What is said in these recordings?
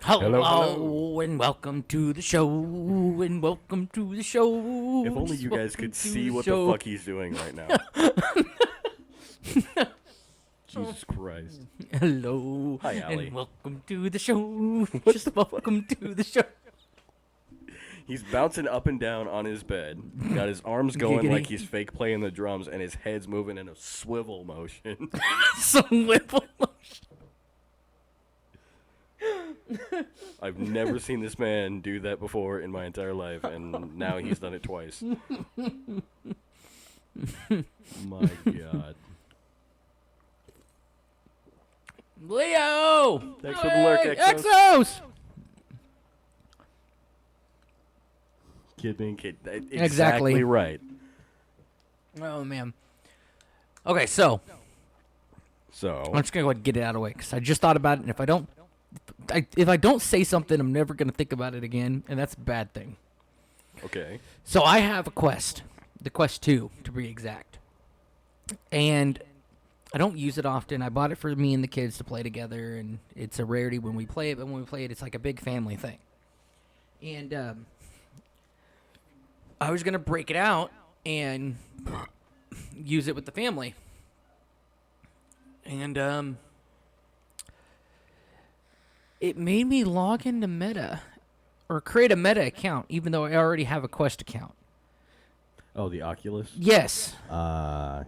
Hello, and welcome to the show, and welcome to the show. If only you guys could see what the fuck he's doing right now. Jesus Christ. Hello, Hi, Allie. and welcome to the show. Just welcome to the show. He's bouncing up and down on his bed, got his arms going like he's fake playing the drums, and his head's moving in a swivel motion. Swivel motion. I've never seen this man do that before in my entire life, and now he's done it twice. My God. Leo! Thanks for the lurk, Exos. Exos! Kid. Exactly right. Oh, man. Okay, so. So. I'm just going to go ahead and get it out of the way, because I just thought about it, and if I don't say something, I'm never going to think about it again, and that's a bad thing. Okay. So I have a Quest, the Quest 2, to be exact. And I don't use it often. I bought it for me and the kids to play together, and it's a rarity when we play it, but when we play it, it's like a big family thing. And I was going to break it out and use it with the family. And it made me log into Meta or create a Meta account, even though I already have a Quest account. Oh, the Oculus? Yes. Yeah.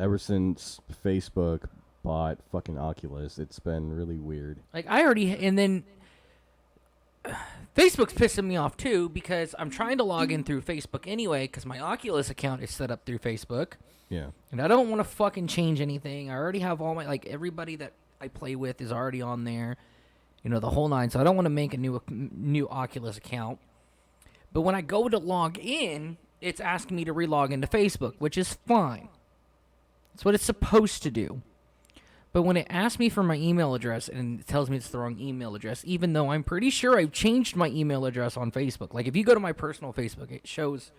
Ever since Facebook bought fucking Oculus, it's been really weird. Like, and then Facebook's pissing me off, too, because I'm trying to log in through Facebook anyway, because my Oculus account is set up through Facebook. Yeah. And I don't want to fucking change anything. I already have everybody that I play with is already on there. You know, the whole nine. So I don't want to make a new Oculus account. But when I go to log in, it's asking me to relog into Facebook, which is fine. That's what it's supposed to do. But when it asks me for my email address and it tells me it's the wrong email address, even though I'm pretty sure I've changed my email address on Facebook. Like, if you go to my personal Facebook, it shows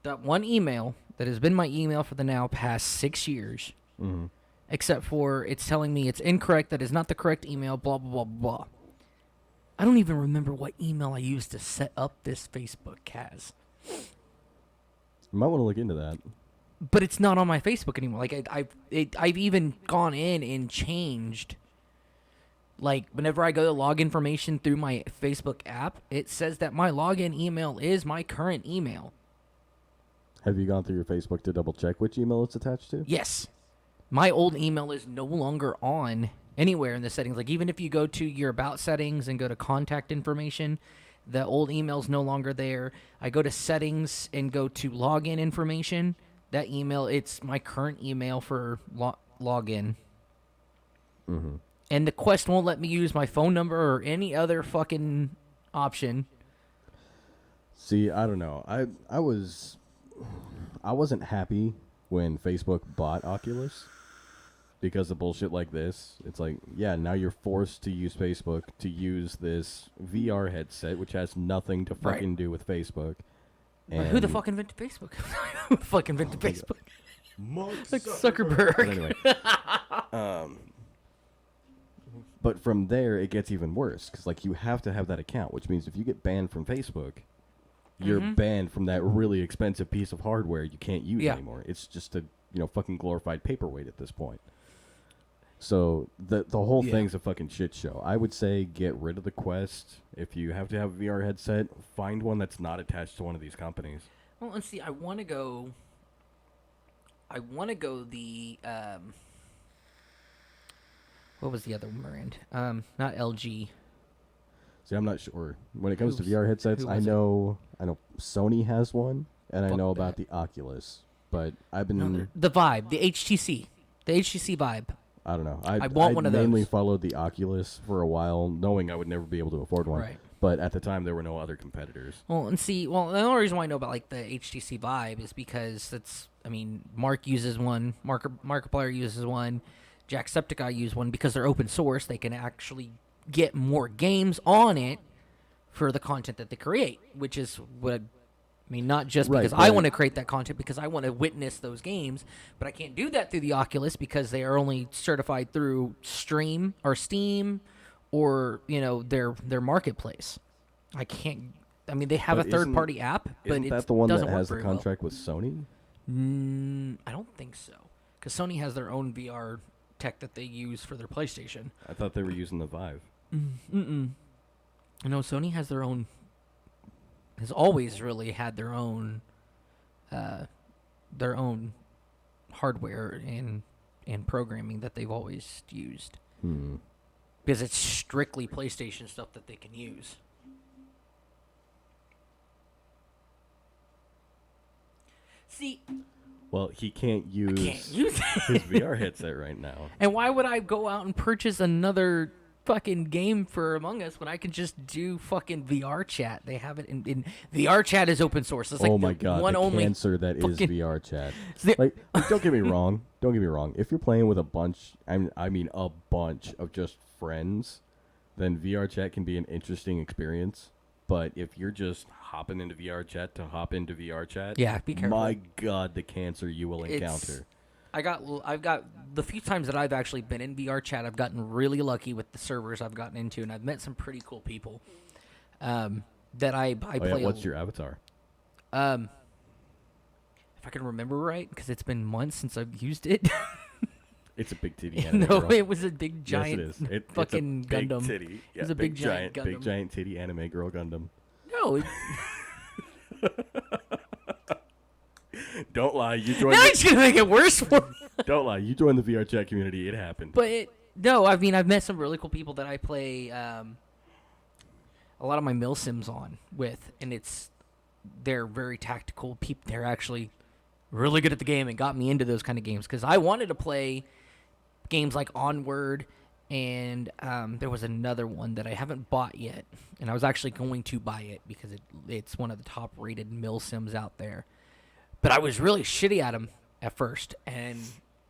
that one email that has been my email for the now past 6 years. Mm-hmm. Except for it's telling me it's incorrect, that is not the correct email, blah, blah, blah, blah. I don't even remember what email I used to set up this Facebook as. You might want to look into that. But it's not on my Facebook anymore. Like, I've even gone in and changed. Like, whenever I go to log information through my Facebook app, it says that my login email is my current email. Have you gone through your Facebook to double check which email it's attached to? Yes. My old email is no longer on anywhere in the settings. Like, even if you go to your About settings and go to contact information, the old email's no longer there. I go to settings and go to login information. That email, it's my current email for login. Mm-hmm. And the Quest won't let me use my phone number or any other fucking option. See, I don't know. I wasn't happy when Facebook bought Oculus because of bullshit like this. It's like, yeah, now you're forced to use Facebook to use this VR headset, which has nothing to fucking do with Facebook. And Who the fuck invented Facebook? Who the fuck invented Facebook? Mark Zuckerberg. But anyway. But from there, it gets even worse because, like, you have to have that account, which means if you get banned from Facebook, you're banned from that really expensive piece of hardware you can't use anymore. It's just a fucking glorified paperweight at this point. So the whole thing's a fucking shit show. I would say get rid of the Quest. If you have to have a VR headset, find one that's not attached to one of these companies. Well, let's see. I want to go the what was the other brand? Not LG. See, I'm not sure. When it comes to VR headsets, I know Sony has one, and I know about the Oculus. But I've been the Vive, the HTC Vive. I don't know. I want one of those. I mainly followed the Oculus for a while, knowing I would never be able to afford one. Right. But at the time, there were no other competitors. Well, the only reason why I know about like the HTC Vive is because Mark uses one, Markiplier uses one, Jacksepticeye uses one because they're open source. They can actually get more games on it for the content that they create, which is what not just because I want to create that content, because I want to witness those games, but I can't do that through the Oculus because they are only certified through Steam or their marketplace. I can't. I mean, they have But a third-party app, but Isn't it that the one doesn't that work has the very well. contract with Sony? I don't think so, because Sony has their own VR tech that they use for their PlayStation. I thought they were using the Vive. No, Sony has their own. Has always really had their own hardware and programming that they've always used, because it's strictly PlayStation stuff that they can use. See, Well, he can't use use his VR headset right now. And why would I go out and purchase another fucking game for Among Us when I can just do fucking VR chat? They have it in VR chat is open source. It's like Oh my god, one the only cancer that is fucking- VR chat. The- Like, don't get me wrong. Don't get me wrong. If you're playing with a bunch, I mean a bunch of just friends, then VR chat can be an interesting experience. But if you're just hopping into VR chat to hop into VR chat, Yeah, be careful. My god, the cancer you will encounter. I've got the few times that I've actually been in VR chat, I've gotten really lucky with the servers I've gotten into, and I've met some pretty cool people. That I play. Oh, yeah, what's your avatar? If I can remember right, because it's been months since I've used it. It's a big titty anime No, girl. it was a big giant Yes, it is. fucking it's a big Gundam. Titty. Yeah, It was a big giant Big Gundam. giant titty anime girl Gundam. No, Don't lie, you joined. now it's gonna make it worse for me. Don't lie, you joined the VR chat community. It happened. But no, I mean I've met some really cool people that I play a lot of my mill sims on with, and they're very tactical people. They're actually really good at the game and got me into those kind of games, because I wanted to play games like Onward, and there was another one that I haven't bought yet, and I was actually going to buy it because it's one of the top rated mill sims out there. But I was really shitty at them at first, and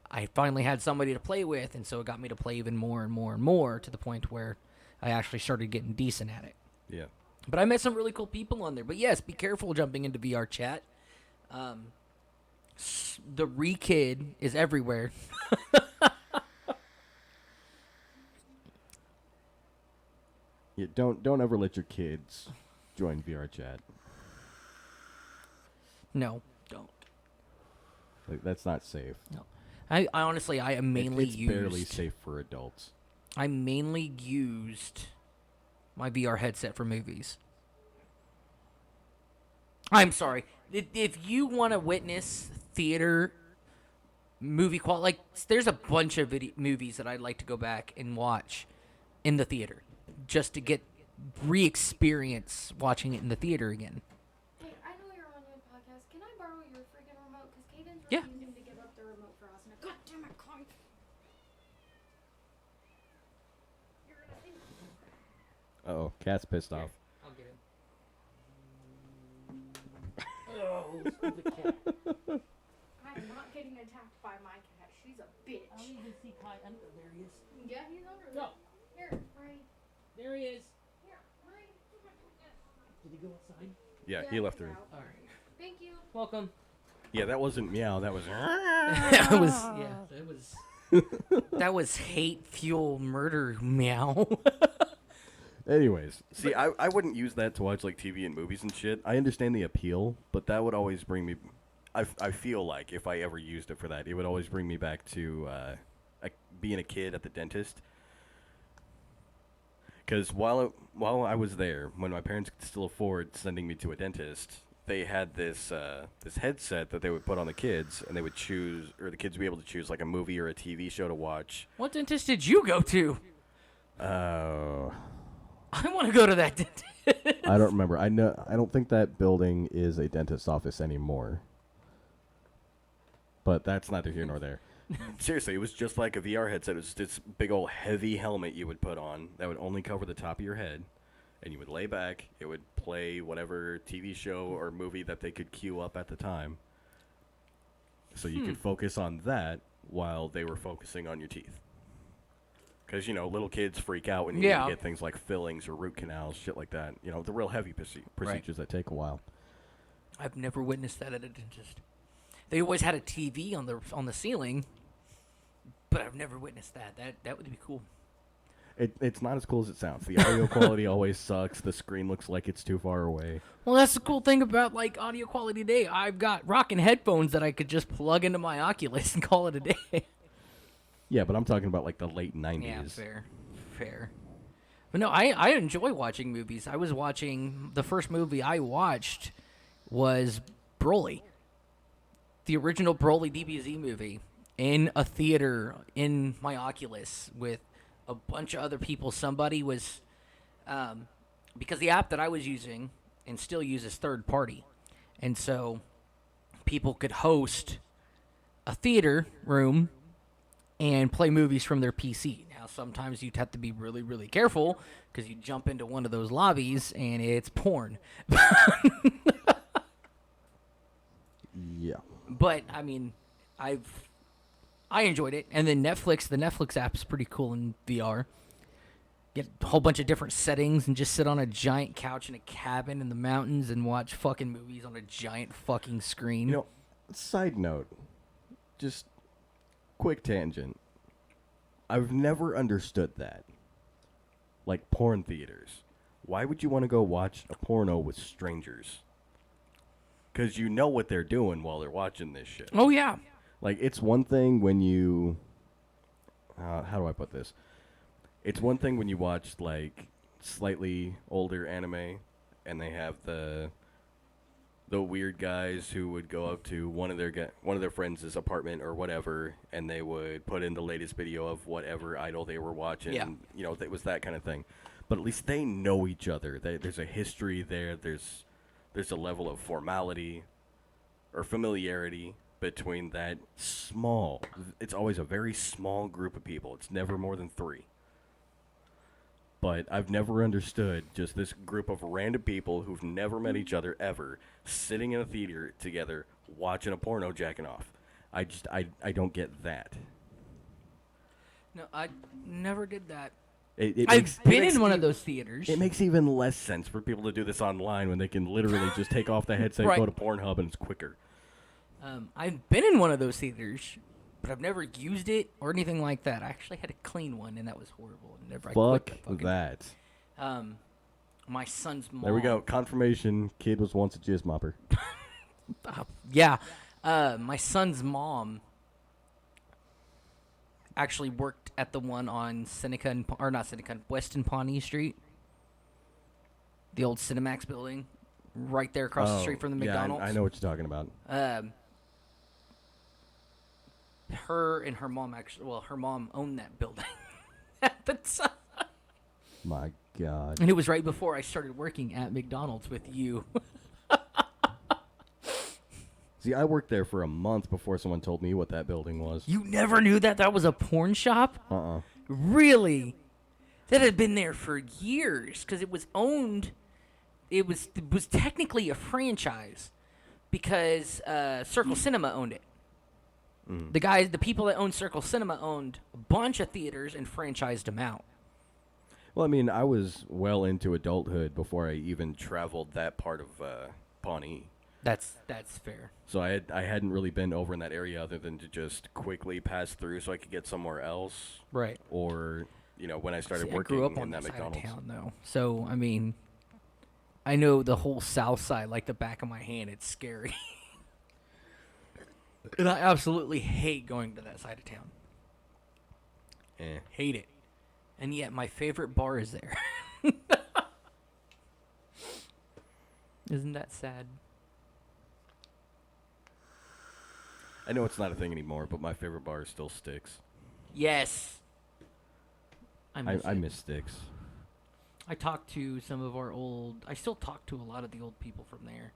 I finally had somebody to play with, and so it got me to play even more and more and more, to the point where I actually started getting decent at it. Yeah. But I met some really cool people on there. But yes, be careful jumping into VR chat. The re-kid is everywhere. Yeah, don't ever let your kids join VR chat. No, don't. Like, that's not safe. No. I honestly, I mainly It's used. barely safe for adults. I mainly used my VR headset for movies. I'm sorry. If you want to witness theater movie quality, like, there's a bunch of movies that I'd like to go back and watch in the theater, just to get re-experience watching it in the theater again. Hey, I know you're on your podcast. Can I borrow your freaking remote? Because Caden's Yeah. refusing to give up the remote for us. And God damn it, Chloe. You're gonna think. Uh-oh, cat's pissed off. I'll get him. Oh, stupid cat. I'm not getting attacked by my cat. She's a bitch. I need to see Kai. There he is. Yeah, he's over there. No. Here, right. There he is. Here, right. Did he go outside? Yeah, he left the he's room. out. All right. Thank you. Welcome. Yeah, that wasn't meow. That was. That was that was hate fuel murder meow. Anyways, see, I wouldn't use that to watch like TV and movies and shit. I understand the appeal, but that would always bring me. I feel like if I ever used it for that, it would always bring me back to being a kid at the dentist. Because while I was there, when my parents could still afford sending me to a dentist, they had this headset that they would put on the kids, and they would choose, or the kids would be able to choose like a movie or a TV show to watch. What dentist did you go to? Oh. I want to go to that dentist. I don't remember. I don't think that building is a dentist's office anymore. But that's neither here nor there. Seriously, it was just like a VR headset. It was this big old heavy helmet you would put on that would only cover the top of your head, and you would lay back. It would play whatever TV show or movie that they could queue up at the time. So you could focus on that while they were focusing on your teeth. Because, little kids freak out when you need to get things like fillings or root canals, shit like that. The real heavy procedures that take a while. I've never witnessed that at a dentist. They always had a TV on the ceiling, but I've never witnessed that. That would be cool. It's not as cool as it sounds. The audio quality always sucks. The screen looks like it's too far away. Well, that's the cool thing about like audio quality today. I've got rocking headphones that I could just plug into my Oculus and call it a day. Yeah, but I'm talking about like the late 90s. Yeah, fair. But no, I enjoy watching movies. I was watching, the first movie I watched was Broly. The original Broly DBZ movie in a theater in my Oculus with a bunch of other people. Somebody was, because the app that I was using and still uses third party. And so people could host a theater room and play movies from their PC. Now, sometimes you'd have to be really, really careful because you jump into one of those lobbies and it's porn. Yeah. But, I mean, I enjoyed it. And then Netflix, the Netflix app is pretty cool in VR. Get a whole bunch of different settings and just sit on a giant couch in a cabin in the mountains and watch fucking movies on a giant fucking screen. You know, side note, just quick tangent. I've never understood that. Like porn theaters. Why would you want to go watch a porno with strangers? Because you know what they're doing while they're watching this shit. Oh, yeah. Like, it's one thing when you... how do I put this? It's one thing when you watch, like, slightly older anime, and they have the weird guys who would go up to one of their friends' apartment or whatever, and they would put in the latest video of whatever idol they were watching. Yeah. You know, it was that kind of thing. But at least they know each other. There's a history there. There's a level of formality or familiarity between that small. It's always a very small group of people. It's never more than 3. But I've never understood just this group of random people who've never met each other ever, sitting in a theater together, watching a porno jacking off. I don't get that. No, I never did that. I've been in one of those theaters. It makes even less sense for people to do this online when they can literally just take off the headset, Right. go to Pornhub, and it's quicker. I've been in one of those theaters, but I've never used it or anything like that. I actually had to clean one, and that was horrible. I quit Fuck the fucking- that. My son's mom. There we go. Confirmation. Kid was once a jizz mopper. Yeah. My son's mom actually worked at the one on West and Pawnee Street. The old Cinemax building. Right there across the street from the McDonald's. I know what you're talking about. Her and her mom her mom owned that building at the time. My God. And it was right before I started working at McDonald's with you. See, I worked there for a month before someone told me what that building was. You never knew that was a porn shop? Uh-uh. Really? That had been there for years because it was owned. It was technically a franchise because Circle Cinema owned it. Mm. The people that owned Circle Cinema owned a bunch of theaters and franchised them out. Well, I mean, I was well into adulthood before I even traveled that part of Pawnee. That's fair. So I hadn't really been over in that area other than to just quickly pass through so I could get somewhere else. Right. Or, when I started See, working I grew up on in that the side McDonald's. of town, though. So, I mean, I know the whole south side like the back of my hand. It's scary. And I absolutely hate going to that side of town. Hate it. And yet my favorite bar is there. Isn't that sad? I know it's not a thing anymore, but my favorite bar still Sticks. Yes. I it. miss Sticks. I talked to some of I still talk to a lot of the old people from there.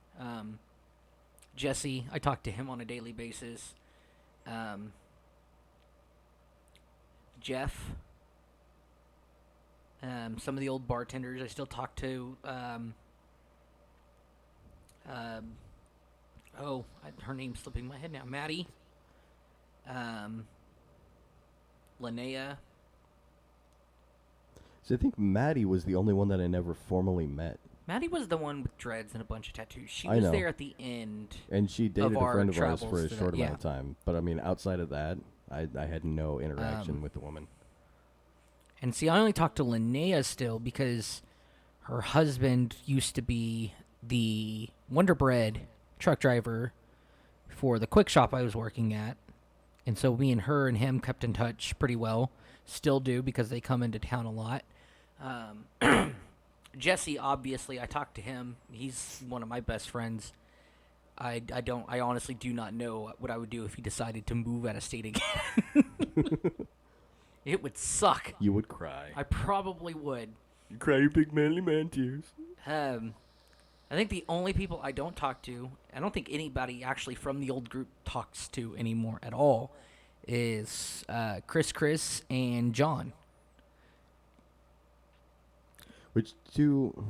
Jesse, I talk to him on a daily basis. Jeff. Some of the old bartenders I still talk to. Her name's slipping my head now. Maddie. Linnea. So I think Maddie was the only one that I never formally met. Maddie was the one with dreads and a bunch of tattoos. She I was know. there at the end. And she dated a our friend of ours travels for a to short that- amount of time. But I mean, outside of that, I had no interaction with the woman. And see, I only talk to Linnea still because her husband used to be the Wonder Bread truck driver for the quick shop I was working at. And so me and her and him kept in touch pretty well. Still do because they come into town a lot. Jesse, obviously, I talked to him. He's one of my best friends. I honestly do not know what I would do if he decided to move out of state again. It would suck. You would cry. I probably would. You cry your big manly man tears. I think the only people I don't talk to, I don't think anybody actually from the old group talks to anymore at all, is Chris, and John. Which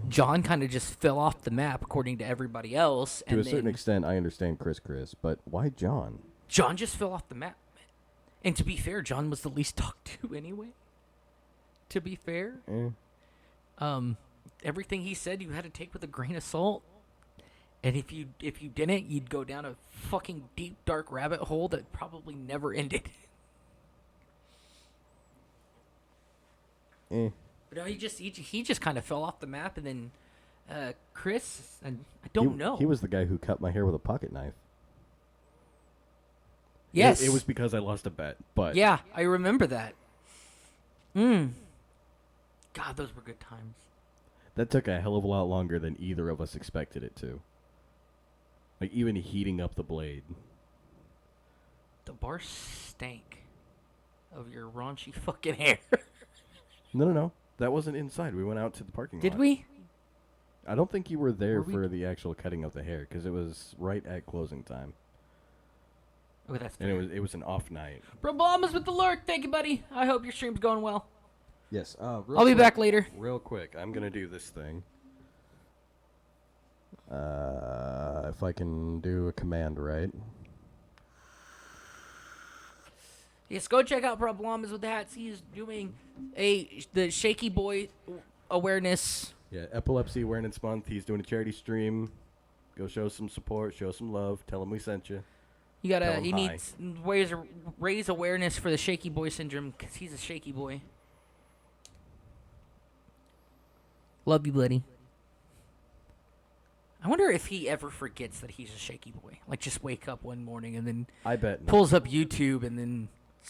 John kind of just fell off the map according to everybody else. To a certain extent, I understand Chris, but why John? John just fell off the map. And to be fair, John was the least talked to anyway. To be fair. Everything he said you had to take with a grain of salt. And if you didn't, you'd go down a fucking deep, dark rabbit hole that probably never ended. But no, he just kind of fell off the map, and then Chris, and I don't know. He was the guy who cut my hair with a pocket knife. Yes. It was because I lost a bet, but... Yeah, I remember that. God, those were good times. That took a hell of a lot longer than either of us expected it to. Like, even heating up the blade. The bar stank of your raunchy fucking hair. No. That wasn't inside. We went out to the parking lot. Did we? I don't think you were there Were for we? the actual cutting of the hair, because it was right at closing time. Oh, that's And fair. it was an off night. Bro Bombas with the lurk. Thank you, buddy. I hope your stream's going well. Yes. I'll be back later. Real quick. I'm going to do this thing. If I can do a command right. Yes, go check out Bro Bombas with the hats. He's doing the Shaky Boy awareness. Yeah, Epilepsy Awareness Month. He's doing a charity stream. Go show some support, show some love. Tell him we sent you. You Tell gotta. him He hi. needs raise awareness for the Shaky Boy syndrome because he's a Shaky Boy. Love you, buddy. I wonder if he ever forgets that he's a Shaky Boy. Like, just wake up one morning and then I bet not. pulls up YouTube and then,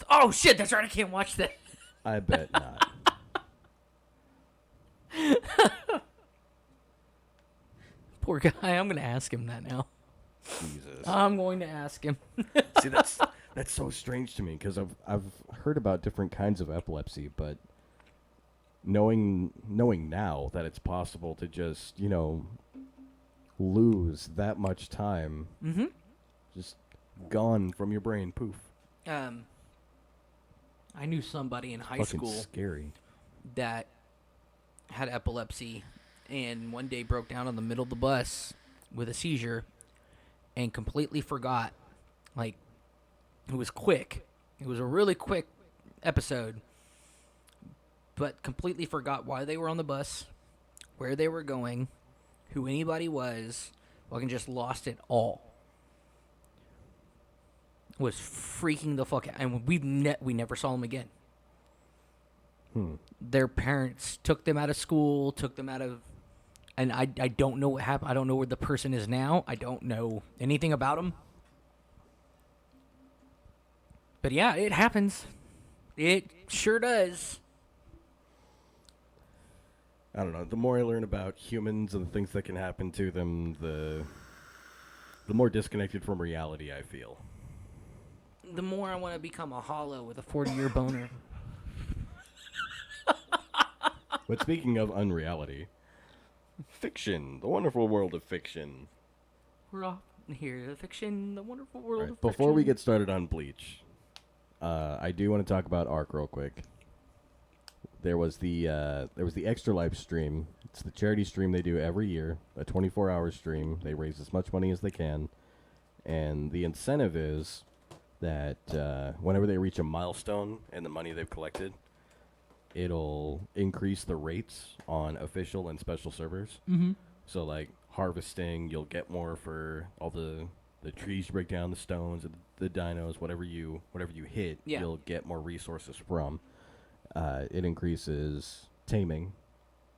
oh shit, that's right, I can't watch that. I bet not. Poor guy. I'm gonna ask him that now. Jesus. I'm going to ask him. See, that's so strange to me because I've heard about different kinds of epilepsy, but knowing now that it's possible to just lose that much time, just gone from your brain, poof. I knew somebody in high Fucking school scary. that had epilepsy and one day broke down in the middle of the bus with a seizure and completely forgot. Like, it was quick. It was a really quick episode, but completely forgot why they were on the bus, where they were going, who anybody was, fucking just lost it all. Was freaking the fuck out. And we never saw them again. Their parents took them out of school, took them out of... And I don't know what happened. I don't know where the person is now. I don't know anything about him. But yeah, it happens. It sure does. I don't know. The more I learn about humans and the things that can happen to them, the more disconnected from reality I feel. The more I want to become a hollow with a 40-year boner. But speaking of unreality, fiction, the wonderful world of fiction. We're off here. The fiction, the wonderful world Right, of fiction. before we get started on Bleach, I do want to talk about ARC real quick. There was the Extra Life stream. It's the charity stream they do every year, a 24-hour stream. They raise as much money as they can, and the incentive is that whenever they reach a milestone in the money they've collected, it'll increase the rates on official and special servers. Mm-hmm. So, like, harvesting, you'll get more for all the trees you break down, the stones, the dinos, whatever you hit, Yeah. you'll get more resources from. It increases taming,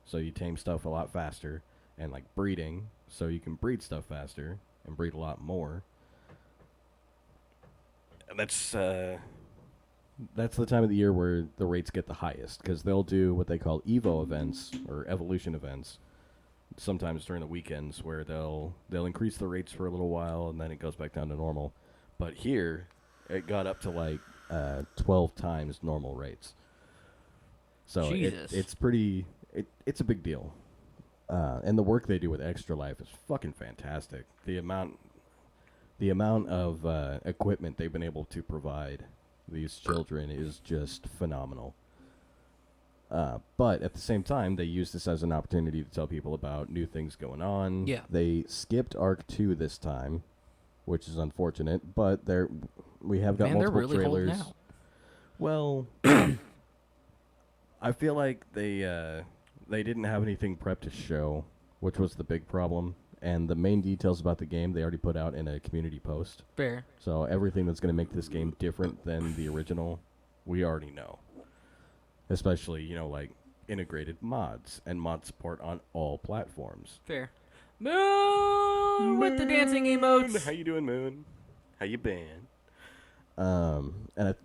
so you tame stuff a lot faster, and like breeding, so you can breed stuff faster and breed a lot more. And that's the time of the year where the rates get the highest, because they'll do what they call Evo events or evolution events, sometimes during the weekends, where they'll increase the rates for a little while and then it goes back down to normal. But here, it got up to like 12 times normal rates. So Jesus. it's a big deal. And the work they do with Extra Life is fucking fantastic. The amount of equipment they've been able to provide these children is just phenomenal. But at the same time, they use this as an opportunity to tell people about new things going on. Yeah. They skipped Arc 2 this time, which is unfortunate, but we have got Man, they're multiple really holding trailers. out. Well, I feel like they didn't have anything prepped to show, which was the big problem. And the main details about the game they already put out in a community post. Fair. So everything that's going to make this game different than the original, we already know. Especially, like integrated mods and mod support on all platforms. Fair. Moon with the dancing emotes. How you doing, Moon? How you been? And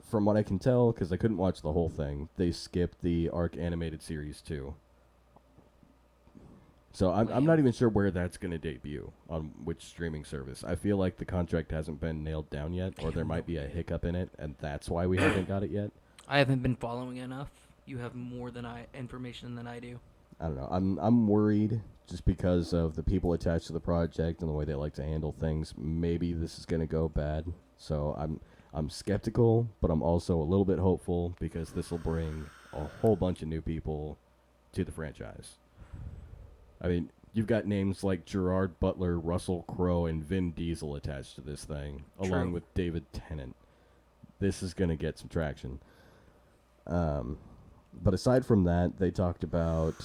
from what I can tell, because I couldn't watch the whole thing, they skipped the Arc animated series too. So I'm not even sure where that's going to debut, on which streaming service. I feel like the contract hasn't been nailed down yet, or there might be a hiccup in it, and that's why we haven't got it yet. I haven't been following enough. You have more information than I do. I don't know. I'm worried just because of the people attached to the project and the way they like to handle things. Maybe this is going to go bad. So I'm skeptical, but I'm also a little bit hopeful because this will bring a whole bunch of new people to the franchise. I mean, you've got names like Gerard Butler, Russell Crowe, and Vin Diesel attached to this thing, along with David Tennant. This is going to get some traction. But aside from that, they talked about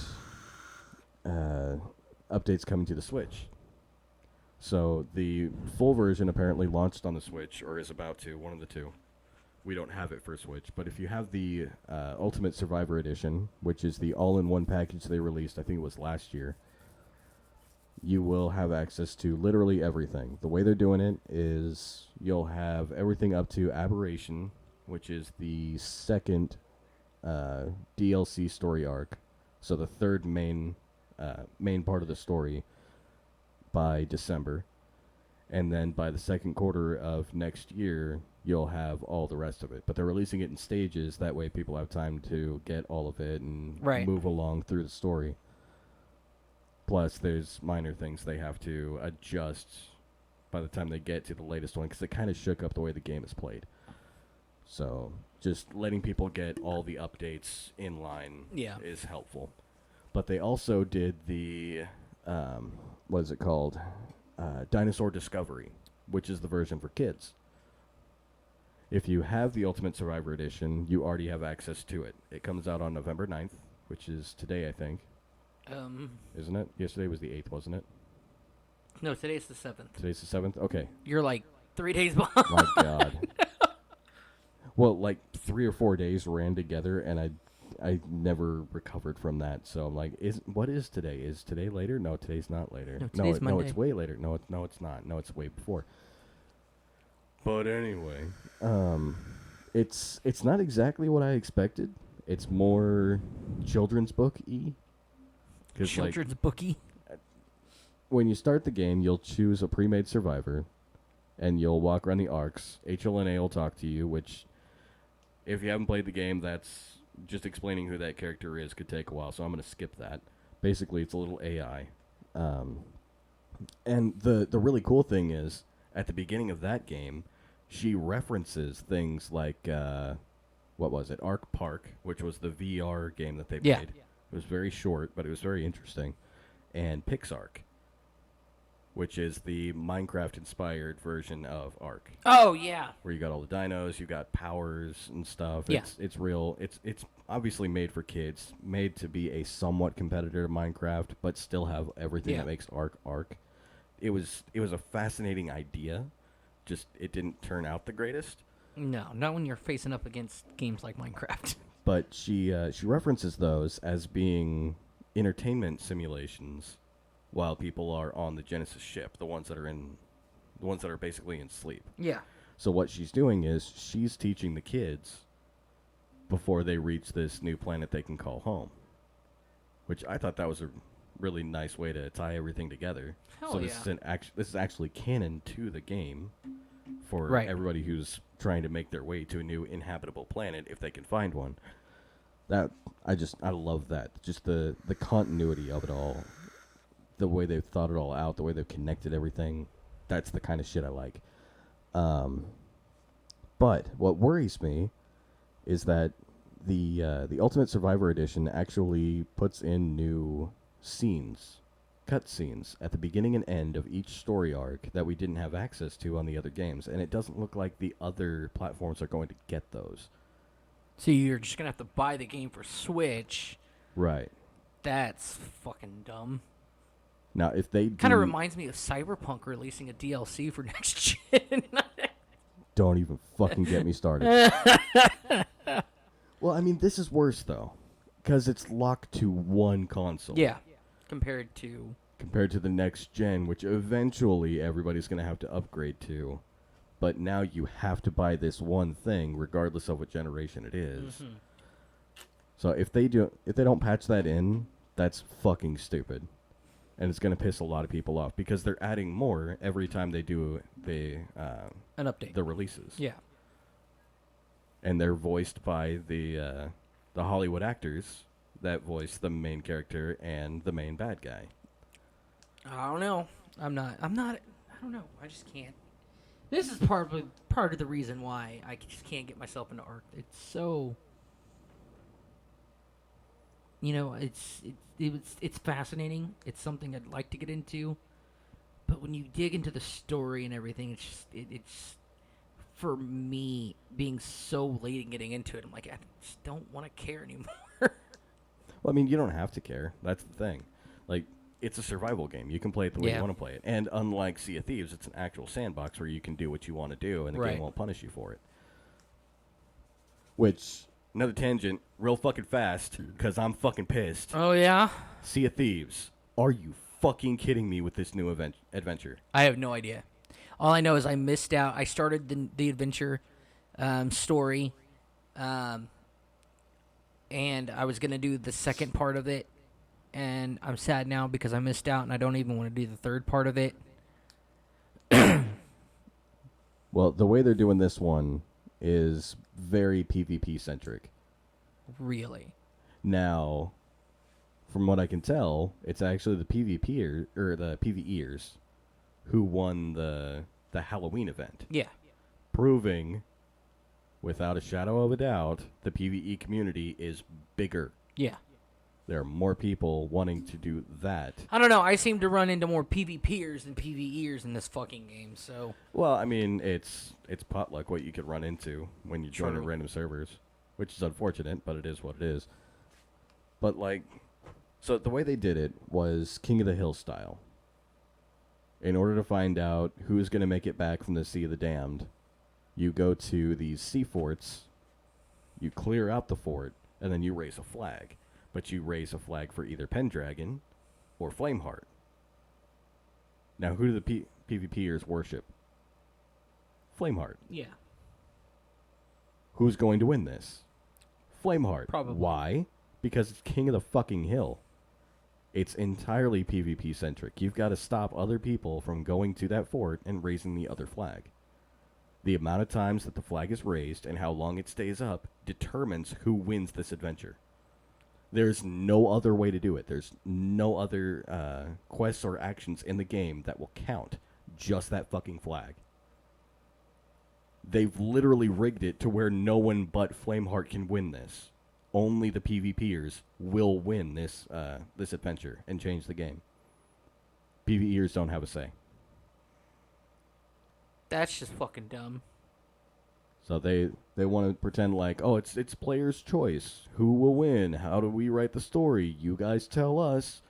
updates coming to the Switch. So the full version apparently launched on the Switch, or is about to, one of the two. We don't have it for Switch, but if you have the Ultimate Survivor Edition, which is the all-in-one package they released, I think it was last year, you will have access to literally everything. The way they're doing it is you'll have everything up to Aberration, which is the second DLC story arc, so the third main part of the story, by December. And then by the second quarter of next year, you'll have all the rest of it. But they're releasing it in stages. That way people have time to get all of it and move along through the story. Plus, there's minor things they have to adjust by the time they get to the latest one, because it kind of shook up the way the game is played. So just letting people get all the updates in line is helpful. But they also did the, what is it called? Dinosaur Discovery, which is the version for kids. If you have the Ultimate Survivor Edition, you already have access to it. It comes out on November 9th, which is today, I think. Isn't it? Yesterday was the 8th, wasn't it? No, today's the 7th. Today's the 7th? Okay. You're like 3 days behind. My God. Well, like 3 or 4 days ran together, and I never recovered from that. So I'm like, what is today? Is today later? No, today's not later. No, today's Monday. No, it's way later. No, it's not. No, it's way before. But anyway, it's not exactly what I expected. It's more children's book-y. Children's bookie? When you start the game, you'll choose a pre-made survivor, and you'll walk around the arcs. HLNA will talk to you, which, if you haven't played the game, that's just explaining who that character is could take a while, so I'm going to skip that. Basically, it's a little AI. And the really cool thing is, at the beginning of that game, she references things like, what was it, Arc Park, which was the VR game that they played. It was very short, but it was very interesting. And PixArk, which is the Minecraft-inspired version of Ark. Oh, yeah. Where you got all the dinos, you got powers and stuff. Yeah. It's real. It's obviously made for kids, made to be a somewhat competitor to Minecraft, but still have everything that makes Ark. It was a fascinating idea. Just it didn't turn out the greatest. No, not when you're facing up against games like Minecraft. But she references those as being entertainment simulations while people are on the Genesis ship, the ones that are basically in sleep. Yeah. So what she's doing is she's teaching the kids before they reach this new planet they can call home. Which I thought that was a really nice way to tie everything together. Hell so this is actually canon to the game for everybody who's trying to make their way to a new inhabitable planet if they can find one. That I love that. Just the continuity of it all. The way they've thought it all out, the way they've connected everything. That's the kind of shit I like. But what worries me is that the Ultimate Survivor Edition actually puts in new scenes, cut scenes, at the beginning and end of each story arc that we didn't have access to on the other games, and it doesn't look like the other platforms are going to get those. So you're just gonna have to buy the game for Switch. Right. That's fucking dumb. Now, if they kind of reminds me of Cyberpunk releasing a DLC for next gen. Don't even fucking get me started. Well, I mean, this is worse, though, because it's locked to one console. Yeah, compared to the next gen, which eventually everybody's going to have to upgrade to. But now you have to buy this one thing, regardless of what generation it is. Mm-hmm. So if they don't patch that in, that's fucking stupid. And it's going to piss a lot of people off, because they're adding more every time they do an update. The releases. Yeah. And they're voiced by the Hollywood actors that voice the main character and the main bad guy. I don't know. I don't know. I just can't. This is part of the reason why I just can't get myself into art. It's so, it's fascinating. It's something I'd like to get into, but when you dig into the story and everything, it's for me being so late in getting into it. I'm like, I just don't want to care anymore. Well, I mean, you don't have to care. That's the thing. Like, it's a survival game. You can play it the way you want to play it. And unlike Sea of Thieves, it's an actual sandbox where you can do what you want to do, and the game won't punish you for it. Which, another tangent, real fucking fast, because I'm fucking pissed. Oh, yeah? Sea of Thieves. Are you fucking kidding me with this new adventure? I have no idea. All I know is I missed out. I started the adventure story, and I was going to do the second part of it. And I'm sad now because I missed out, and I don't even want to do the third part of it. Well, the way they're doing this one is very PvP-centric. Really? Now, from what I can tell, it's actually the PvEers who won the Halloween event. Yeah. Proving, without a shadow of a doubt, the PvE community is bigger. Yeah. There are more people wanting to do that. I don't know. I seem to run into more PvPers than PvEers in this fucking game, so... Well, I mean, it's potluck what you could run into when you join random servers, which is unfortunate, but it is what it is. But, so the way they did it was King of the Hill style. In order to find out who's going to make it back from the Sea of the Damned, you go to these sea forts, you clear out the fort, and then you raise a flag. But you raise a flag for either Pendragon or Flameheart. Now, who do the PvPers worship? Flameheart. Yeah. Who's going to win this? Flameheart. Probably. Why? Because it's King of the fucking Hill. It's entirely PvP-centric. You've got to stop other people from going to that fort and raising the other flag. The amount of times that the flag is raised and how long it stays up determines who wins this adventure. There's no other way to do it. There's no other quests or actions in the game that will count. Just that fucking flag. They've literally rigged it to where no one but Flameheart can win this. Only the PvPers will win this adventure and change the game. PvEers don't have a say. That's just fucking dumb. So they want to pretend like, oh, it's player's choice. Who will win? How do we write the story? You guys tell us.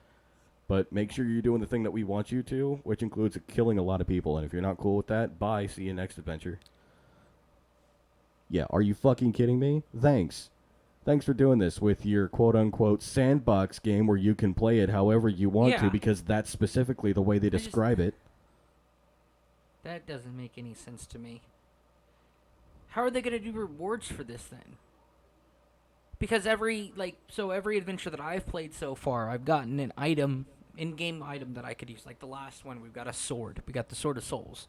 But make sure you're doing the thing that we want you to, which includes killing a lot of people. And if you're not cool with that, bye. See you next adventure. Yeah, are you fucking kidding me? Thanks. Thanks for doing this with your quote-unquote sandbox game where you can play it however you want to, Yeah. because that's specifically the way they just- describe it. That doesn't make any sense to me. How are they going to do rewards for this then? Because every adventure that I've played so far, I've gotten an item, in-game item that I could use. Like the last one, we've got a sword. We got the Sword of Souls,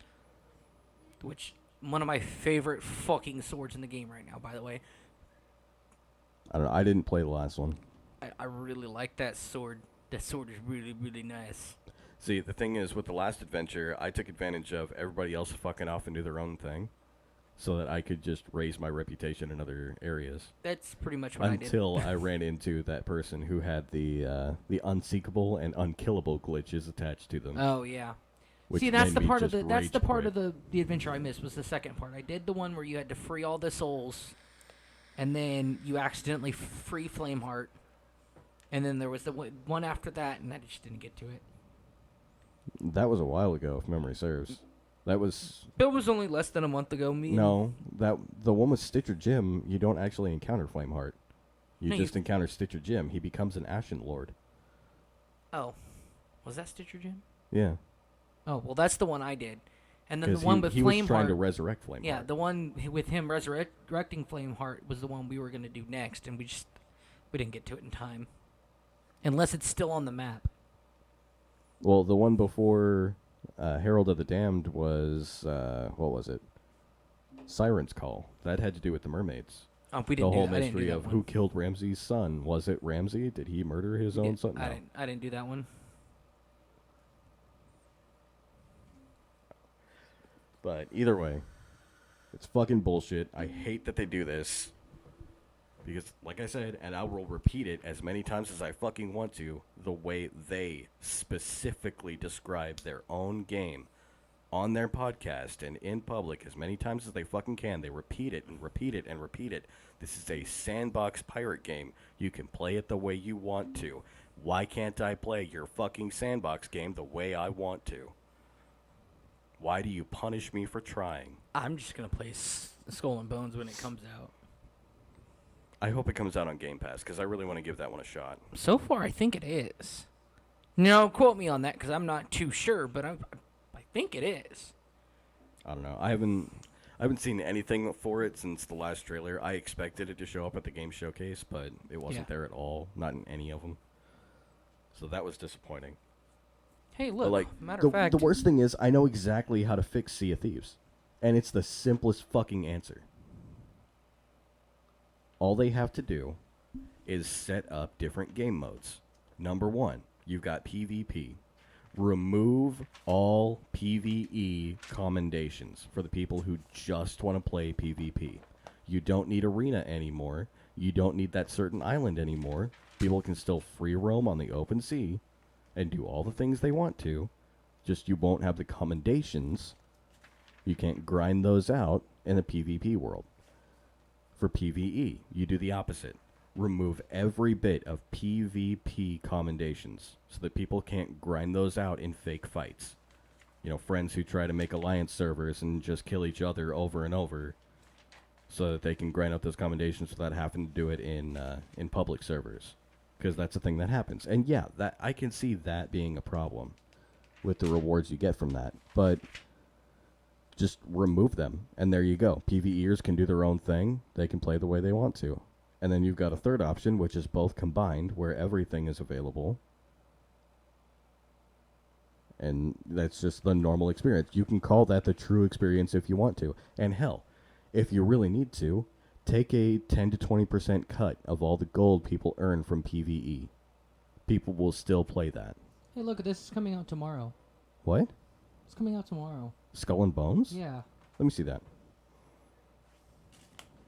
which one of my favorite fucking swords in the game right now, by the way. I don't know. I didn't play the last one. I really like that sword. That sword is really, really nice. See, the thing is, with the last adventure, I took advantage of everybody else fucking off and do their own thing, so that I could just raise my reputation in other areas. That's pretty much what Until I ran into that person who had the unseekable and unkillable glitches attached to them. Oh yeah. Which See, that's made the me part of just that's the rage part quit. of the adventure I missed, was the second part. I did the one where you had to free all the souls, and then you accidentally free Flameheart, and then there was the one after that, and I just didn't get to it. That was a while ago, if memory serves. That was It was only less than a month ago. the one with Stitcher Jim. You don't actually encounter Flameheart. You No, just encounter Stitcher Jim. He becomes an Ashen Lord. Oh, was that Stitcher Jim? Yeah, Oh, well, that's the one I did, and then the 'cause one with he was trying to Flameheart. resurrect Flameheart. Yeah, the one with him resurrecting Flameheart was the one we were gonna do next, and we didn't get to it in time, unless it's still on the map. Well, the one before Herald of the Damned was what was it? Siren's Call. That had to do with the mermaids. Oh, we The didn't whole do that. I didn't do mystery that of one. who killed Ramses' son. Was it Ramsey? Did he murder his own son? No. I didn't do that one. But either way, it's fucking bullshit. I hate that they do this. Because, like I said, and I will repeat it as many times as I fucking want to, the way they specifically describe their own game on their podcast and in public as many times as they fucking can. They repeat it and repeat it and repeat it. This is a sandbox pirate game. You can play it the way you want to. Why can't I play your fucking sandbox game the way I want to? Why do you punish me for trying? I'm just gonna play Skull and Bones when it comes out. I hope it comes out on Game Pass, because I really want to give that one a shot. So far, I think it is. No, quote me on that, because I'm not too sure, but I think it is. I don't know. I haven't seen anything for it since the last trailer. I expected it to show up at the game showcase, but it wasn't there at all. Not in any of them. So that was disappointing. Hey, But look, matter of fact, the worst thing is, I know exactly how to fix Sea of Thieves. And it's the simplest fucking answer. All they have to do is set up different game modes. Number one, you've got PvP. Remove all PvE commendations for the people who just want to play PvP. You don't need arena anymore. You don't need that certain island anymore. People can still free roam on the open sea and do all the things they want to. Just you won't have the commendations. You can't grind those out in the PvP world. For PvE, you do the opposite. Remove every bit of PvP commendations so that people can't grind those out in fake fights. You know, friends who try to make alliance servers and just kill each other over and over so that they can grind out those commendations without having to do it in public servers. Because that's a thing that happens. And yeah, that I can see that being a problem with the rewards you get from that. But just remove them, and there you go. PvEers can do their own thing. They can play the way they want to. And then you've got a third option, which is both combined, where everything is available. And that's just the normal experience. You can call that the true experience if you want to. And hell, if you really need to, take a 10 to 20% cut of all the gold people earn from PvE. People will still play that. hey, look, this is coming out tomorrow. What? It's coming out tomorrow. Skull and Bones? Yeah, Let me see that.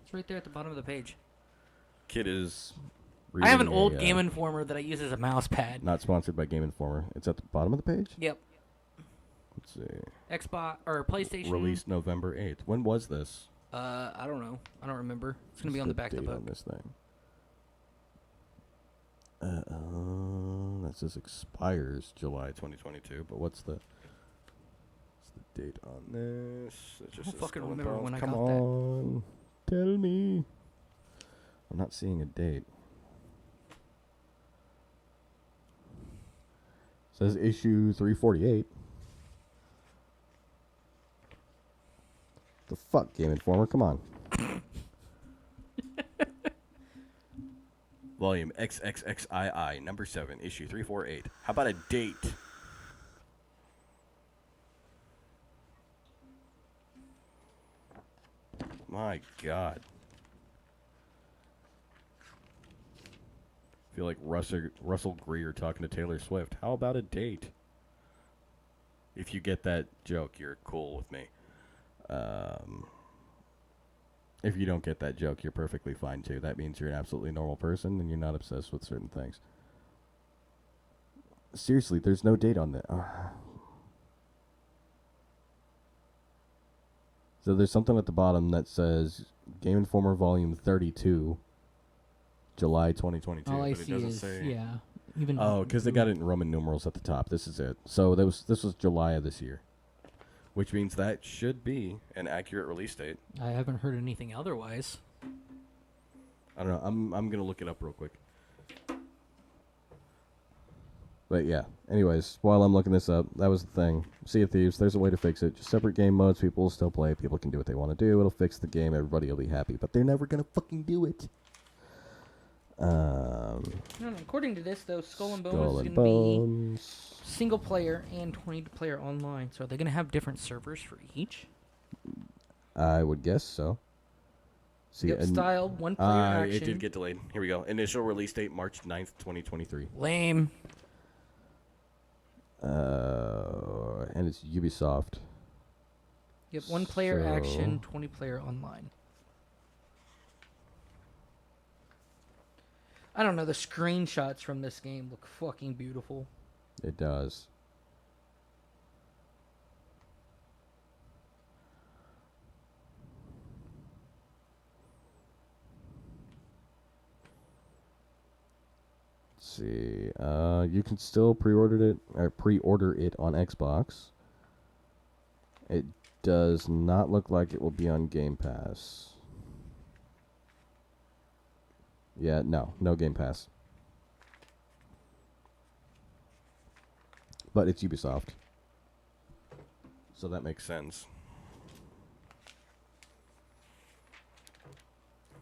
it's right there at the bottom of the page. Kid is I have an reading old Game Informer that I use as a mouse pad. Not sponsored by Game Informer. It's at the bottom of the page? Yep. Let's see. Xbox or PlayStation. Released November 8th. When was this? I don't know. I don't remember. It's gonna be What's on the back of the date book. on this thing? That says expires July 2022, but what's the date on this? It just don't says fucking Skull and remember Bones. when I Come got that. on. Tell me. I'm not seeing a date. Says issue 348. The fuck, Game Informer? Come on. Volume XXXII, number 7, issue 348. How about a date? My God. I feel like Russell Greer talking to Taylor Swift. How about a date? If you get that joke, you're cool with me. If you don't get that joke, you're perfectly fine too. That means you're an absolutely normal person and you're not obsessed with certain things. Seriously, there's no date on that. So there's something at the bottom that says Game Informer Volume 32, July 2022. All I but it see doesn't is, say. yeah. Even Oh, because they got it in Roman numerals at the top. This is it. So this was July of this year, which means that should be an accurate release date. I haven't heard anything otherwise. I don't know. I'm gonna look it up real quick. But yeah. Anyways, while I'm looking this up, that was the thing. Sea of Thieves. There's a way to fix it. Just separate game modes. People will still play. People can do what they want to do. It'll fix the game. Everybody will be happy. But they're never gonna fucking do it. No, according to this, though, Skull and Bones Skull is and going to be Bones. single player and 20-player online. So are they going to have different servers for each? I would guess so. See, Yep, style, one-player action. It did get delayed. Here we go. Initial release date, March 9th, 2023. Lame. And it's Ubisoft. Yep, one-player action, So- 20-player online. I don't know, the screenshots from this game look fucking beautiful. It does. Let's see. You can still pre-order it on Xbox. It does not look like it will be on Game Pass. Yeah, no Game Pass. But it's Ubisoft. So that makes sense.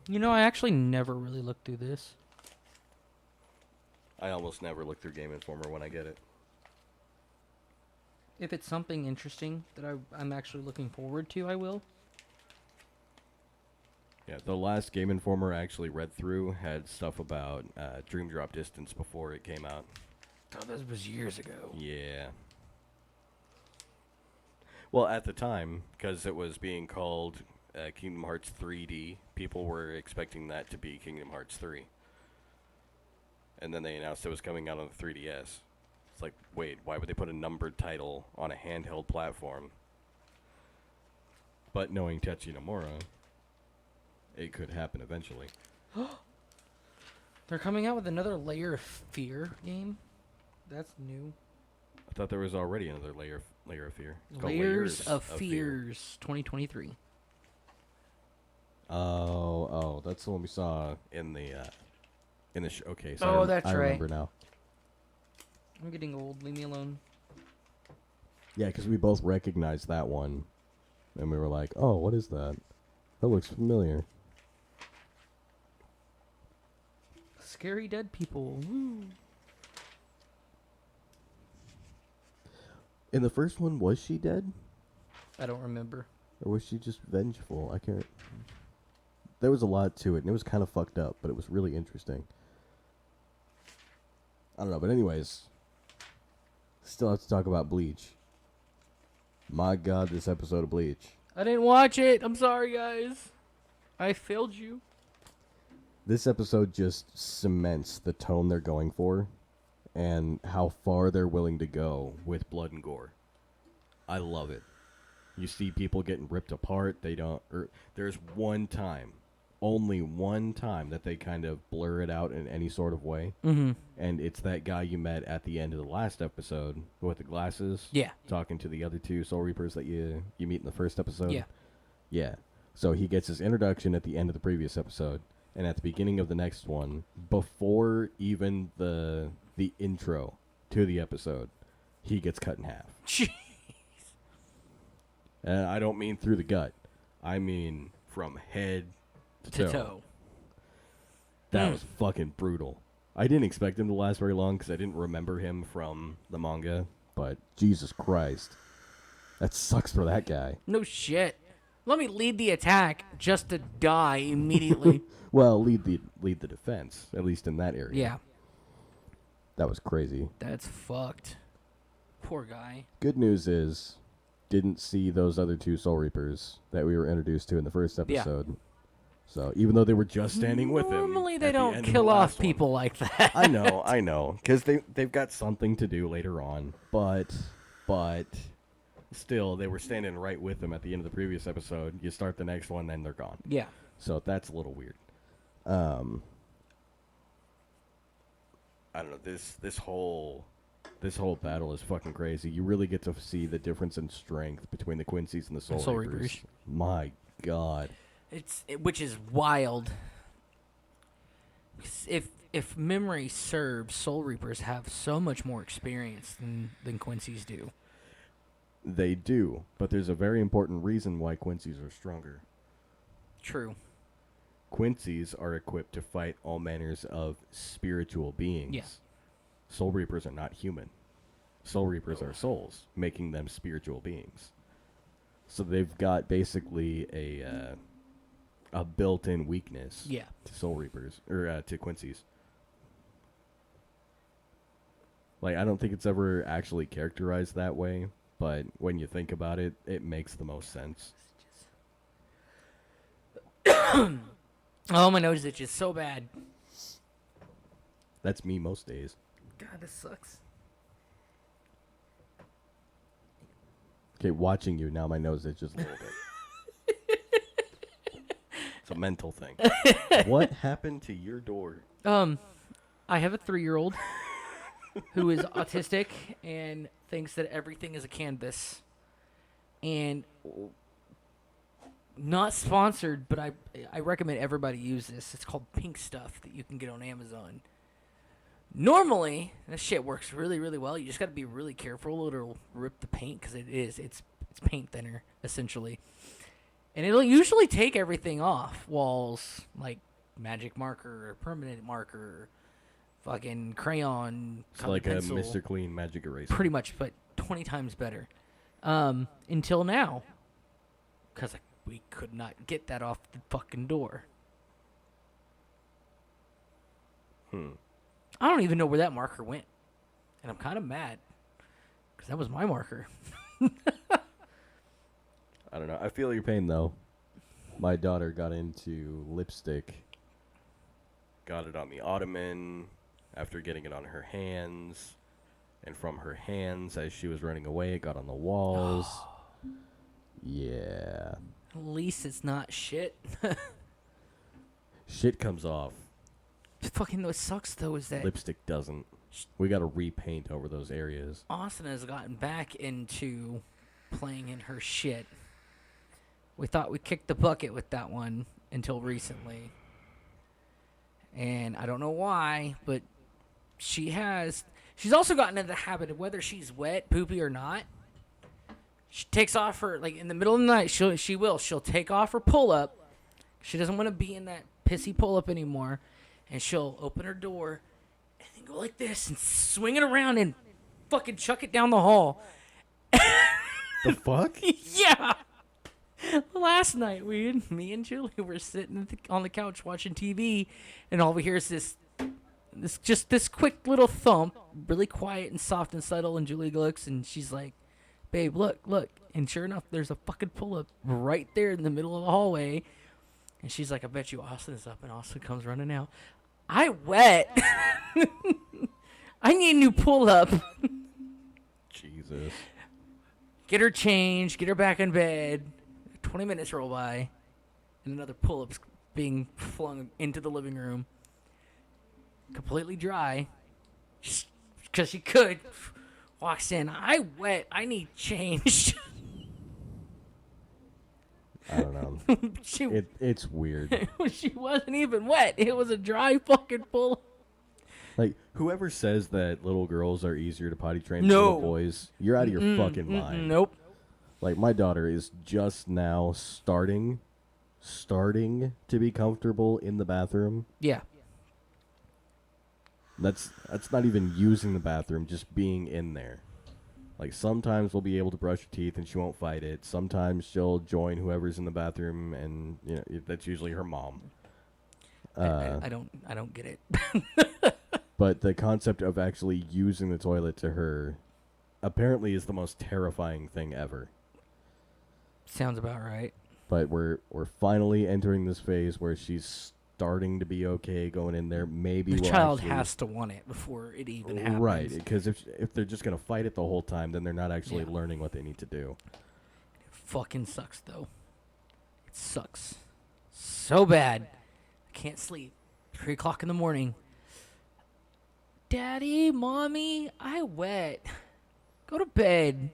You know, I actually never really looked through this. I almost never look through Game Informer when I get it. If it's something interesting that I'm actually looking forward to, I will. Yeah, the last Game Informer I actually read through had stuff about Dream Drop Distance before it came out. Oh, this was years ago. Yeah. Well, at the time, because it was being called Kingdom Hearts 3D, people were expecting that to be Kingdom Hearts 3. And then they announced it was coming out on the 3DS. It's like, wait, why would they put a numbered title on a handheld platform? But knowing Tetsuya Nomura, it could happen eventually. They're coming out with another Layer of Fear game. That's new. I thought there was already another layer of fear. It's called Layers of Fears 2023. Oh, that's the one we saw in the showcase. Oh, that's I right. remember now. I'm getting old. Leave me alone. Yeah, because we both recognized that one, and we were like, "Oh, what is that? That looks familiar." Scary dead people. Woo. In the first one, was she dead, I don't remember. or was she just vengeful? I can't. There was a lot to it, and it was kind of fucked up, but it was really interesting. I don't know, but anyways, still have to talk about Bleach. My God, this episode of Bleach. I didn't watch it. I'm sorry, guys. I failed you. This episode just cements the tone they're going for and how far they're willing to go with blood and gore. I love it. You see people getting ripped apart. There's one time, only one time that they kind of blur it out in any sort of way. Mm-hmm. And it's that guy you met at the end of the last episode with the glasses. Yeah. Talking to the other two Soul Reapers that you meet in the first episode. Yeah. Yeah. So he gets his introduction at the end of the previous episode. and at the beginning of the next one, before even the intro to the episode, he gets cut in half. Jeez. And I don't mean through the gut. I mean from head to toe. That was fucking brutal. I didn't expect him to last very long because I didn't remember him from the manga, but Jesus Christ. That sucks for that guy. No shit. Let me lead the attack just to die immediately. Well, lead the defense, at least in that area. Yeah. That was crazy. That's fucked. Poor guy. Good news is, didn't see those other two Soul Reapers that we were introduced to in the first episode. Yeah. So even though they were just standing with him, normally they don't kill off people like that. I know, because they've got something to do later on, but still they were standing right with him at the end of the previous episode. You start the next one, then they're gone. Yeah. So that's a little weird. I don't know. This whole battle is fucking crazy. You really get to see the difference in strength between the Quincy's and the Soul Reapers. My God. Which is wild. If memory serves, Soul Reapers have so much more experience than Quincy's do. They do, but there's a very important reason why Quincy's are stronger. True. Quincy's are equipped to fight all manners of spiritual beings. Yes. Soul Reapers are not human. Soul Reapers are souls, making them spiritual beings. So they've got basically a built-in weakness to Soul Reapers, or to Quincy's. Like, I don't think it's ever actually characterized that way, but when you think about it, it makes the most sense. Oh, my nose itches so bad. That's me most days. God, this sucks. Okay, watching you, now my nose itches a little bit. It's a mental thing. What happened to your door? I have a 3-year-old who is autistic and thinks that everything is a canvas. And not sponsored, but I recommend everybody use this. It's called Pink Stuff that you can get on Amazon. Normally, this shit works really, really well. You just got to be really careful. It'll rip the paint because it's paint thinner, essentially. And it'll usually take everything off. Walls, like magic marker, or permanent marker, fucking crayon, it's like pencil. a Mr. Clean magic eraser. Pretty much, but 20 times better. Until now. Because we could not get that off the fucking door. I don't even know where that marker went. And I'm kind of mad. Because that was my marker. I don't know. I feel your pain, though. My daughter got into lipstick. Got it on the ottoman after getting it on her hands. And from her hands, as she was running away, it got on the walls. Yeah. At least it's not shit. Shit comes off. Fucking what sucks, though, is that Lipstick doesn't. We got to repaint over those areas. Austin has gotten back into playing in her shit. We thought we kicked the bucket with that one until recently. And I don't know why, but she's also gotten into the habit of whether she's wet, poopy, or not. She takes off her, like, in the middle of the night, she'll take off her pull-up. She doesn't want to be in that pissy pull-up anymore. And she'll open her door and then go like this and swing it around and fucking chuck it down the hall. The fuck? Yeah. Last night, me and Julie were sitting on the couch watching TV, and all we hear is this quick little thump, really quiet and soft and subtle. And Julie looks and she's like, "Babe, look!" And sure enough, there's a fucking pull-up right there in the middle of the hallway. And she's like, "I bet you Austin is up." And Austin comes running out. I wet. I need a new pull-up. Jesus. Get her changed. Get her back in bed. 20 minutes roll by. And another pull-up's being flung into the living room. Completely dry. Just because she could. Walks in. I wet. I need changed. I don't know. It's weird. She wasn't even wet. It was a dry fucking pool. Like, whoever says that little girls are easier to potty train than No. little boys, you're out of your fucking mind. Nope. Like, my daughter is just now starting to be comfortable in the bathroom. Yeah. That's not even using the bathroom, just being in there. Like, sometimes we'll be able to brush her teeth and she won't fight it. Sometimes she'll join whoever's in the bathroom, and that's usually her mom. I don't get it. But the concept of actually using the toilet to her apparently is the most terrifying thing ever. Sounds about right. But we're finally entering this phase where she's starting to be okay going in there. Maybe The we'll child actually, has to want it before it even happens. right? Because if they're just gonna fight it the whole time, then they're not actually Yeah. learning what they need to do. It fucking sucks, though. It sucks. So bad. I can't sleep. 3 o'clock in the morning. Daddy, Mommy, I wet. Go to bed.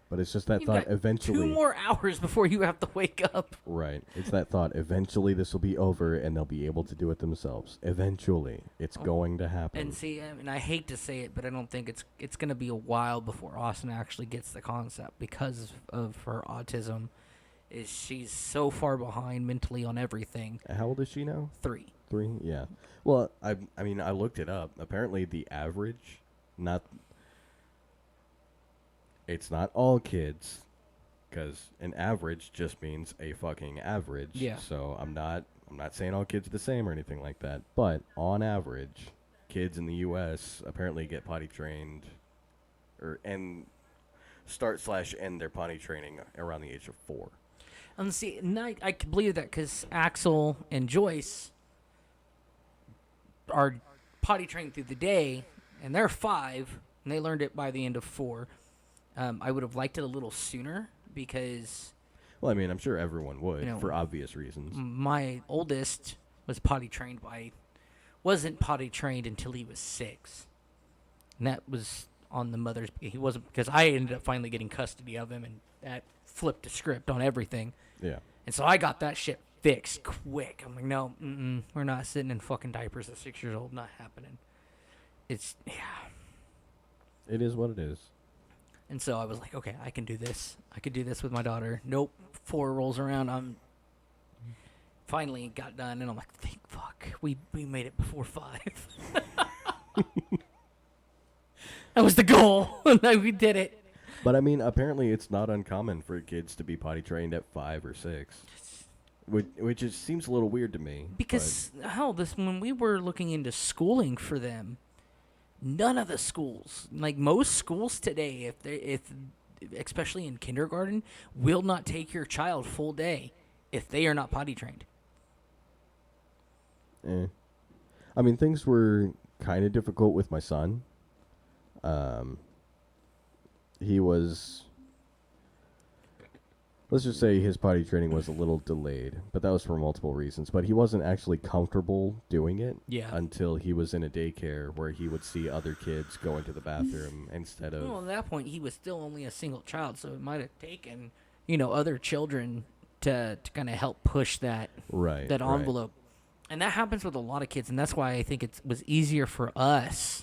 But it's just that You've thought got eventually. 2 more hours before you have to wake up. Right. It's that thought eventually this will be over and they'll be able to do it themselves. Eventually. It's going to happen. And see, I hate to say it, but I don't think it's going to be a while before Austin actually gets the concept because of her autism. She's so far behind mentally on everything. How old is she now? 3. 3? Yeah. Well, I mean, I looked it up. Apparently the average, it's not all kids, because an average just means a fucking average. Yeah. So I'm not saying all kids are the same or anything like that, but on average, kids in the U.S. apparently get potty trained, and start/end their potty training around the age of 4. And see, I can believe that because Axel and Joyce are potty trained through the day, and they're 5, and they learned it by the end of 4. I would have liked it a little sooner because Well, I mean, I'm sure everyone would, for obvious reasons. my oldest wasn't potty trained until he was 6. And that was on the mother's. He wasn't, because I ended up finally getting custody of him, and that flipped the script on everything. Yeah. And so I got that shit fixed quick. I'm like, no, we're not sitting in fucking diapers at 6 years old. Not happening. It's, yeah. It is what it is. And so I was like, okay, I can do this. I could do this with my daughter. Nope. 4 rolls around. I'm finally got done, and I'm like, thank fuck. We made it before 5. That was the goal. We did it. But I mean, apparently it's not uncommon for kids to be potty trained at 5 or 6. Which just seems a little weird to me. Because hell, when we were looking into schooling for them, none of the schools, like most schools today, if especially in kindergarten, will not take your child full day if they are not potty trained. I mean, things were kind of difficult with my son. He was, let's just say his potty training was a little delayed, but that was for multiple reasons. But he wasn't actually comfortable doing it until he was in a daycare where he would see other kids go into the bathroom instead of... Well, at that point, he was still only a single child, so it might have taken, other children to kind of help push that envelope. And that happens with a lot of kids, and that's why I think it was easier for us,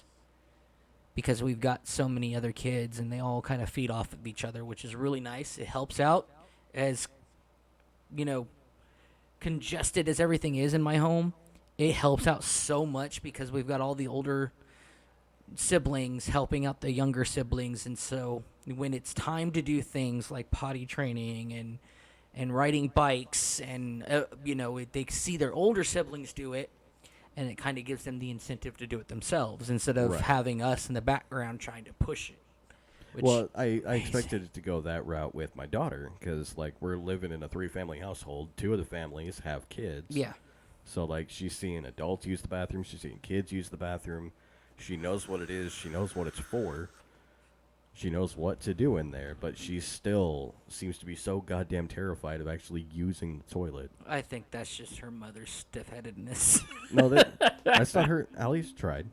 because we've got so many other kids, and they all kind of feed off of each other, which is really nice. It helps out. As, congested as everything is in my home, it helps out so much because we've got all the older siblings helping out the younger siblings. And so when it's time to do things like potty training and riding bikes and, they see their older siblings do it, and it kind of gives them the incentive to do it themselves instead of having us in the background trying to push it. Well, I expected it to go that route with my daughter because, we're living in a 3-family household. 2 of the families have kids. Yeah. So, she's seeing adults use the bathroom. She's seeing kids use the bathroom. She knows what it is. She knows what it's for. She knows what to do in there. But she still seems to be so goddamn terrified of actually using the toilet. I think that's just her mother's stiff-headedness. No, that's not her. Allie's tried.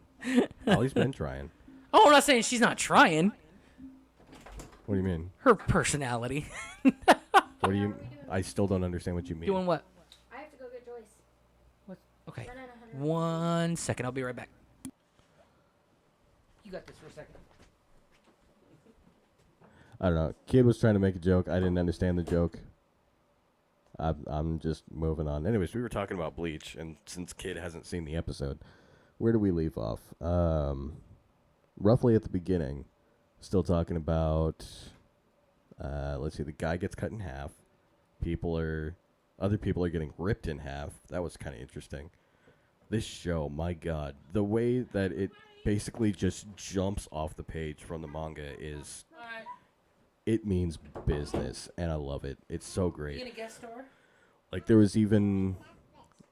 Allie's been trying. Oh, I'm not saying she's not trying. What do you mean? Her personality. What do you... I still don't understand what you mean. Doing what? I have to go get Joyce. What? Okay. Run out of 100. 1 second. I'll be right back. You got this for a second. I don't know. Kid was trying to make a joke. I didn't understand the joke. I'm just moving on. Anyways, we were talking about Bleach, and since Kid hasn't seen the episode, where do we leave off? Roughly at the beginning, still talking about, let's see, the guy gets cut in half. Other people are getting ripped in half. That was kind of interesting. This show, my God, the way that it basically just jumps off the page from the manga is, it means business, and I love it. It's so great. You in a guest star? Like there's even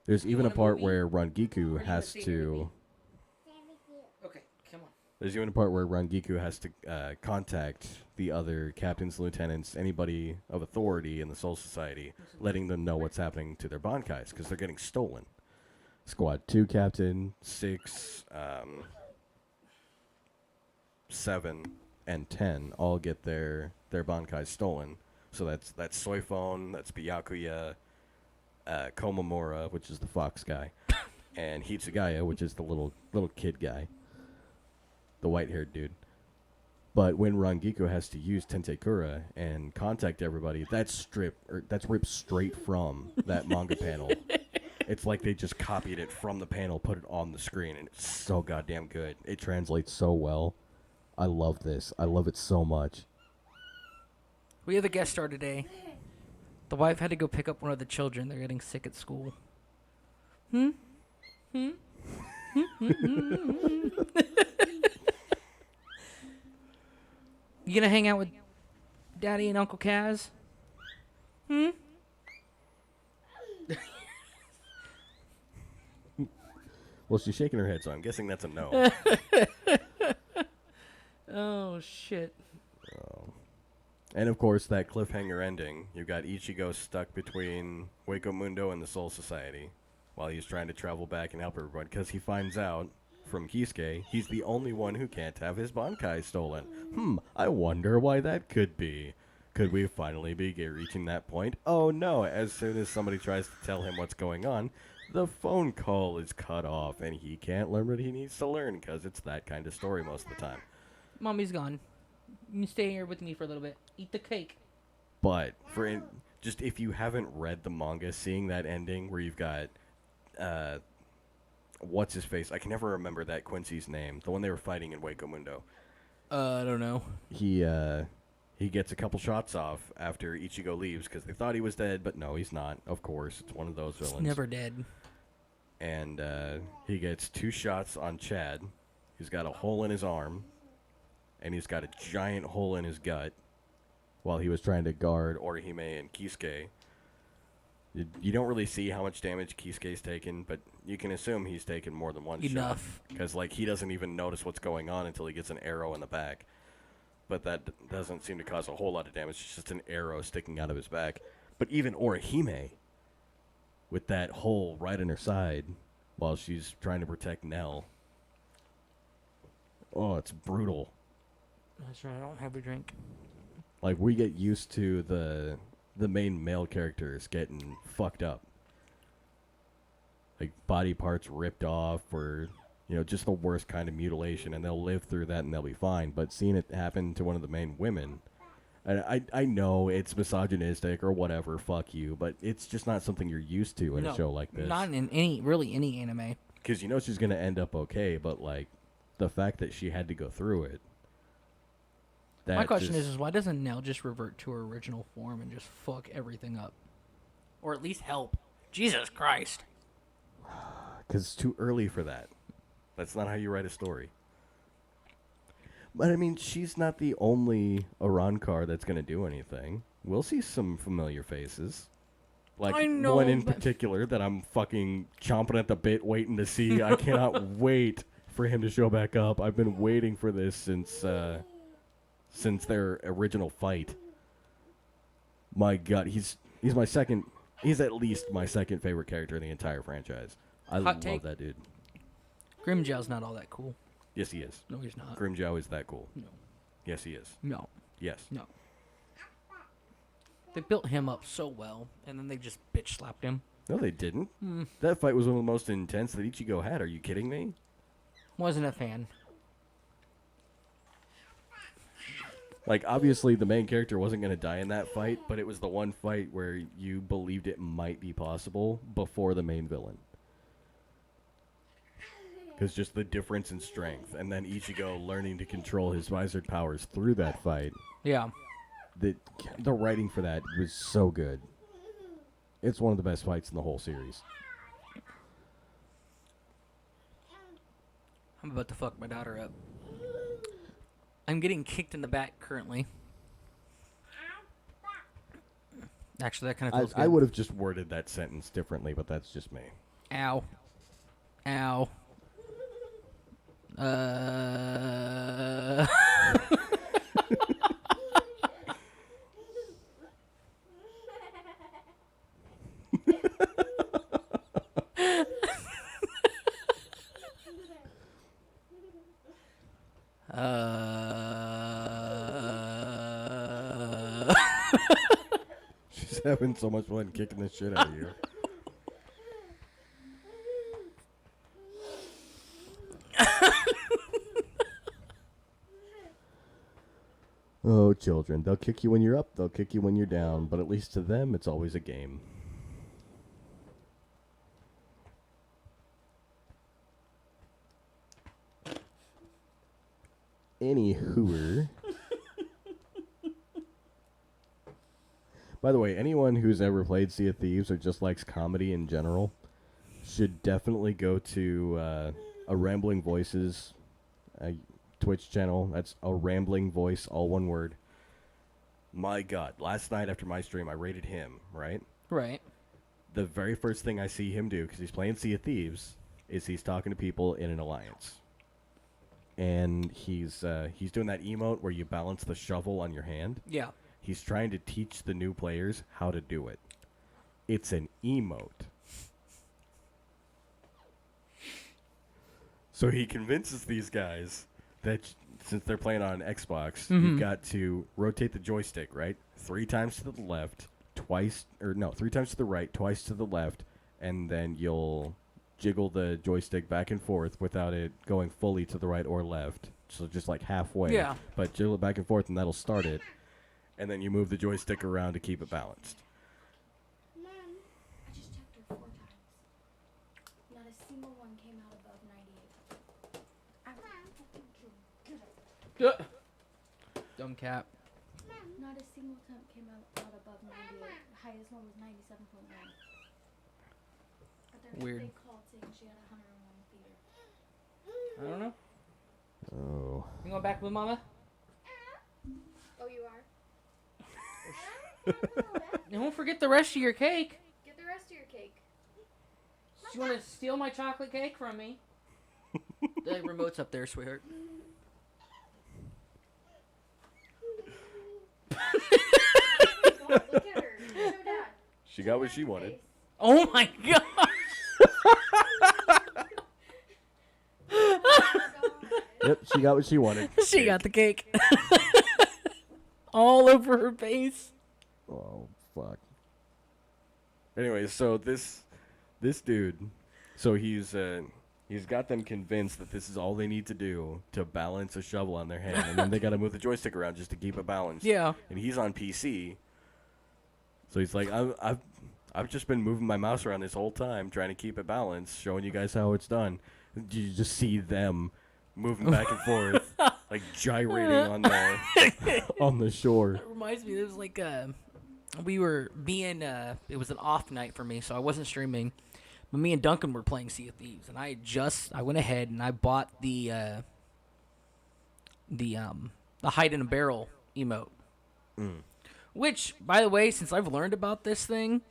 a want a part movie? where Or Rangiku do you has wanna see it with to. me? Okay, come on. There's even a part where Rangiku has to contact the other captains, lieutenants, anybody of authority in the Soul Society, letting them know what's happening to their bankais because they're getting stolen. Squad 2 captain, 6, 7, and 10 all get their bankais stolen. So that's Soifon, that's Byakuya, Komamura, which is the fox guy, and Hitsugaya, which is the little kid guy, the white-haired dude. But when Rangiku has to use Tentekura and contact everybody, that's ripped straight from that manga panel. It's like they just copied it from the panel, put it on the screen, and it's so goddamn good. It translates so well. I love this. I love it so much. We have a guest star today. The wife had to go pick up one of the children. They're getting sick at school. You gonna hang out with Daddy and Uncle Kaz? Well, she's shaking her head, so I'm guessing that's a no. Oh, shit. And of course, that cliffhanger ending. You got Ichigo stuck between Hueco Mundo and the Soul Society while he's trying to travel back and help everyone because he finds out from Kisuke he's the only one who can't have his Bankai stolen. I wonder why that could be. Could we finally be reaching that point? Oh no, as soon as somebody tries to tell him what's going on, the phone call is cut off and he can't learn what he needs to learn because it's that kind of story most of the time. Mommy's gone. You can stay here with me for a little bit. Eat the cake. But just if you haven't read the manga, seeing that ending where you've got what's his face? I can never remember that Quincy's name. The one they were fighting in Hueco Mundo. I don't know. He gets a couple shots off after Ichigo leaves because they thought he was dead, but no, he's not. Of course, it's one of those villains. He's never dead. And he gets 2 shots on Chad. He's got a hole in his arm, and he's got a giant hole in his gut while he was trying to guard Orihime and Kisuke. You don't really see how much damage Kisuke's taken, but you can assume he's taken more than one shot. Enough. Because, he doesn't even notice what's going on until he gets an arrow in the back. But that doesn't seem to cause a whole lot of damage. It's just an arrow sticking out of his back. But even Orihime, with that hole right in her side while she's trying to protect Nell. Oh, it's brutal. That's right. I don't have a drink. Like, we get used to the main male characters getting fucked up. Like, body parts ripped off or, just the worst kind of mutilation, and they'll live through that and they'll be fine. But seeing it happen to one of the main women, and I know it's misogynistic or whatever, fuck you, but it's just not something you're used to in a show like this. Not in any anime. Because she's going to end up okay, but, the fact that she had to go through it. My question is why doesn't Nell just revert to her original form and just fuck everything up? Or at least help. Jesus Christ. Because it's too early for that. That's not how you write a story. But, I mean, she's not the only Arankar that's going to do anything. We'll see some familiar faces. I know, one in particular that I'm fucking chomping at the bit waiting to see. I cannot wait for him to show back up. I've been waiting for this since their original fight. My God, he's at least my second favorite character in the entire franchise. I love that dude. Grimjow's not all that cool. Yes, he is. No, he's not. Grimjow is that cool. No. Yes, he is. No. Yes. No. They built him up so well, and then they just bitch slapped him. No, they didn't. That fight was one of the most intense that Ichigo had. Are you kidding me? Wasn't a fan. Like, obviously, the main character wasn't going to die in that fight, but it was the one fight where you believed it might be possible before the main villain. Because just the difference in strength, and then Ichigo learning to control his visored powers through that fight. Yeah. The writing for that was so good. It's one of the best fights in the whole series. I'm about to fuck my daughter up. I'm getting kicked in the back currently. Actually, that kind of feels good. I would have just worded that sentence differently, but that's just me. Ow. Ow. She's having so much fun kicking the shit out of you. Oh, children. They'll kick you when you're up, they'll kick you when you're down, but at least to them, it's always a game. Anywho. By the way, anyone who's ever played Sea of Thieves or just likes comedy in general should definitely go to a Rambling Voices Twitch channel. That's a Rambling Voice, all one word. My God, last night after my stream, I rated him, right? Right. The very first thing I see him do, because he's playing Sea of Thieves, is he's talking to people in an alliance. And he's doing that emote where you balance the shovel on your hand. Yeah. He's trying to teach the new players how to do it. It's an emote. So he convinces these guys that since they're playing on Xbox, you've got to rotate the joystick, right? 3 times to the left, 3 times to the right, twice to the left, and then you'll jiggle the joystick back and forth without it going fully to the right or left. So just like halfway. Yeah. But jiggle it back and forth, and that'll start it. And then you move the joystick around to keep it balanced. Mom, I just checked her 4 times. Not a single one came out above 98. I fucking good. Dumb cap. Not a single temp came out above 98. The highest one was 97.9. But then Weird. they called saying she had a 101 fever. I don't know. Oh. You going back with Mama? Oh, you are? Don't forget the rest of your cake. Get the rest of your cake. You want to steal my chocolate cake from me? The remote's up there, sweetheart. Don't look at her. Show Dad. She got what she wanted. Face. Oh my god! Oh my God. Yep, she got what she wanted. She got the cake. All over her face. Oh, fuck. Anyway, so this dude, so he's got them convinced that this is all they need to do to balance a shovel on their hand, and then they got to move the joystick around just to keep it balanced. Yeah. And he's on PC, so he's like, I've just been moving my mouse around this whole time trying to keep it balanced, showing you guys how it's done. You just see them moving back and forth, like gyrating on the shore. It reminds me, it was like, we were being, it was an off night for me, so I wasn't streaming. But me and Duncan were playing Sea of Thieves, and I went ahead and I bought the hide in a barrel emote. Which, by the way, since I've learned about this thing,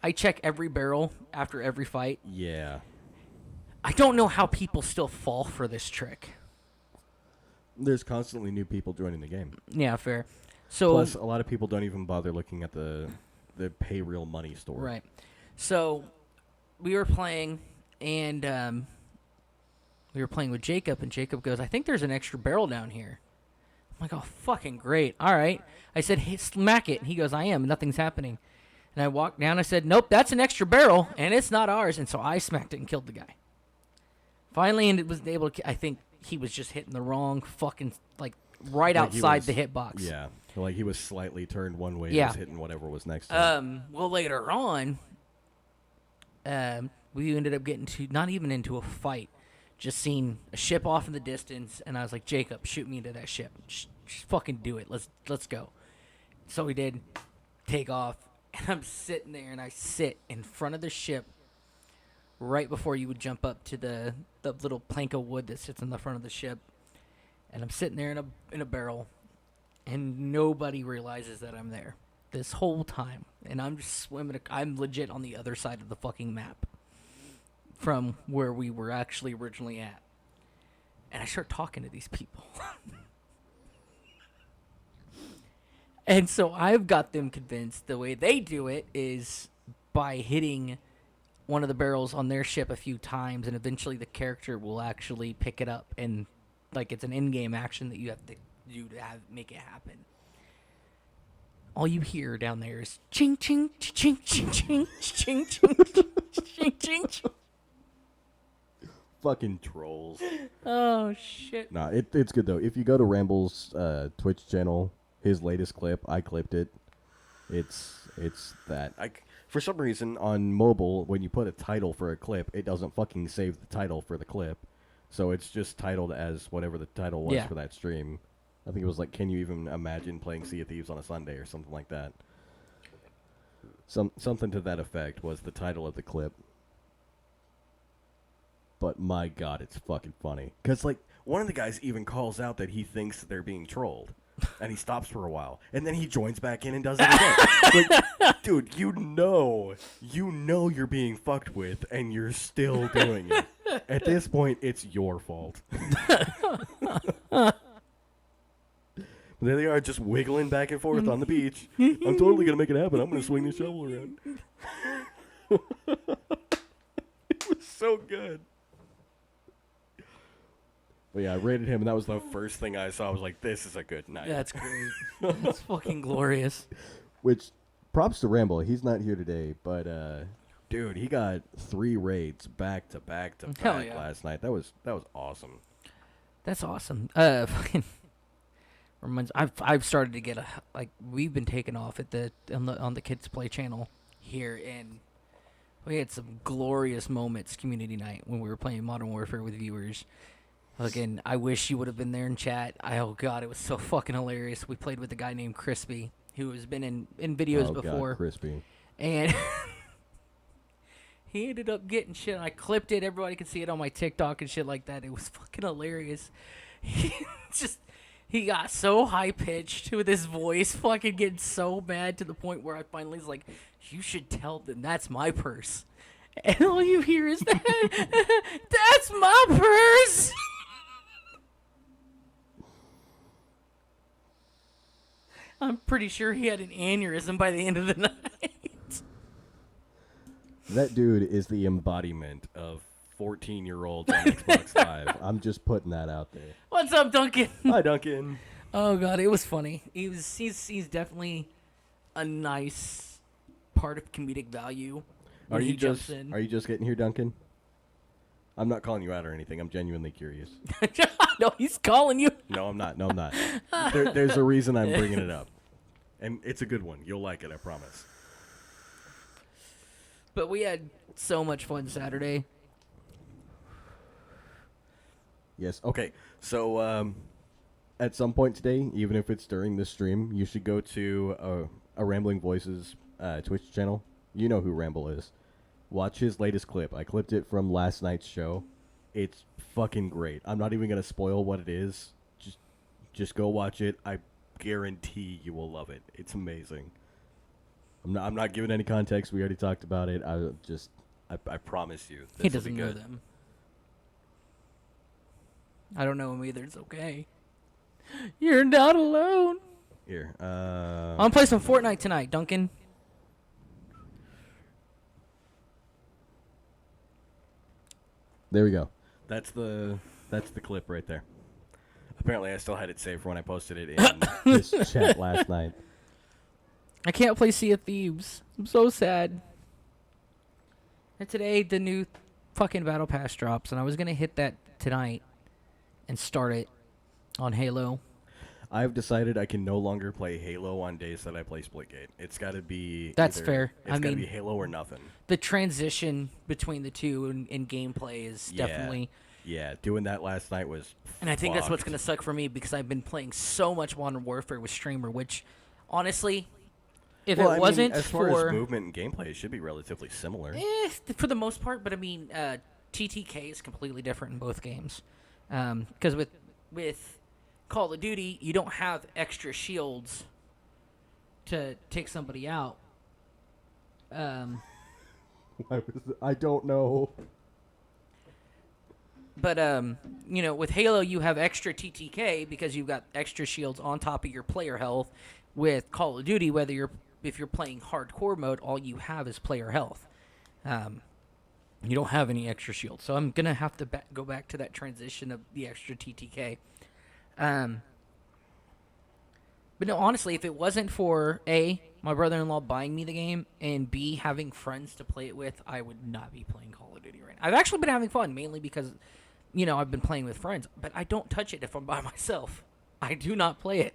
I check every barrel after every fight. Yeah. I don't know how people still fall for this trick. There's constantly new people joining the game. Yeah, fair. So Plus, a lot of people don't even bother looking at the pay real money store. right. So we were playing, and we were playing with Jacob, and Jacob goes, I think there's an extra barrel down here. I'm like, oh, fucking great. All right. I said, hey, smack it. He goes, I am. Nothing's happening. And I walked down. I said, nope, that's an extra barrel, and it's not ours. And so I smacked it and killed the guy. Finally, and it was able to. I think he was just hitting the wrong fucking right Like outside the hitbox. Yeah, like he was slightly turned one way. Yeah. And was hitting whatever was next to him. Well, later on, we ended up getting not even into a fight, just seeing a ship off in the distance, and I was like, Jacob, shoot me into that ship. Just fucking do it. Let's go. So we did. Take off, and I'm sitting there, and I sit in front of the ship right before you would jump up to the little plank of wood that sits in the front of the ship, and I'm sitting there in a barrel, and nobody realizes that I'm there this whole time, and I'm just swimming. I'm legit on the other side of the fucking map from where we were actually originally at, and I start talking to these people. And so I've got them convinced the way they do it is by hitting one of the barrels on their ship a few times, and eventually the character will actually pick it up, and like it's an in-game action that you have to do to make it happen. All you hear down there is ching ching ching ching ching ching ching ching ching. Fucking trolls. Oh shit! Nah, it's good though. If you go to Ramble's Twitch channel, his latest clip, I clipped it. It's that. For some reason on mobile, when you put a title for a clip, it doesn't fucking save the title for the clip, so it's just titled as whatever the title was for that stream. I think it was like, can you even imagine playing Sea of Thieves on a Sunday or something like that. Something to that effect was the title of the clip. But my god, it's fucking funny. Because, like, one of the guys even calls out that he thinks they're being trolled. And he stops for a while. And then he joins back in and does it again. Like, dude, you know you're being fucked with, and you're still doing it. At this point, it's your fault. There they are, just wiggling back and forth on the beach. I'm totally going to make it happen. I'm going to swing the shovel around. It was so good. But yeah, I rated him, and that was the first thing I saw. I was like, this is a good night. That's great. That's fucking glorious. Which, props to Rambo. He's not here today, but, dude, he got 3 raids back to back last night. That was awesome. That's awesome. Fucking reminds. I've started to get we've been taking off at on the Kids Play channel here, and we had some glorious moments community night when we were playing Modern Warfare with viewers. Again, I wish you would have been there in chat. Oh god, it was so fucking hilarious. We played with a guy named Crispy, who has been in videos before. God, Crispy. And he ended up getting shit. I clipped it. Everybody could see it on my TikTok and shit like that. It was fucking hilarious. He got so high pitched with his voice, fucking getting so mad to the point where I finally was like, "You should tell them that's my purse." And all you hear is that, "That's my purse." I'm pretty sure he had an aneurysm by the end of the night. That dude is the embodiment of 14-year-olds on Xbox Live. I'm just putting that out there. What's up, Duncan? Hi, Duncan. Oh god, it was funny. He's definitely a nice part of comedic value. Are you just getting here, Duncan? I'm not calling you out or anything. I'm genuinely curious. No, he's calling you. No, I'm not. There's a reason I'm bringing it up. And it's a good one. You'll like it, I promise. But we had so much fun Saturday. Yes. Okay. So, at some point today, even if it's during this stream, you should go to a Rambling Voices Twitch channel. You know who Ramble is. Watch his latest clip. I clipped it from last night's show. It's fucking great. I'm not even going to spoil what it is. Just go watch it. I guarantee you will love it. It's amazing. I'm not giving any context. We already talked about it. I promise you. He doesn't know them. I don't know him either. It's okay. You're not alone. Here. I'm gonna play some Fortnite tonight, Duncan. There we go. That's the clip right there. Apparently, I still had it saved for when I posted it in this chat last night. I can't play Sea of Thieves. I'm so sad. And today, the new fucking Battle Pass drops, and I was going to hit that tonight and start it on Halo. I've decided I can no longer play Halo on days that I play Splitgate. It's got to be. That's fair. It's got to be Halo or nothing. The transition between the two in gameplay is definitely. Yeah, doing that last night was. And I think that's what's fucked. going to suck for me because I've been playing so much Modern Warfare with Streamer, which, honestly, if Well, it wasn't as far for as movement and gameplay, it should be relatively similar. for the most part, but I mean, TTK is completely different in both games. Because with Call of Duty, you don't have extra shields to take somebody out. I don't know. But with Halo, you have extra TTK because you've got extra shields on top of your player health. With Call of Duty, if you're playing hardcore mode, all you have is player health. You don't have any extra shields, so I'm gonna have to go back to that transition of the extra TTK. But no, honestly, if it wasn't for A, my brother-in-law buying me the game, and B, having friends to play it with, I would not be playing Call of Duty right now. I've actually been having fun, mainly because, I've been playing with friends, but I don't touch it if I'm by myself. I do not play it.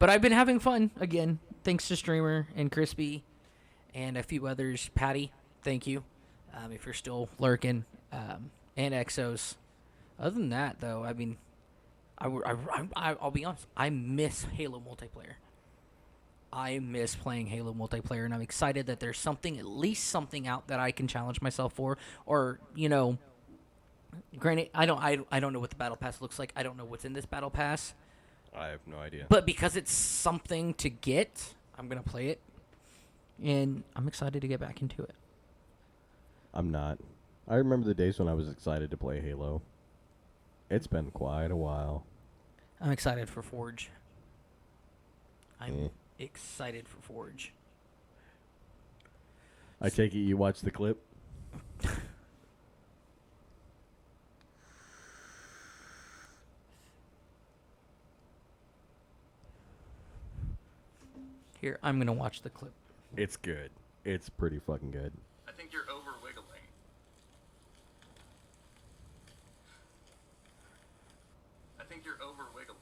But I've been having fun, again, thanks to Streamer and Crispy and a few others. Patty, thank you, if you're still lurking, and Exos. Other than that, though, I mean, I'll be honest, I miss Halo multiplayer. I miss playing Halo multiplayer, and I'm excited that there's at least something out that I can challenge myself for, or, granted, I don't know what the Battle Pass looks like. I don't know what's in this Battle Pass. I have no idea. But because it's something to get, I'm going to play it. And I'm excited to get back into it. I'm not. I remember the days when I was excited to play Halo. It's been quite a while. I'm excited for Forge. I'm excited for Forge. I take it you watched the clip? Here, I'm going to watch the clip. It's good. It's pretty fucking good. I think you're over wiggling. I think you're over wiggling.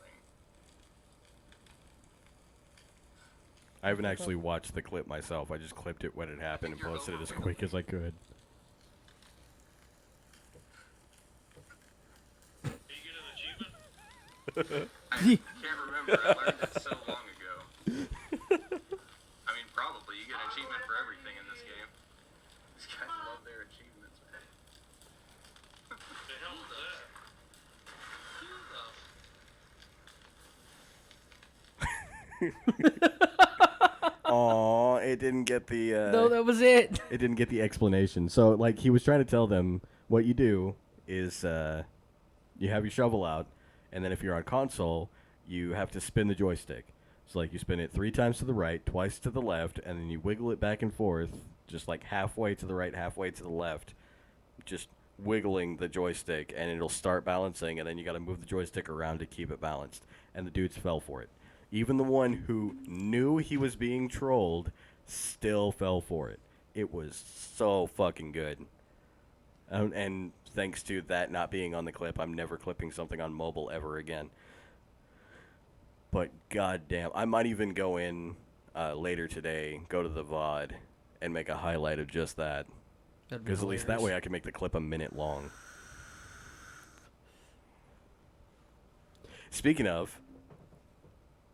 I haven't actually watched the clip myself. I just clipped it when it happened and posted it as quick as I could. Did you get an achievement? I can't remember. I learned it so long ago. I mean, probably. You get an achievement for everything in this game. These guys love their achievements, man. The hell is that? Aw, it didn't get the... No, that was it. It didn't get the explanation. So, like, he was trying to tell them what you do is you have your shovel out, and then if you're on console, you have to spin the joystick. So, like, you spin it 3 times to the right, twice to the left, and then you wiggle it back and forth, just like halfway to the right, halfway to the left, just wiggling the joystick, and it'll start balancing, and then you got to move the joystick around to keep it balanced. And the dudes fell for it. Even the one who knew he was being trolled still fell for it. It was so fucking good. And thanks to that not being on the clip, I'm never clipping something on mobile ever again. But goddamn, I might even go in later today, go to the VOD, and make a highlight of just that. Because at least that way I can make the clip a minute long. Speaking of,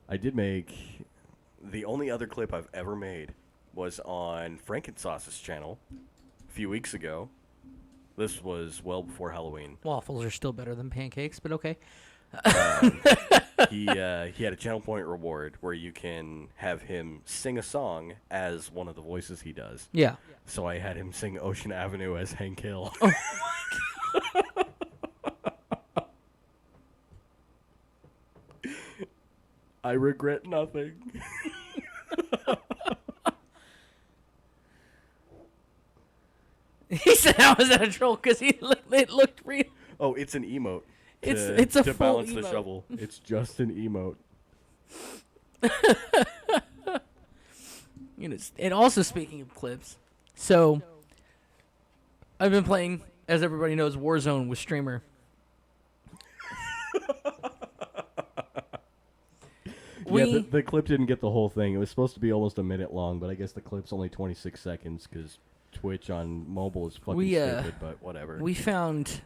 I did make... The only other clip I've ever made was on Frankensauce's channel a few weeks ago. This was well before Halloween. Waffles are still better than pancakes, but okay. He had a channel point reward where you can have him sing a song as one of the voices he does. Yeah. So I had him sing Ocean Avenue as Hank Hill. Oh I regret nothing. He said I was at a troll because it looked real. Oh, it's an emote. It's a to full balance the emote. shovel. It's just an emote. And also speaking of clips, so I've been playing, as everybody knows, Warzone with Streamer. Yeah, the clip didn't get the whole thing. It was supposed to be almost a minute long, but I guess the clip's only 26 seconds because Twitch on mobile is fucking stupid, but whatever. We found,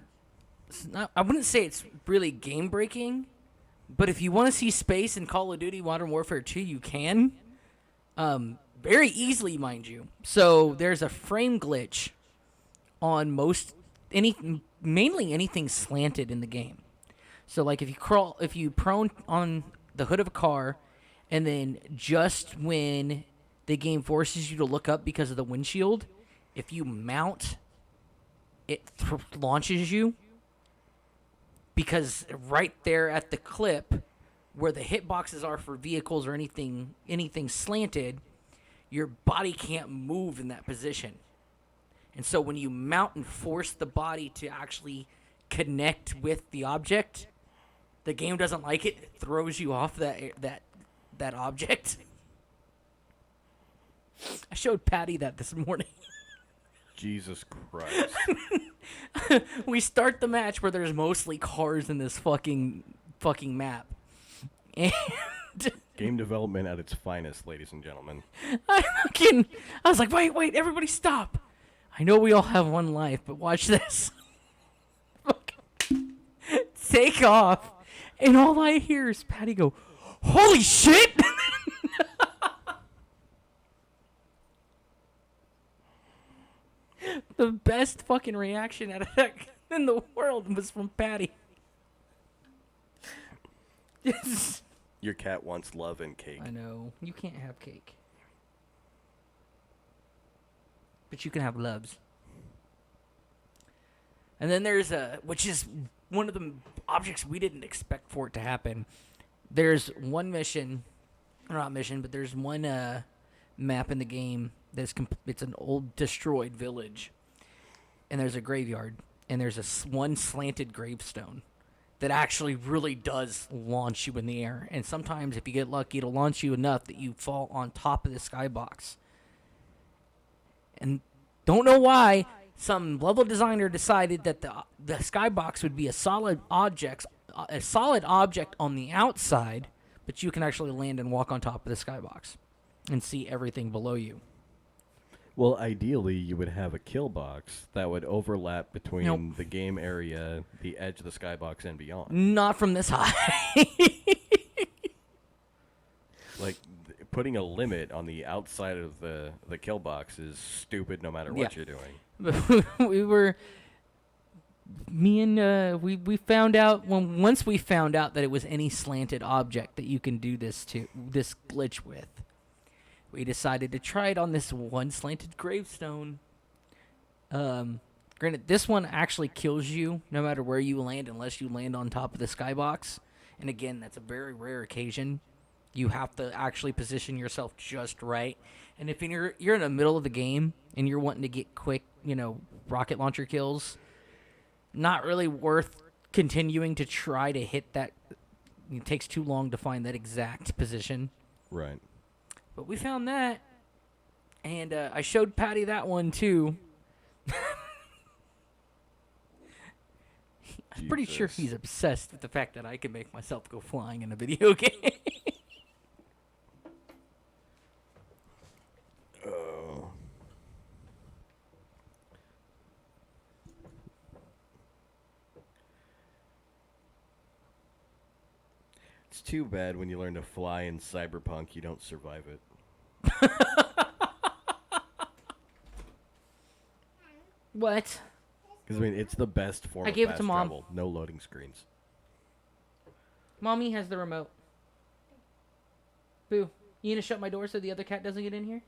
I wouldn't say it's really game breaking, but if you want to see space in Call of Duty Modern Warfare 2, you can. Very easily, mind you. So there's a frame glitch on mainly anything slanted in the game. So like if you prone on the hood of a car, and then just when the game forces you to look up because of the windshield, if you mount, it launches you. Because right there at the clip, where the hitboxes are for vehicles or anything slanted, your body can't move in that position. And so when you mount and force the body to actually connect with the object, the game doesn't like it. It throws you off that object. I showed Patty that this morning. Jesus Christ. We start the match where there's mostly cars in this fucking map. And Game development at its finest, ladies and gentlemen. I was like, wait, everybody stop. I know we all have one life, but watch this. Take off. And all I hear is Patty go, "Holy shit!" The best fucking reaction out of that in the world was from Patty. Your cat wants love and cake. I know. You can't have cake. But you can have loves. And then there's which is one of the objects we didn't expect for it to happen. There's one mission, or not mission, but there's one map in the game that's it's an old destroyed village, and there's a graveyard, and there's one slanted gravestone that actually really does launch you in the air. And sometimes, if you get lucky, it'll launch you enough that you fall on top of the skybox. And don't know why, some level designer decided that the skybox would be a solid object on the outside, but you can actually land and walk on top of the skybox and see everything below you. Well, ideally, you would have a kill box that would overlap between Nope. the game area, the edge of the skybox, and beyond. Not from this high. Like, putting a limit on the outside of the kill box is stupid no matter what you're doing. We found out once we found out that it was any slanted object that you can do this glitch with, we decided to try it on this one slanted gravestone. Granted, this one actually kills you no matter where you land unless you land on top of the skybox. And again, that's a very rare occasion. You have to actually position yourself just right. And if you're in the middle of the game and you're wanting to get quick, rocket launcher kills, not really worth continuing to try to hit that. It takes too long to find that exact position. Right. But we found that, and I showed Patty that one too. I'm pretty sure he's obsessed with the fact that I can make myself go flying in a video game. Oh. It's too bad when you learn to fly in Cyberpunk, you don't survive it. What? Because, it's the best form I of gave it fast to Mom. travel. No loading screens. Mommy has the remote. Boo. You gonna shut my door so the other cat doesn't get in here?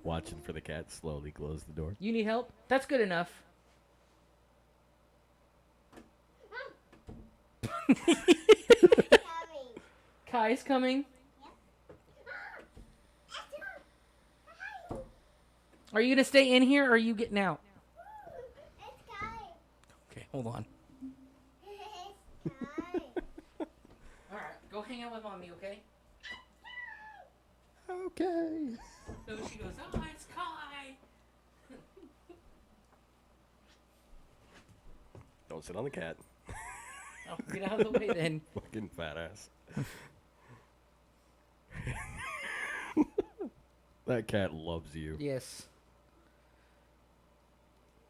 Watching for the cat slowly close the door. You need help? That's good enough. Kai's coming. Are you gonna stay in here or are you getting out? It's time. Okay, hold on. It's time. All right, go hang out with mommy, okay? Okay. So she goes, oh, it's Kai. Don't sit on the cat. Oh, get out of the way then. Fucking fat ass. That cat loves you. Yes.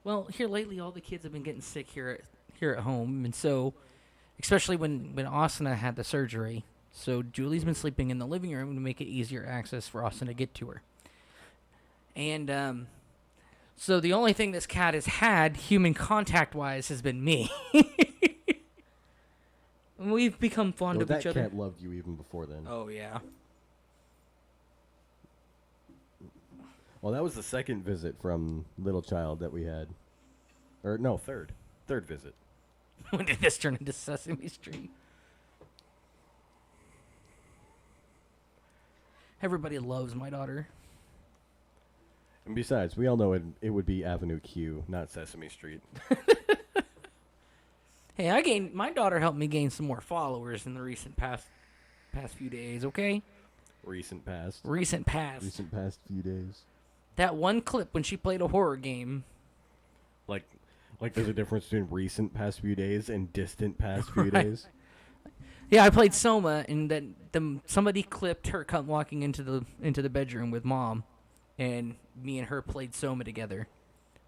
Well, here lately, all the kids have been getting sick here at home, and so, especially when Austin had the surgery, so Julie's been sleeping in the living room to make it easier access for Austin to get to her. And so the only thing this cat has had, human contact-wise, has been me. We've become fond Well, of that each other. cat loved you even before then. Oh yeah. Well, that was the second visit from little child that we had. Or, no, third. Third visit. When did this turn into Sesame Street? Everybody loves my daughter. And besides, we all know it would be Avenue Q, not Sesame Street. Hey, my daughter helped me gain some more followers in the recent past few days, okay? Recent past. Recent past. Recent past few days. That one clip when she played a horror game. Like there's a difference between recent past few days and distant past few days. Yeah, I played Soma, and then somebody clipped her walking into the bedroom with mom, and me and her played Soma together.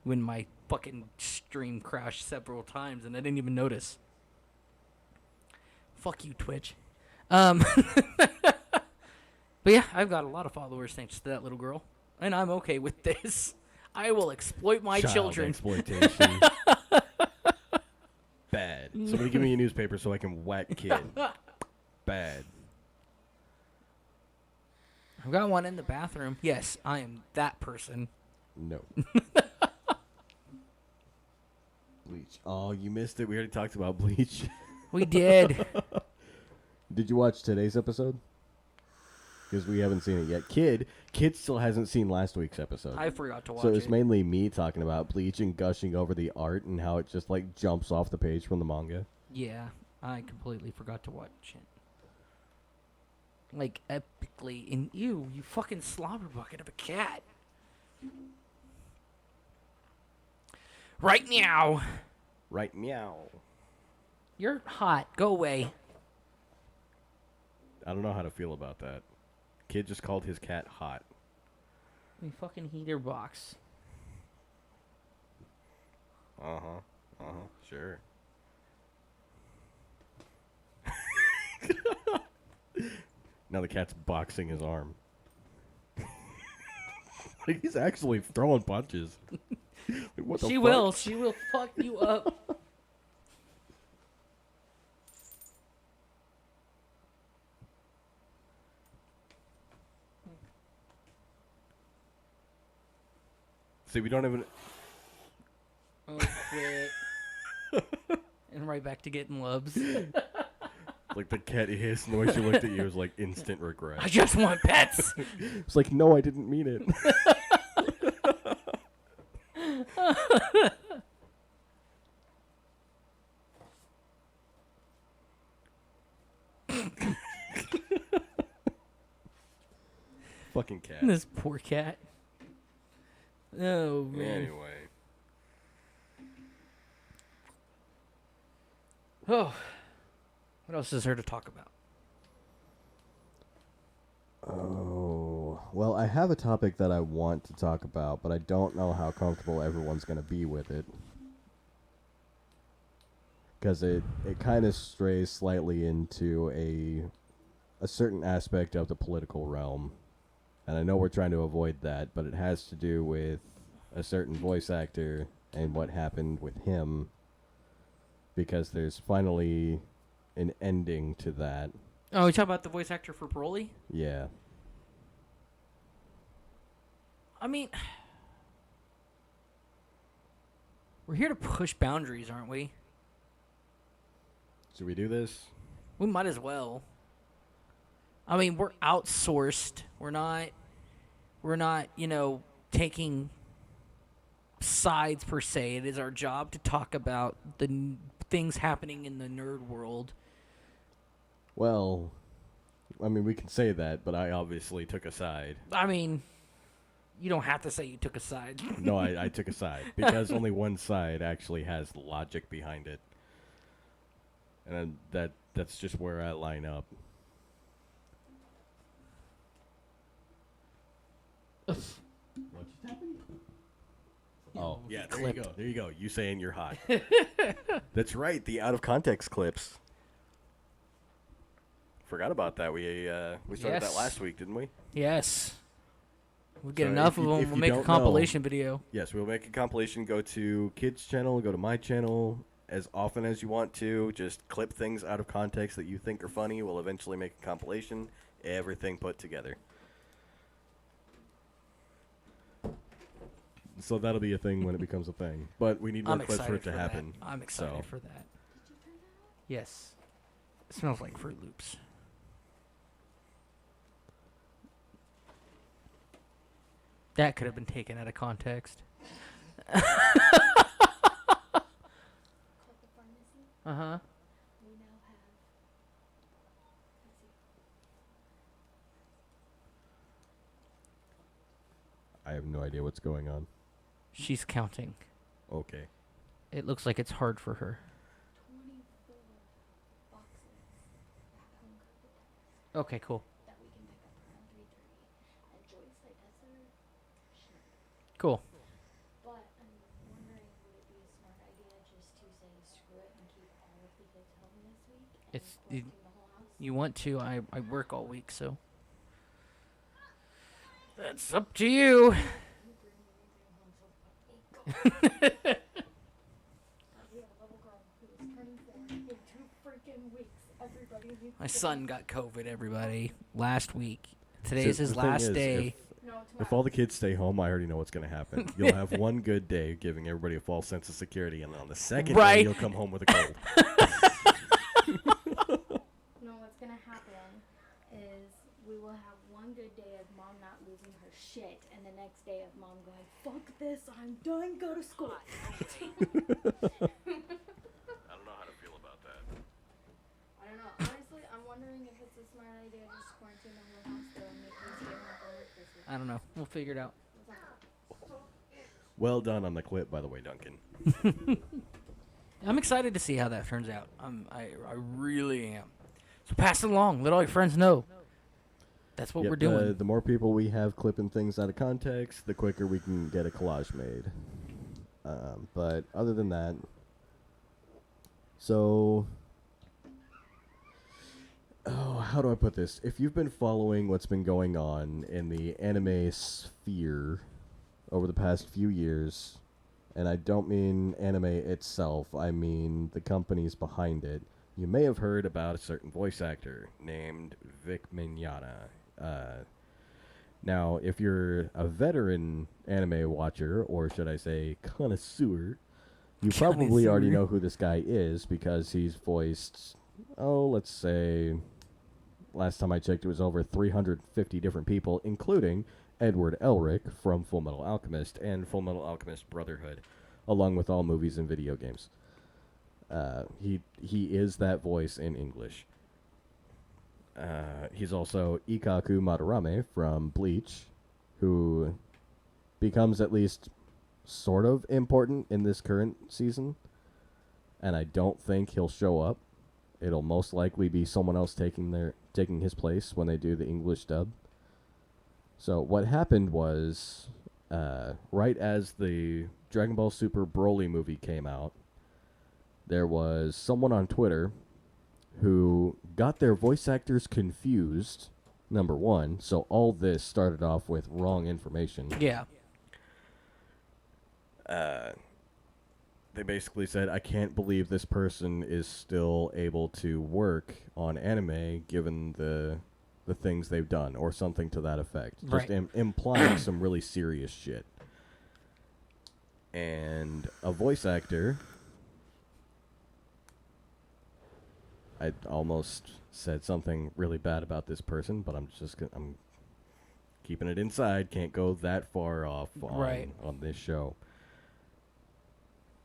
When my fucking stream crashed several times, and I didn't even notice. Fuck you, Twitch. But yeah, I've got a lot of followers thanks to that little girl, and I'm okay with this. I will exploit my Child children. Exploitation. Bad. Somebody give me a newspaper so I can whack kid. Bad. I've got one in the bathroom. Yes, I am that person. No. Bleach. Oh, you missed it. We already talked about Bleach. We did. Did you watch today's episode? Because we haven't seen it yet. Kid still hasn't seen last week's episode. I forgot to watch So it. it's mainly me talking about Bleach and gushing over the art and how it just like jumps off the page from the manga. Yeah, I completely forgot to watch it. Like, epically. And you fucking slobber bucket of a cat. Right now. Right, meow. You're hot. Go away. I don't know how to feel about that. Kid just called his cat hot. We fucking heater box. Sure. Now the cat's boxing his arm. Like he's actually throwing punches. Like, what the She fuck? will. She will fuck you up. See, we don't even. Oh, quit. And right back to getting loves. Like the cat hissed, and the way she looked at you was like instant regret. I just want pets. It's like, no, I didn't mean it. Fucking cat. This poor cat. Oh, man. Anyway. Oh. What else is there to talk about? Oh, well, I have a topic that I want to talk about, but I don't know how comfortable everyone's going to be with it. Because it kind of strays slightly into a certain aspect of the political realm. And I know we're trying to avoid that, but it has to do with a certain voice actor and what happened with him. Because there's finally an ending to that. Oh, you talking about the voice actor for Broly? Yeah. I mean, we're here to push boundaries, aren't we? Should we do this? We might as well. I mean, we're outsourced. We're not, taking sides per se. It is our job to talk about the things happening in the nerd world. Well, I mean, we can say that, but I obviously took a side. I mean, you don't have to say you took a side. No, I took a side because only one side actually has logic behind it, and that's just where I line up. Oh, yeah, there you go. There you go. You saying you're hot. That's right, the out of context clips. Forgot about that. We started that last week, didn't we? Yes. We'll get So enough if of you- them. if We'll you make a don't compilation video. Yes, we'll make a compilation. Go to Kids' channel, go to my channel as often as you want to. Just clip things out of context that you think are funny. We'll eventually make a compilation. Everything put together. So that'll be a thing when it becomes a thing. But we need more I'm clips for excited it to for happen. that. I'm excited So. for that. Yes. It smells like Fruit Loops. That could have been taken out of context. Called the pharmacy. Uh-huh. We now have. Let's see. I have no idea what's going on. She's counting. Okay. It looks like it's hard for her. 24 boxes at home COVID tests Okay, cool. that we can pick up around 3:30. And Joyce, I tested her. Sure. Cool. But I'm wondering, would it be a smart idea just to say screw it and keep all of the kids home this week and It's- quarantine the whole house? You want to? I work all week, so. That's up to you. We have a little girl who is turning 4 in 2 freaking weeks. Everybody needs My to son got COVID, everybody, last week. Today's So his the thing last is, day. No, tomorrow. If all the kids stay home, I already know what's going to happen. You'll have one good day giving everybody a false sense of security, and on the second day, Right. you'll come home with a cold. No, what's gonna happen is we will have one good day of mom not losing her shit, and the next day of mom going, fuck this, I'm done, go to school. I don't know how to feel about that. I don't know. Honestly, I'm wondering if it's a smart idea to just quarantine the whole house though and make me stay home from work this week. I don't know. We'll figure it out. What's up? Well done on the clip, by the way, Duncan. I'm excited to see how that turns out. I really am. So pass it along. Let all your friends know. That's what Yep, we're doing. The more people we have clipping things out of context, the quicker we can get a collage made. But other than that, so... Oh, how do I put this? If you've been following what's been going on in the anime sphere over the past few years, and I don't mean anime itself, I mean the companies behind it, you may have heard about a certain voice actor named Vic Mignogna. Now, if you're a veteran anime watcher, or should I say connoisseur, you probably already Connoisseur. know who this guy is because he's voiced, let's say, last time I checked, it was over 350 different people, including Edward Elric from Full Metal Alchemist and Full Metal Alchemist Brotherhood, along with all movies and video games. He is that voice in English. He's also Ikaku Madarame from Bleach, who becomes at least sort of important in this current season, and I don't think he'll show up. It'll most likely be someone else taking his place when they do the English dub. So what happened was, right as the Dragon Ball Super Broly movie came out, there was someone on Twitter who got their voice actors confused, number one. So all this started off with wrong information. Yeah. They basically said, I can't believe this person is still able to work on anime given the things they've done, or something to that effect. Right. Just implying some really serious shit. And a voice actor... I almost said something really bad about this person, but I'm keeping it inside. Can't go that far off Right. on this show.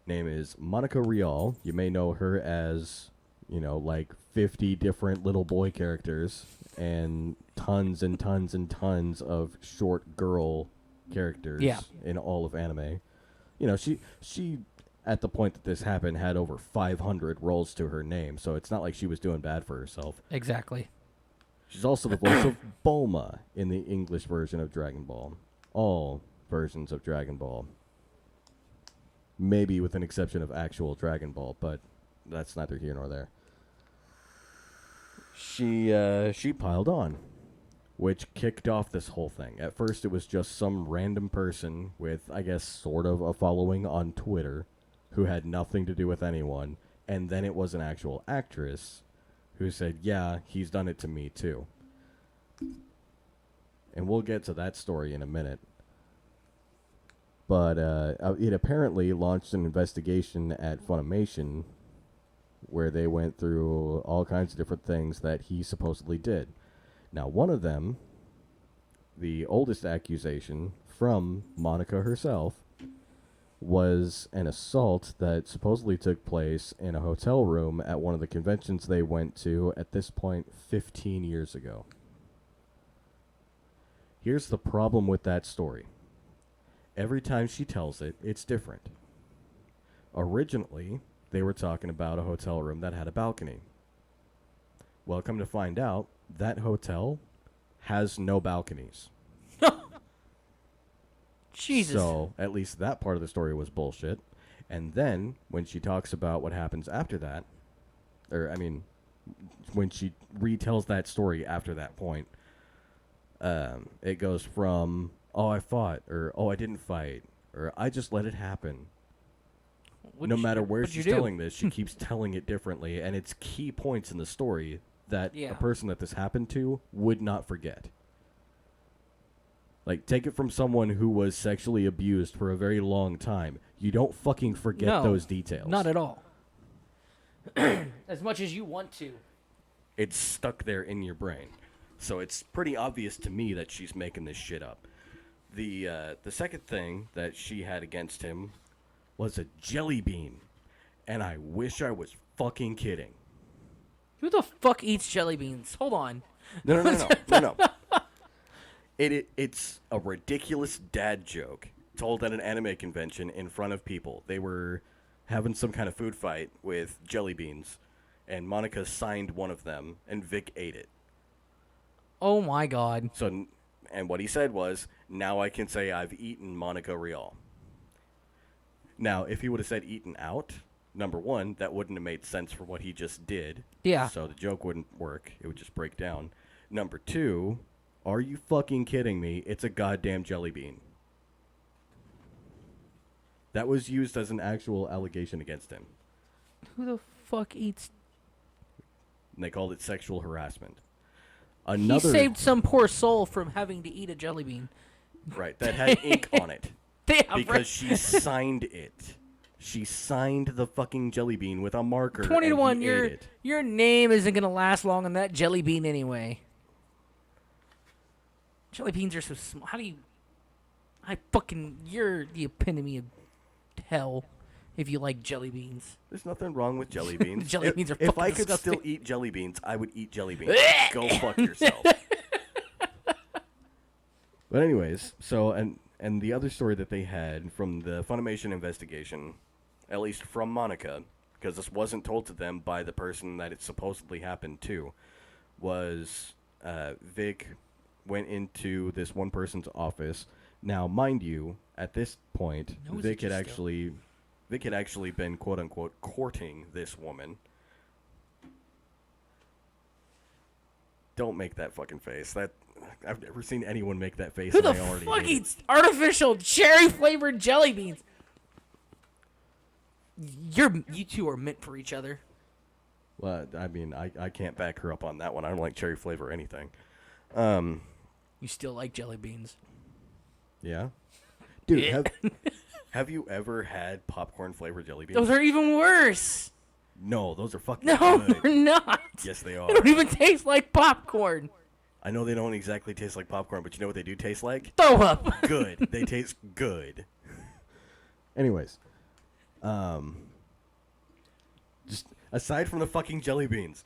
name is Monica Rial. You may know her as, like 50 different little boy characters and tons and tons and tons of short girl characters in all of anime. She at the point that this happened had over 500 roles to her name, so it's not like she was doing bad for herself. Exactly. She's also the voice of Bulma in the English version of Dragon Ball. All versions of Dragon Ball. Maybe with an exception of actual Dragon Ball, but that's neither here nor there. She piled on, which kicked off this whole thing. At first, it was just some random person with, I guess, sort of a following on Twitter who had nothing to do with anyone, and then it was an actual actress who said, yeah, he's done it to me too. And we'll get to that story in a minute. But it apparently launched an investigation at Funimation where they went through all kinds of different things that he supposedly did. Now, one of them, the oldest accusation from Monica herself, was an assault that supposedly took place in a hotel room at one of the conventions they went to, at this point, 15 years ago. Here's the problem with that story. Every time she tells it, it's different. Originally, they were talking about a hotel room that had a balcony. Well, come to find out, that hotel has no balconies. Jesus. So, at least that part of the story was bullshit. And then, when she talks about what happens after that, when she retells that story after that point, it goes from, oh, I fought, or, oh, I didn't fight, or, I just let it happen. No matter where she's telling this, she keeps telling it differently, and it's key points in the story that a person that this happened to would not forget. Like, take it from someone who was sexually abused for a very long time. You don't fucking forget those details. Not at all. As much as you want to. It's stuck there in your brain. So it's pretty obvious to me that she's making this shit up. The second thing that she had against him was a jelly bean. And I wish I was fucking kidding. Who the fuck eats jelly beans? Hold on. No. It's a ridiculous dad joke told at an anime convention in front of people. They were having some kind of food fight with jelly beans, and Monica signed one of them, and Vic ate it. Oh my god. So, and what he said was, now I can say I've eaten Monica Rial. Now, if he would have said eaten out, number one, that wouldn't have made sense for what he just did. Yeah. So the joke wouldn't work. It would just break down. Number two, are you fucking kidding me? It's a goddamn jelly bean. That was used as an actual allegation against him. Who the fuck eats? And they called it sexual harassment. He saved some poor soul from having to eat a jelly bean. Right, that had ink on it. Because she signed it. She signed the fucking jelly bean with a marker. 20 to 1, and he ate it. your name isn't going to last long on that jelly bean anyway. Jelly beans are so small. How do you... You're the epitome of hell if you like jelly beans. There's nothing wrong with jelly beans. Jelly beans are If fucking I could disgusting. still eat jelly beans, I would eat jelly beans. Go fuck yourself. But anyways, so, and the other story that they had from the Funimation investigation, at least from Monica, because this wasn't told to them by the person that it supposedly happened to, was Vic went into this one person's office. Now, mind you, at this point, Vic had actually been, quote unquote, courting this woman. Don't make that fucking face. That I've never seen anyone make that face. Who the and I already fuck hate it. eats artificial cherry flavored jelly beans? You two are meant for each other. Well, I mean, I can't back her up on that one. I don't like cherry flavor or anything. You still like jelly beans. Yeah. Dude, have you ever had popcorn flavored jelly beans? Those are even worse. No, those are fucking No, good. they're not. Yes, they are. They don't even taste like popcorn. I know they don't exactly taste like popcorn, but you know what they do taste like? Throw up. Good. They taste good. Anyways, Just aside from the fucking jelly beans,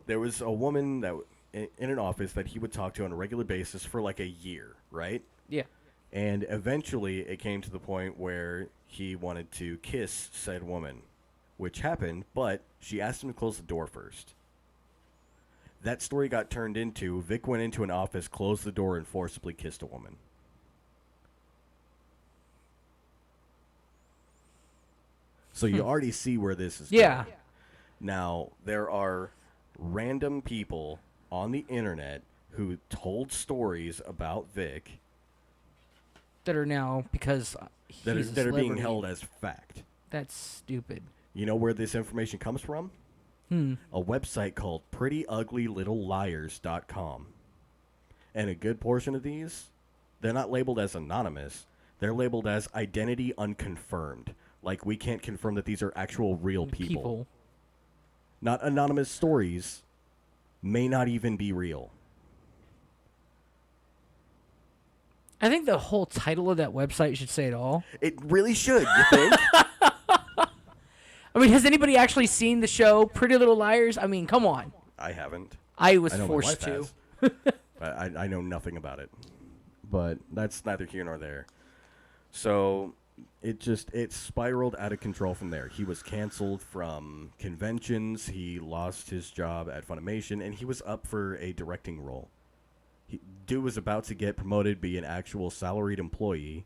there was a woman that in an office that he would talk to on a regular basis for like a year, right? Yeah. And eventually it came to the point where he wanted to kiss said woman, which happened, but she asked him to close the door first. That story got turned into Vic went into an office, closed the door, and forcibly kissed a woman. So you already see where this is Yeah. going. Now, there are random people on the internet who told stories about Vic That are now, because that he's are a being celebrity. held as fact. That's stupid. You know where this information comes from? A website called PrettyUglyLittleLiars.com. And a good portion of these, they're not labeled as anonymous. They're labeled as identity unconfirmed. Like, we can't confirm that these are actual real people. Not anonymous stories. May not even be real. I think the whole title of that website should say it all. It really should, you think? I mean, has anybody actually seen the show Pretty Little Liars? I mean, come on. I haven't. I was I know forced my to. wife has. I know nothing about it. But that's neither here nor there. So it spiraled out of control from there. He was canceled from conventions. He lost his job at Funimation, and he was up for a directing role. Dude was about to get promoted, be an actual salaried employee.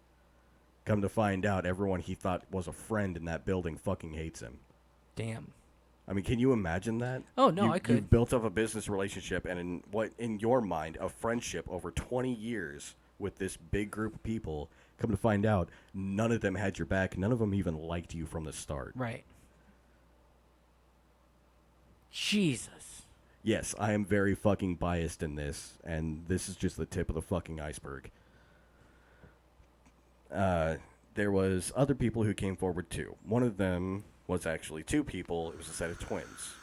Come to find out, everyone he thought was a friend in that building fucking hates him. Damn. I mean, can you imagine that? Oh, no, I You've could. built up a business relationship and in your mind, a friendship over 20 years with this big group of people. Come to find out, none of them had your back. None of them even liked you from the start. Right. Jesus. Yes, I am very fucking biased in this, and this is just the tip of the fucking iceberg. There was other people who came forward too. One of them was actually two people. It was a set of twins.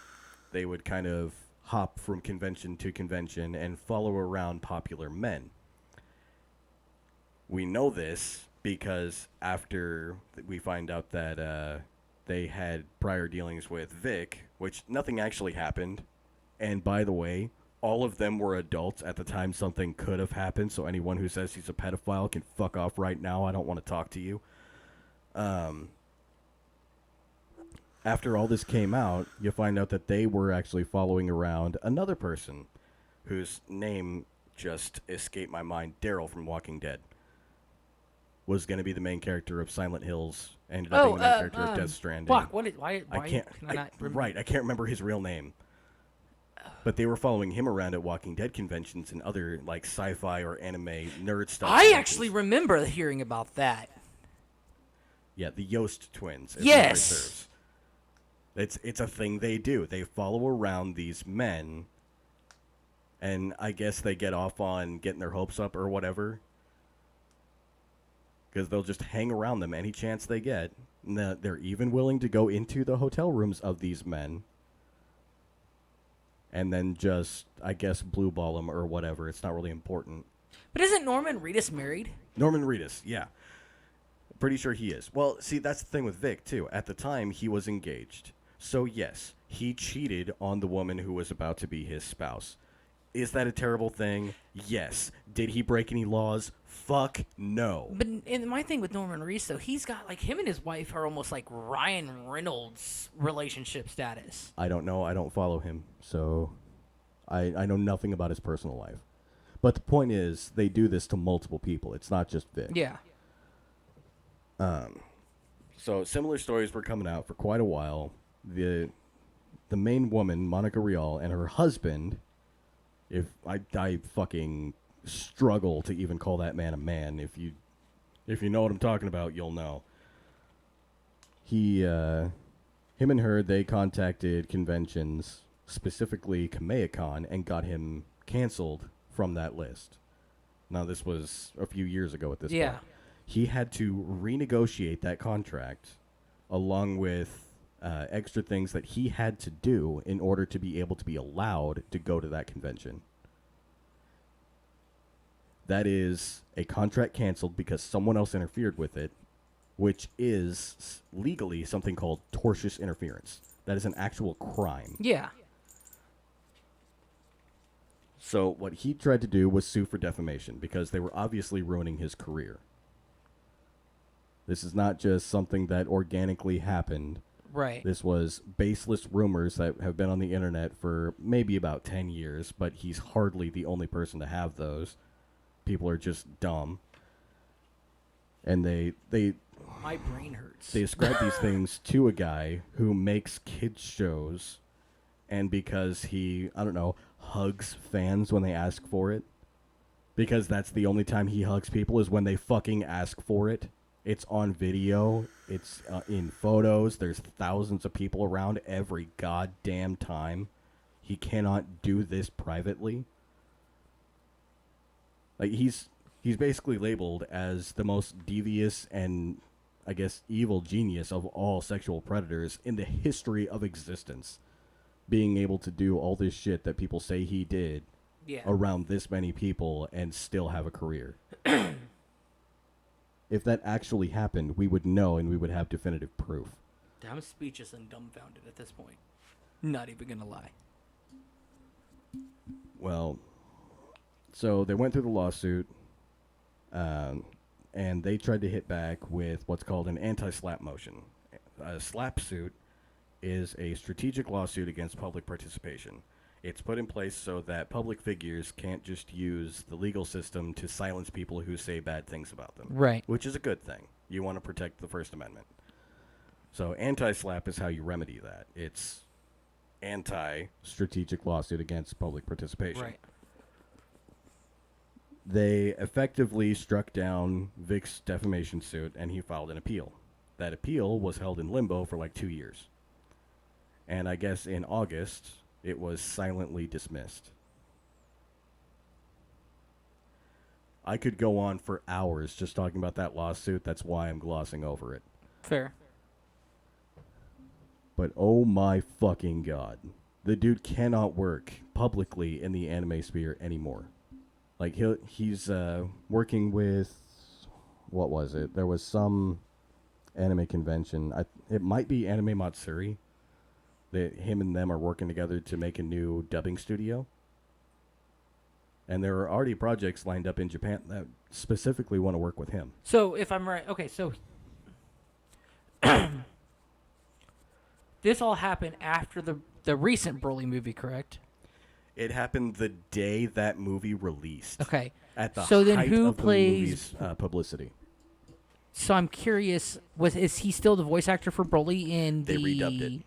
They would kind of hop from convention to convention and follow around popular men. We know this because after we find out that they had prior dealings with Vic, which nothing actually happened. And by the way, all of them were adults at the time something could have happened, so anyone who says he's a pedophile can fuck off right now. I don't want to talk to you. After all this came out, you find out that they were actually following around another person whose name just escaped my mind. Daryl from Walking Dead was going to be the main character of Silent Hills, ended up being the main character of Death Stranding. Fuck, why I can't, can I not remember? right, I can't remember his real name. But they were following him around at Walking Dead conventions and other like sci-fi or anime nerd stuff. I actually remember hearing about that. Yeah, the Yost twins. as Yes. memory serves. It's a thing they do. They follow around these men, and I guess they get off on getting their hopes up or whatever. Because they'll just hang around them any chance they get. And they're even willing to go into the hotel rooms of these men. And then just, I guess, blue ball them or whatever. It's not really important. But isn't Norman Reedus married? Norman Reedus, yeah. Pretty sure he is. Well, see, that's the thing with Vic, too. At the time, he was engaged. So, yes, he cheated on the woman who was about to be his spouse. Is that a terrible thing? Yes. Did he break any laws? Fuck no. But my thing with Norman Reedus, though, he's got, like, him and his wife are almost like Ryan Reynolds relationship status. I don't know. I don't follow him. So, I know nothing about his personal life. But the point is, they do this to multiple people. It's not just Vic. Yeah. So similar stories were coming out for quite a while. The main woman, Monica Rial, and her husband, if I fucking struggle to even call that man a man. If you know what I'm talking about, you'll know. Him and her, they contacted conventions, specifically Kamehacon, and got him canceled from that list. Now, this was a few years ago at this point. He had to renegotiate that contract along with extra things that he had to do in order to be able to be allowed to go to that convention. That is a contract canceled because someone else interfered with it, which is legally something called tortious interference. That is an actual crime. Yeah. So what he tried to do was sue for defamation because they were obviously ruining his career. This is not just something that organically happened. Right. This was baseless rumors that have been on the internet for maybe about 10 years, but he's hardly the only person to have those. People are just dumb. And they My brain hurts. they ascribe these things to a guy who makes kids shows, and because he, I don't know, hugs fans when they ask for it, because that's the only time he hugs people is when they fucking ask for it. It's on video. It's in photos. There's thousands of people around every goddamn time. He cannot do this privately. Like, he's basically labeled as the most devious and, I guess, evil genius of all sexual predators in the history of existence. Being able to do all this shit that people say he did around this many people and still have a career. If that actually happened, we would know and we would have definitive proof. I'm speechless and dumbfounded at this point. Not even gonna lie. Well, so they went through the lawsuit, and they tried to hit back with what's called an anti-slap motion. A slap suit is a strategic lawsuit against public participation. It's put in place so that public figures can't just use the legal system to silence people who say bad things about them. Right. Which is a good thing. You want to protect the First Amendment. So anti-slap is how you remedy that. It's anti-strategic lawsuit against public participation. Right. They effectively struck down Vic's defamation suit, and he filed an appeal. That appeal was held in limbo for like 2 years. And I guess in August, it was silently dismissed. I could go on for hours just talking about that lawsuit. That's why I'm glossing over it. Fair. But oh my fucking god. The dude cannot work publicly in the anime sphere anymore. Like, he's working with... What was it? There was some anime convention. It might be Anime Matsuri. Him and them are working together to make a new dubbing studio. And there are already projects lined up in Japan that specifically want to work with him. So, if I'm right... Okay, so... This all happened after the recent Broly movie, correct? It happened the day that movie released. Okay. At the So then height who of the plays... movie's publicity. So I'm curious, is he still the voice actor for Broly in They the... redubbed it.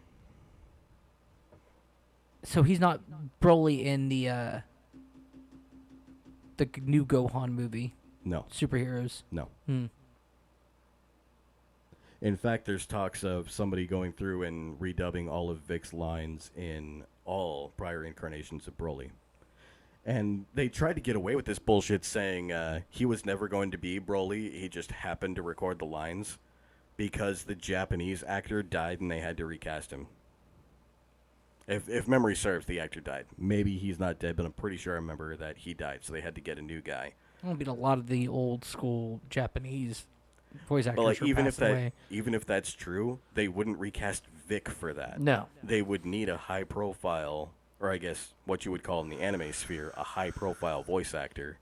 So he's not Broly in the new Gohan movie, No. Superheroes. No. Hmm. In fact, there's talks of somebody going through and redubbing all of Vic's lines in all prior incarnations of Broly. And they tried to get away with this bullshit saying he was never going to be Broly, he just happened to record the lines because the Japanese actor died and they had to recast him. If memory serves, the actor died. Maybe he's not dead, but I'm pretty sure I remember that he died, so they had to get a new guy. I mean, a lot of the old school Japanese voice actors But like, were passed away. even if that's true, they wouldn't recast Vic for that. No. They would need a high profile, or I guess what you would call in the anime sphere, a high profile voice actor.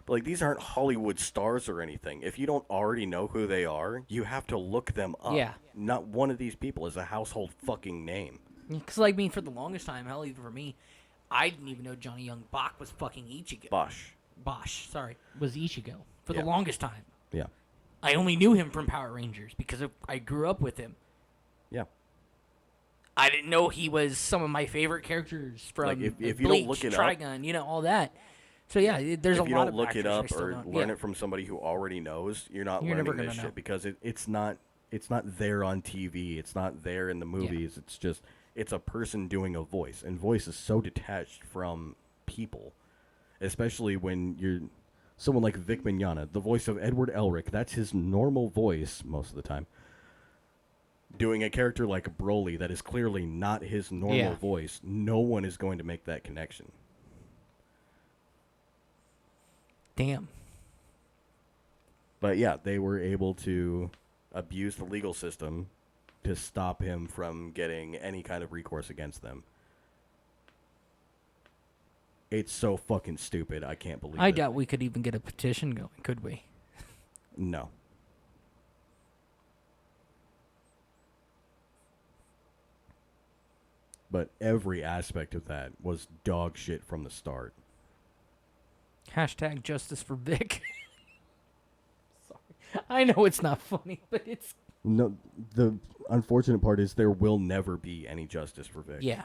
But like, these aren't Hollywood stars or anything. If you don't already know who they are, you have to look them up. Yeah. Not one of these people is a household fucking name. Because, like, I mean, for the longest time, hell, even for me, I didn't even know Johnny Young Bach was fucking Ichigo. Bosch, sorry, was Ichigo for the longest time. Yeah. I only knew him from Power Rangers because I grew up with him. Yeah. I didn't know he was some of my favorite characters from Like, if you Bleach, don't look it up- Trigun, you know, all that. So, yeah, there's a If you lot don't of look it actors I up still or don't- learn yeah. it from somebody who already knows, you're not You're never learning gonna this know. shit because it's not there on TV. It's not there in the movies. It's just it's a person doing a voice, and voice is so detached from people, especially when you're someone like Vic Mignogna, the voice of Edward Elric. That's his normal voice most of the time. Doing a character like Broly that is clearly not his normal voice, no one is going to make that connection. Damn. But yeah, they were able to abuse the legal system to stop him from getting any kind of recourse against them. It's so fucking stupid. I can't believe I it. doubt we could even get a petition going, could we? No. But every aspect of that was dog shit from the start. Hashtag justice for Vic. Sorry. I know it's not funny, but it's... No, the unfortunate part is there will never be any justice for Vic. Yeah.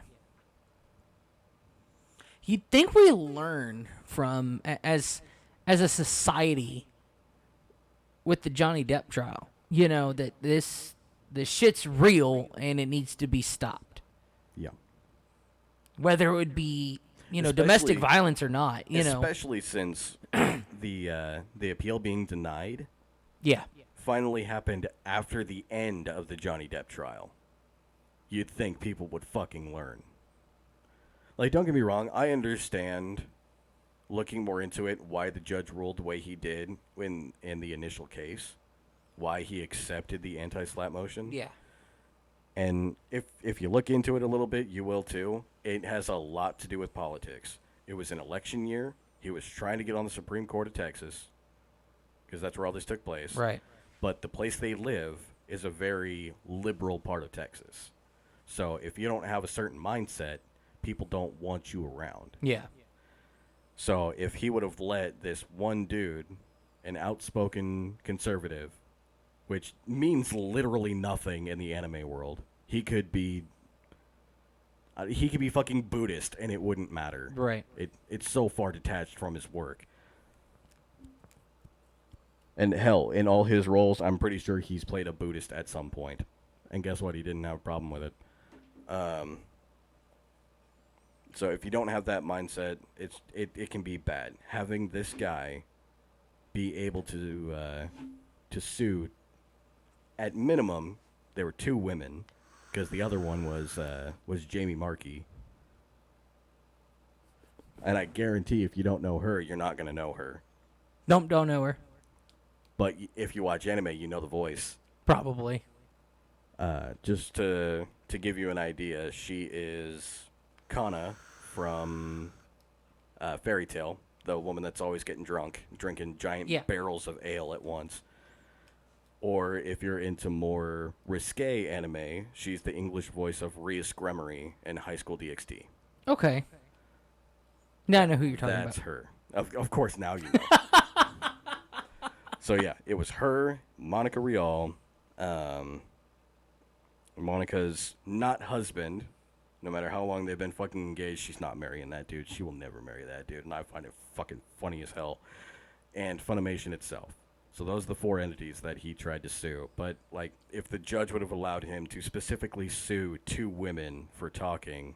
You'd think we learn from, as a society, with the Johnny Depp trial, you know, that this shit's real and it needs to be stopped. Yeah. Whether it would be, Especially- domestic violence or not, Especially since the appeal being denied Yeah. finally happened after the end of the Johnny Depp trial. You'd think people would fucking learn. Like, don't get me wrong, I understand, looking more into it, why the judge ruled the way he did in the initial case, why he accepted the anti-slap motion. Yeah. And if you look into it a little bit, you will too. It has a lot to do with politics. It was an election year. He was trying to get on the Supreme Court of Texas, because that's where all this took place. Right. But the place they live is a very liberal part of Texas. So if you don't have a certain mindset, people don't want you around. Yeah. So if he would have let this one dude, an outspoken conservative, which means literally nothing in the anime world, he could be fucking Buddhist and it wouldn't matter. Right. It's so far detached from his work. And hell, in all his roles, I'm pretty sure he's played a Buddhist at some point. And guess what? He didn't have a problem with it. So if you don't have that mindset, it can be bad. Having this guy be able to sue, at minimum, there were 2 women, because the other one was Jamie Markey. And I guarantee if you don't know her, you're not going to know her. Don't know her. But if you watch anime, you know the voice. Probably. Just to give you an idea, she is Kana from Fairy Tale, the woman that's always getting drunk, drinking giant barrels of ale at once. Or if you're into more risque anime, she's the English voice of Rhea Scremery in High School DxD. Okay. Now I know who you're talking That's about. her. Of course, now you know. So yeah, it was her, Monica Rial, Monica's not husband. No matter how long they've been fucking engaged, she's not marrying that dude. She will never marry that dude, and I find it fucking funny as hell. And Funimation itself. So those are the 4 entities that he tried to sue. But, like, if the judge would have allowed him to specifically sue 2 women for talking,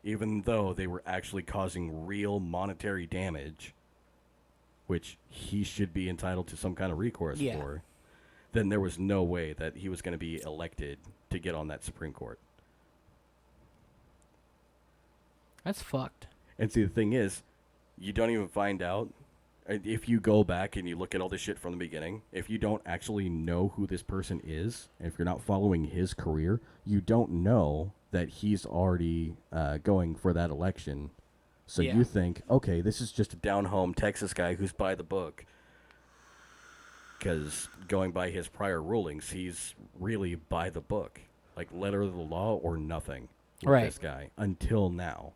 even though they were actually causing real monetary damage, which he should be entitled to some kind of recourse for, then there was no way that he was going to be elected to get on that Supreme Court. That's fucked. And see, the thing is, you don't even find out, if you go back and you look at all this shit from the beginning, if you don't actually know who this person is, and if you're not following his career, you don't know that he's already going for that election. So you think, okay, this is just a down-home Texas guy who's by the book. Because going by his prior rulings, he's really by the book. Like, letter of the law or nothing with this guy, until now.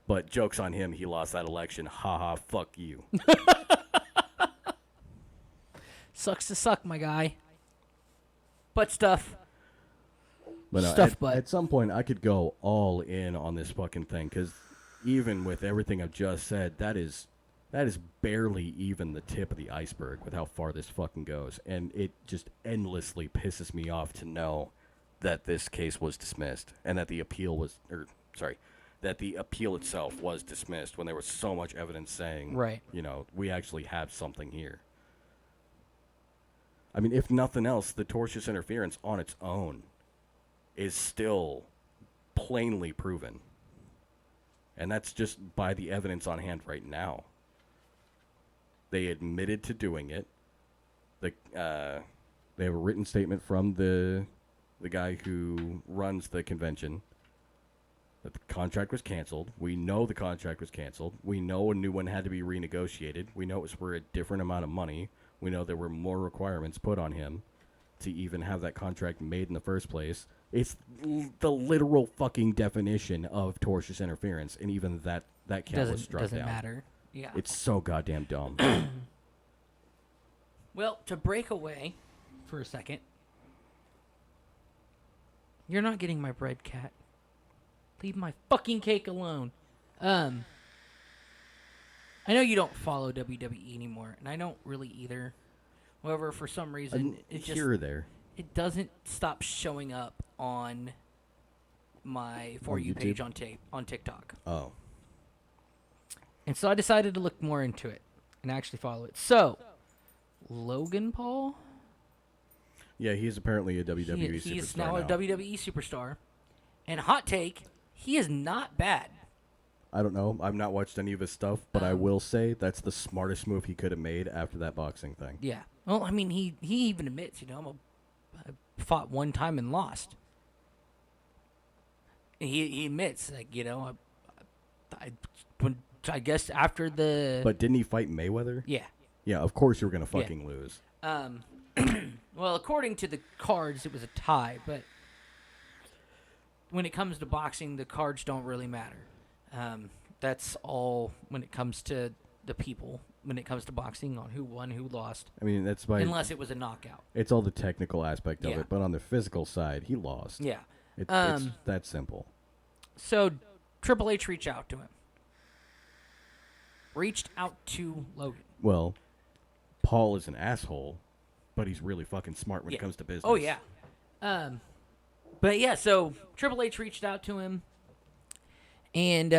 But joke's on him, he lost that election. Haha, fuck you. Sucks to suck, my guy. Butt stuff. But Stuff butt. at some point, I could go all in on this fucking thing, because even with everything I've just said, that is barely even the tip of the iceberg with how far this fucking goes. And it just endlessly pisses me off to know that this case was dismissed, and that the appeal was, that the appeal itself was dismissed when there was so much evidence saying, you know, we actually have something here. I mean, if nothing else, the tortious interference on its own is still plainly proven. And that's just by the evidence on hand right now. They admitted to doing it. They have a written statement from the guy who runs the convention that the contract was canceled. We know the contract was canceled. We know a new one had to be renegotiated. We know it was for a different amount of money. We know there were more requirements put on him to even have that contract made in the first place. It's the literal fucking definition of tortious interference, and even that count was struck doesn't down. matter. Yeah. It's so goddamn dumb. Well, to break away for a second, you're not getting my bread, cat. Leave my fucking cake alone. I know you don't follow WWE anymore, and I don't really either. However, for some reason, it just here or there. it doesn't stop showing up on my For On You YouTube? page on TikTok. Oh. And so I decided to look more into it and actually follow it. So, Logan Paul? Yeah, he's apparently a WWE superstar He's now a WWE superstar. And hot take, he is not bad. I don't know. I've not watched any of his stuff, but I will say that's the smartest move he could have made after that boxing thing. Yeah. Well, I mean, he even admits, I fought one time and lost. And he admits, I guess after the... But didn't he fight Mayweather? Yeah. Yeah, of course you were going to fucking lose. Well, according to the cards, it was a tie, but when it comes to boxing, the cards don't really matter. That's all when it comes to the people, when it comes to boxing, on who won, who lost. I mean, that's by... Unless it was a knockout. It's all the technical aspect of Yeah. it, but on the physical side, he lost. Yeah. It's that simple. So, Triple H reached out to him. Reached out to Logan. Well, Paul is an asshole, but he's really fucking smart when it comes to business. Oh, yeah. But, yeah, so Triple H reached out to him and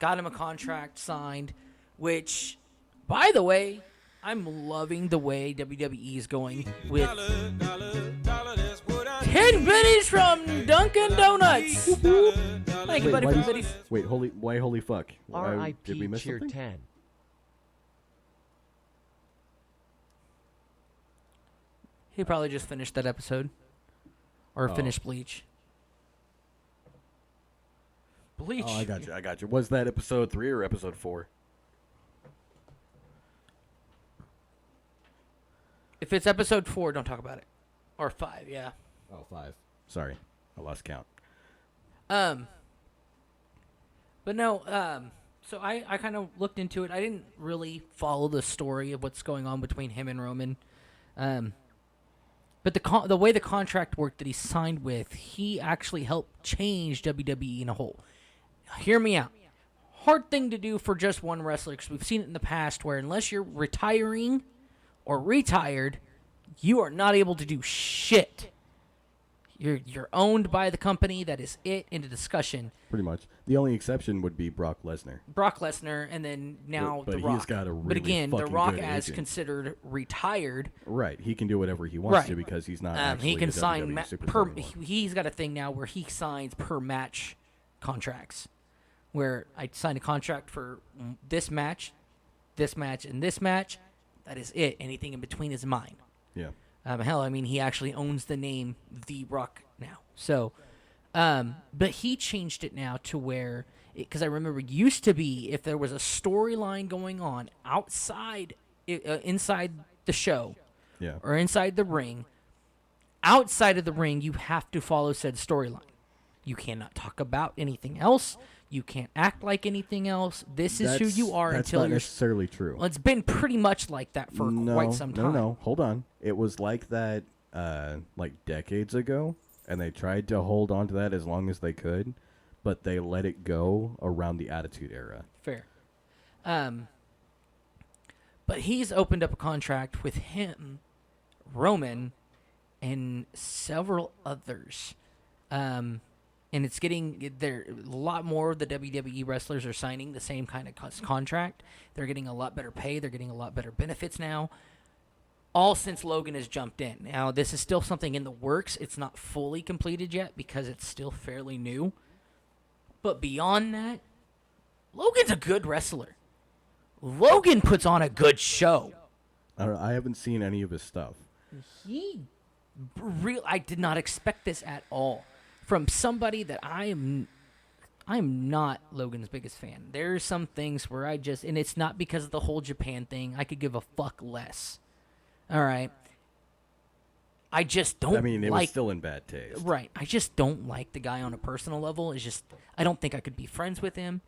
got him a contract signed, which, by the way, I'm loving the way WWE is going with 10 pennies from Dunkin' Donuts. Thank you, buddy, for the video. Wait, holy fuck. Did we R.I.P. miss Cheer something? 10. He probably just finished that episode. Or finished Bleach. Bleach. Oh, I got you. Was that episode 3 or episode 4? If it's episode 4, don't talk about it. Or 5, yeah. Oh, 5. Sorry, I lost count. But no, so I kind of looked into it. I didn't really follow the story of what's going on between him and Roman. But the way the contract worked that he signed with, he actually helped change WWE in a whole. Hear me out. Hard thing to do for just one wrestler, because we've seen it in the past where unless you're retiring or retired, you are not able to do shit. You're owned by the company. That is it. End of discussion. Pretty much. The only exception would be Brock Lesnar. Brock Lesnar, and then now But The Rock. he's got a but really again, The fucking Rock, good as agent. considered retired, Right, he can do whatever he wants Right. to because he's not actually he can a sign WWE superstar per. anymore. He's got a thing now where he signs per match contracts, where I signed a contract for this match, and this match. That is it. Anything in between is mine. Yeah. Hell, I mean, he actually owns the name The Rock now. So, but he changed it now to where, because I remember it used to be if there was a storyline going on outside, inside the show, Yeah. or inside the ring, outside of the ring, you have to follow said storyline. You cannot talk about anything else. You can't act like anything else. This is who you are that's until not you're. necessarily true. Well, it's been pretty much like that for quite some time. No, hold on. It was like that like decades ago, and they tried to hold on to that as long as they could, but they let it go around the Attitude Era. Fair. But he's opened up a contract with him, Roman, and several others. And it's getting there. A lot more of the WWE wrestlers are signing the same kind of contract. They're getting a lot better pay. They're getting a lot better benefits now. All since Logan has jumped in. Now, this is still something in the works. It's not fully completed yet because it's still fairly new. But beyond that, Logan's a good wrestler. Logan puts on a good show. I haven't seen any of his stuff. I did not expect this at all from somebody that I'm not Logan's biggest fan. There's some things where and it's not because of the whole Japan thing. I could give a fuck less. All right. I just don't. I mean, it like, was still in bad taste. Right. I just don't like the guy on a personal level. It's just I don't think I could be friends with him.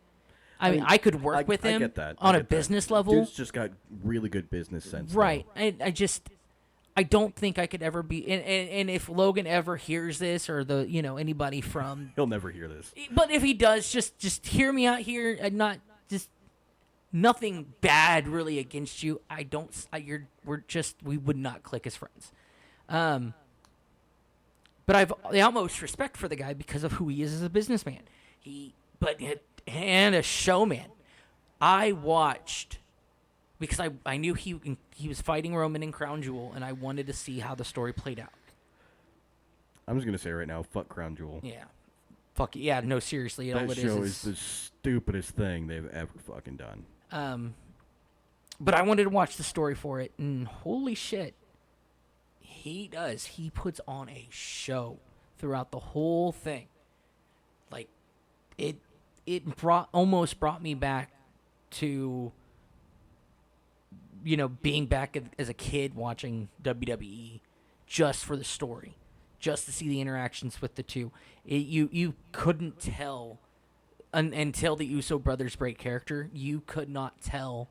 I mean, I could work with him on a business level. Dude's just got really good business sense. Right. I don't think I could ever be. And if Logan ever hears this, or anybody from, He'll never hear this. but if he does, just hear me out here, and not just nothing bad really against you. We would not click as friends. But I've the utmost respect for the guy because of who he is as a businessman. And a showman. I watched because I knew he was fighting Roman in Crown Jewel, and I wanted to see how the story played out. I'm just gonna say right now, fuck Crown Jewel. Yeah, fuck yeah. No, seriously, That show is the stupidest thing they've ever fucking done. But I wanted to watch the story for it, and holy shit, he does. He puts on a show throughout the whole thing. Like, it almost brought me back to, being back as a kid watching WWE just for the story, just to see the interactions with the two. You couldn't tell until the Uso brothers break character. You could not tell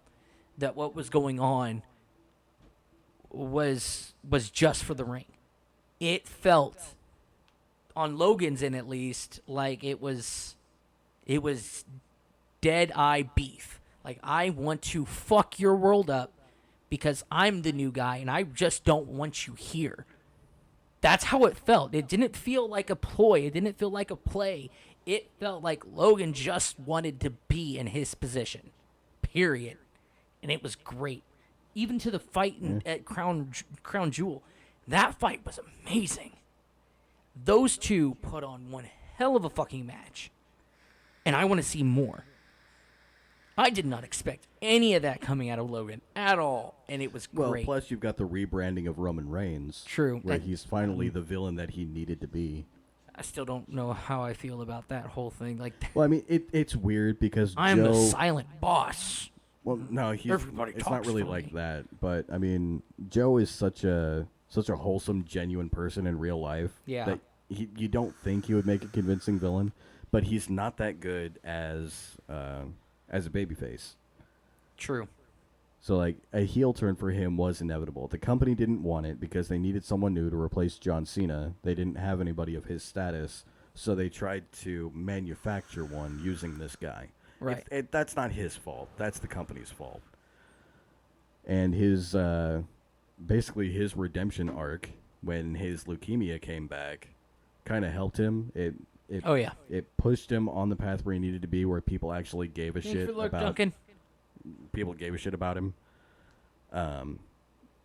that what was going on was just for the ring. It felt, on Logan's end at least, like it was dead eye beef. Like, I want to fuck your world up because I'm the new guy and I just don't want you here. That's how it felt. It didn't feel like a ploy. It didn't feel like a play. It felt like Logan just wanted to be in his position. Period. And it was great. Even to the fight at Crown Jewel. That fight was amazing. Those two put on one hell of a fucking match. And I want to see more. I did not expect any of that coming out of Logan at all, and it was great. Well, plus you've got the rebranding of Roman Reigns. True. Where he's finally the villain that he needed to be. I still don't know how I feel about that whole thing. Well, I mean, it's weird because I'm Joe... the silent boss. Well, no, it's not really like me. that. But, I mean, Joe is such a wholesome, genuine person in real life. Yeah. That you don't think he would make a convincing villain, but he's not that good as a babyface. True. So, like, a heel turn for him was inevitable. The company didn't want it because they needed someone new to replace John Cena. They didn't have anybody of his status, so they tried to manufacture one using this guy. Right. That's not his fault. That's the company's fault. And his, basically his redemption arc, when his leukemia came back, kind of helped him. It pushed him on the path where he needed to be, where people actually gave a shit about Duncan. People gave a shit about him.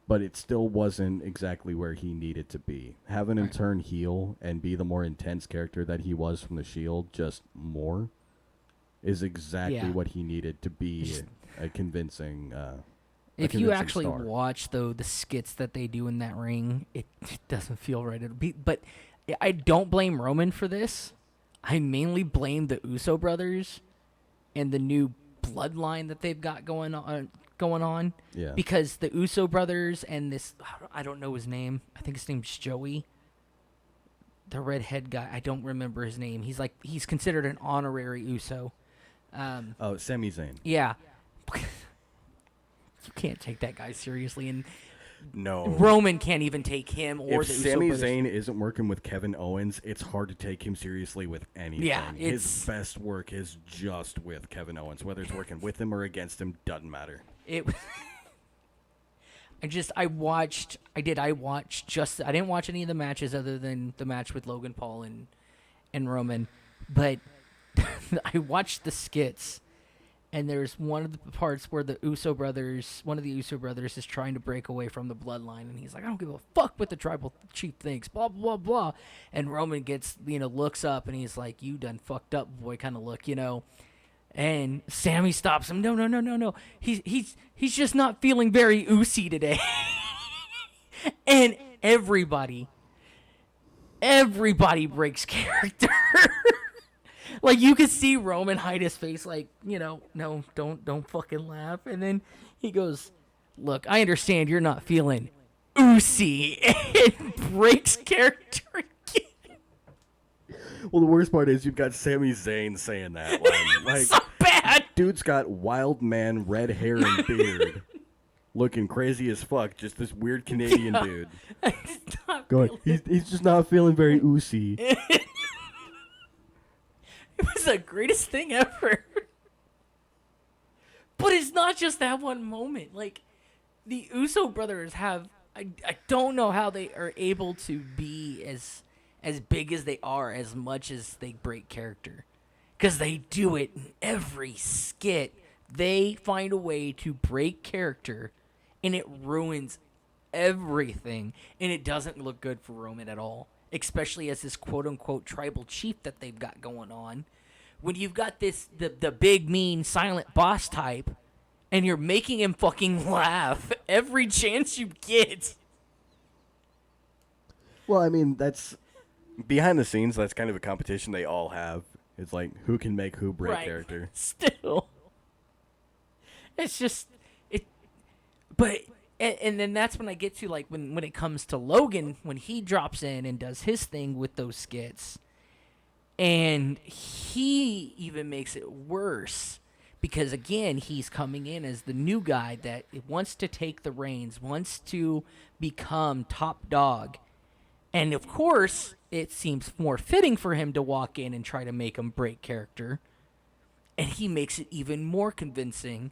But it still wasn't exactly where he needed to be. Having him turn heel and be the more intense character that he was from the Shield, just more, is exactly what he needed to be a convincing. If you actually star. watch the skits that they do in that ring, it doesn't feel right. But I don't blame Roman for this. I mainly blame the Uso brothers and the new bloodline that they've got going on. Yeah. Because the Uso brothers and this, I don't know his name. I think his name's Joey. The redhead guy. I don't remember his name. He's considered an honorary Uso. Sami Zayn. Yeah. You can't take that guy seriously, and no, Roman can't even take him or if the Sami Uso brothers. Zayn isn't working with Kevin Owens, it's hard to take him seriously with anything. Yeah, his best work is just with Kevin Owens. Whether it's working with him or against him, doesn't matter. I didn't watch any of the matches other than the match with Logan Paul and Roman, but I watched the skits. And there's one of the parts where one of the Uso brothers is trying to break away from the bloodline, and he's like, I don't give a fuck what the tribal chief thinks, blah, blah, blah. And Roman looks up, and he's like, you done fucked up, boy, kind of look, And Sammy stops him. No. He's just not feeling very oozy today. And everybody breaks character. Like, you could see Roman hide his face, like, no, don't fucking laugh. And then he goes, look, I understand you're not feeling oozy. And breaks character again. Well, the worst part is you've got Sami Zayn saying that line. Like, So bad. dude's got wild man, red hair and beard. Looking crazy as fuck. Just this weird Canadian dude. Going, he's just not feeling very oozy. It was the greatest thing ever. But it's not just that one moment. Like, the Uso brothers have... I don't know how they are able to be as big as they are, as much as they break character. Because they do it in every skit. They find a way to break character, and it ruins everything. And it doesn't look good for Roman at all. Especially as this quote-unquote tribal chief that they've got going on. When you've got this, the big, mean, silent boss type, and you're making him fucking laugh every chance you get. Well, I mean, that's... Behind the scenes, that's kind of a competition they all have. It's like, who can make who break character. Still. It's just... But... And then that's when I get to, like, when it comes to Logan, when he drops in and does his thing with those skits, and he even makes it worse, because, again, he's coming in as the new guy that wants to take the reins, wants to become top dog, and, of course, it seems more fitting for him to walk in and try to make him break character, and he makes it even more convincing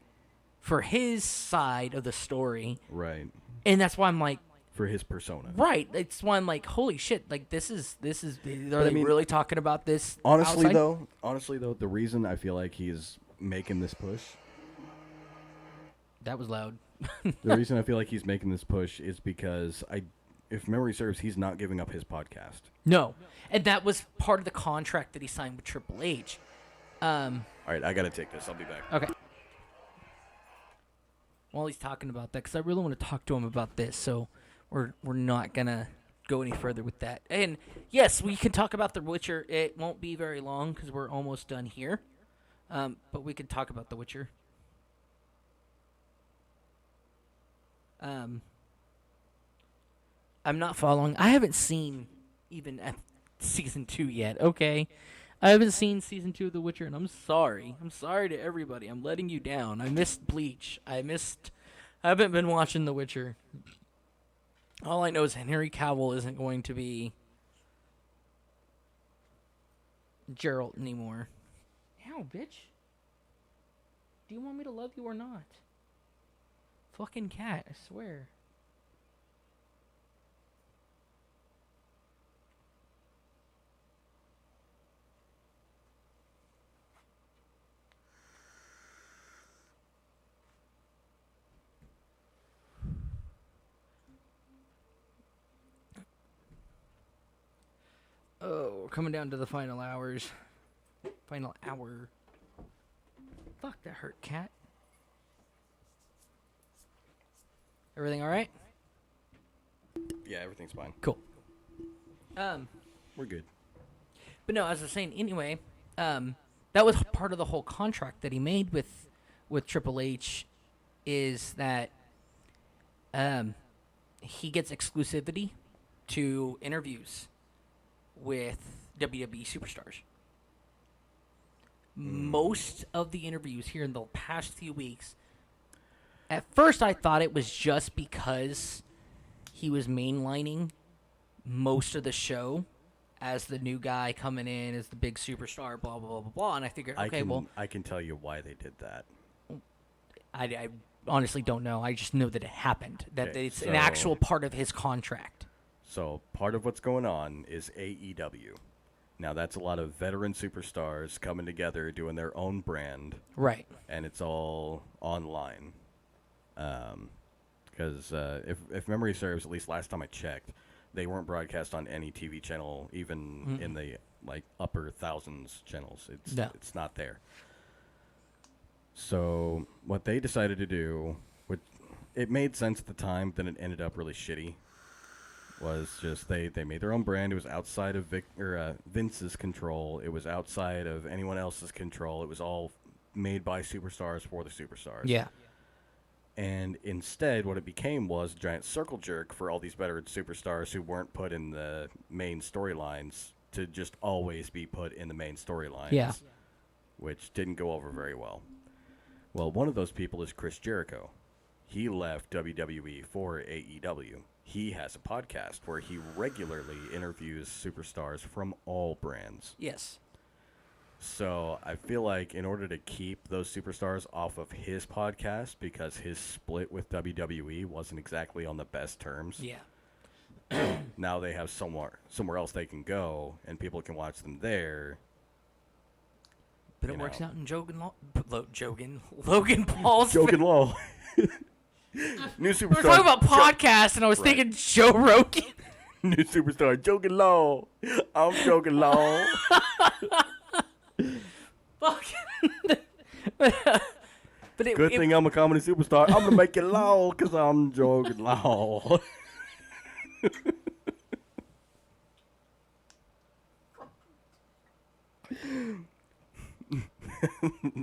for his side of the story. Right. And that's why I'm like... For his persona. Right. It's why I'm like, holy shit, like, this is... Are they really talking about this Honestly, outside? though, the reason I feel like he's making this push... That was loud. The reason I feel like he's making this push is because, if memory serves, he's not giving up his podcast. No. And that was part of the contract that he signed with Triple H. All right, I gotta take this. I'll be back. Okay. While he's talking about that, because I really want to talk to him about this, so we're not gonna go any further with that. And yes, we can talk about The Witcher. It won't be very long because we're almost done here, but we can talk about The Witcher. I'm not following. I haven't seen even season 2 yet. Okay, I haven't seen season 2 of The Witcher, and I'm sorry. I'm sorry to everybody. I'm letting you down. I missed Bleach. I haven't been watching The Witcher. All I know is Henry Cavill isn't going to be Geralt anymore. Ow, bitch. Do you want me to love you or not? Fucking cat, I swear. Oh, we're coming down to the final hours. Final hour. Fuck, that hurt, cat. Everything all right? Yeah, everything's fine. Cool. We're good. But no, as I was saying, anyway, that was part of the whole contract that he made with Triple H, is that he gets exclusivity to interviews with WWE superstars. Most of the interviews here in the past few weeks, at first I thought it was just because he was mainlining most of the show as the new guy coming in as the big superstar, blah, blah, blah, blah, blah. And I figured, okay, I can tell you why they did that. I honestly don't know. I just know that it happened, that Okay, it's an actual part of his contract. So part of what's going on is AEW. Now, that's a lot of veteran superstars coming together, doing their own brand. Right. And it's all online. Because if memory serves, at least last time I checked, they weren't broadcast on any TV channel, even in the upper thousands channels. It's not there. So what they decided to do, which it made sense at the time, then it ended up really shitty, was just they made their own brand. It was outside of Vince's control. It was outside of anyone else's control. It was all made by superstars for the superstars. Yeah. And instead, what it became was a giant circle jerk for all these veteran superstars who weren't put in the main storylines to just always be put in the main storylines. Yeah. Which didn't go over very well. Well, one of those people is Chris Jericho. He left WWE for AEW. He has a podcast where he regularly interviews superstars from all brands. Yes. So I feel like in order to keep those superstars off of his podcast, because his split with WWE wasn't exactly on the best terms. Yeah. Now they have somewhere else they can go, and people can watch them there. But it works out in Logan Paul's. Jogan Law. New superstar. We're talking about podcasts, and I was thinking Joe Rogan. New superstar, Jogan Law. I'm Jogan Law. But Good thing I'm a comedy superstar. I'm gonna make it law because I'm Jogan Law.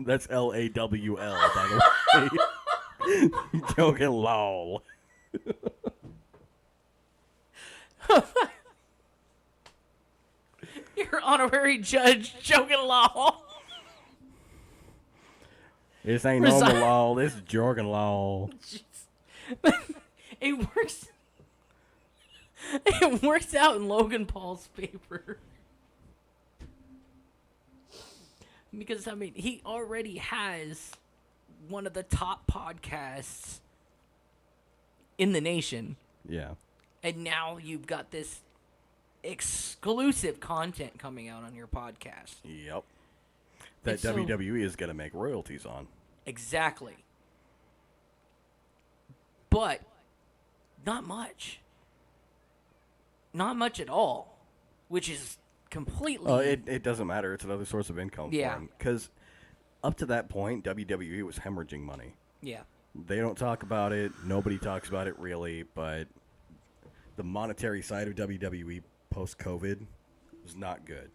That's LAWL, by the way. Jogan Law. Your honorary judge, Jogan Law. This ain't normal law. This is Jogan Law. It works. It works out in Logan Paul's favor. Because, I mean, he already has one of the top podcasts in the nation. Yeah. And now you've got this exclusive content coming out on your podcast. Yep. That So- WWE is going to make royalties on. Exactly. But not much. Not much at all. Which is completely... It doesn't matter. It's another source of income for him. Because up to that point, WWE was hemorrhaging money. Yeah. They don't talk about it. Nobody talks about it really. But the monetary side of WWE post-COVID was not good.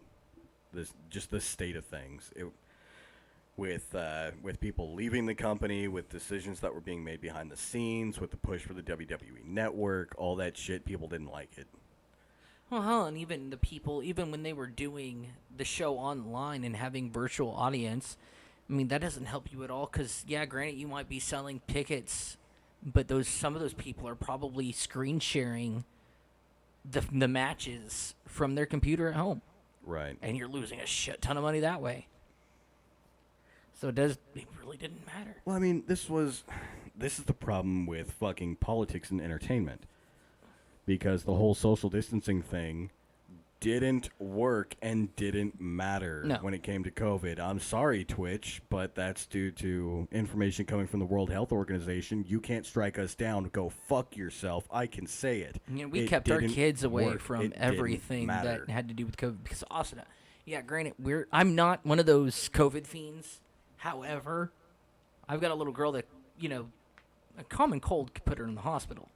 Just the state of things. With people leaving the company, with decisions that were being made behind the scenes, with the push for the WWE network, all that shit, people didn't like it. Well, and even the people, even when they were doing the show online and having virtual audience, I mean, that doesn't help you at all because, yeah, granted, you might be selling tickets, but some of those people are probably screen sharing the matches from their computer at home. Right. And you're losing a shit ton of money that way. So it really didn't matter. Well, I mean, this is the problem with fucking politics and entertainment. Because the whole social distancing thing didn't work and didn't matter when it came to COVID. I'm sorry, Twitch, but that's due to information coming from the World Health Organization. You can't strike us down. Go fuck yourself. I can say it. You know, we kept our kids away from everything that matter. had to do with COVID. Because also, yeah, granted, I'm not one of those COVID fiends. However, I've got a little girl that, a common cold could put her in the hospital.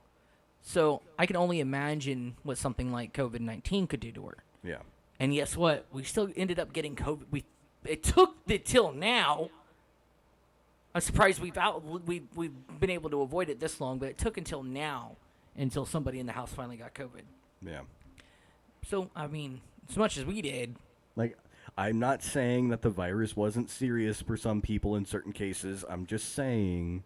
So I can only imagine what something like COVID-19 could do to her. Yeah. And guess what? We still ended up getting COVID. It took till now. I'm surprised we've been able to avoid it this long, but it took until now until somebody in the house finally got COVID. Yeah. So, I mean, as much as we did. Like, I'm not saying that the virus wasn't serious for some people in certain cases. I'm just saying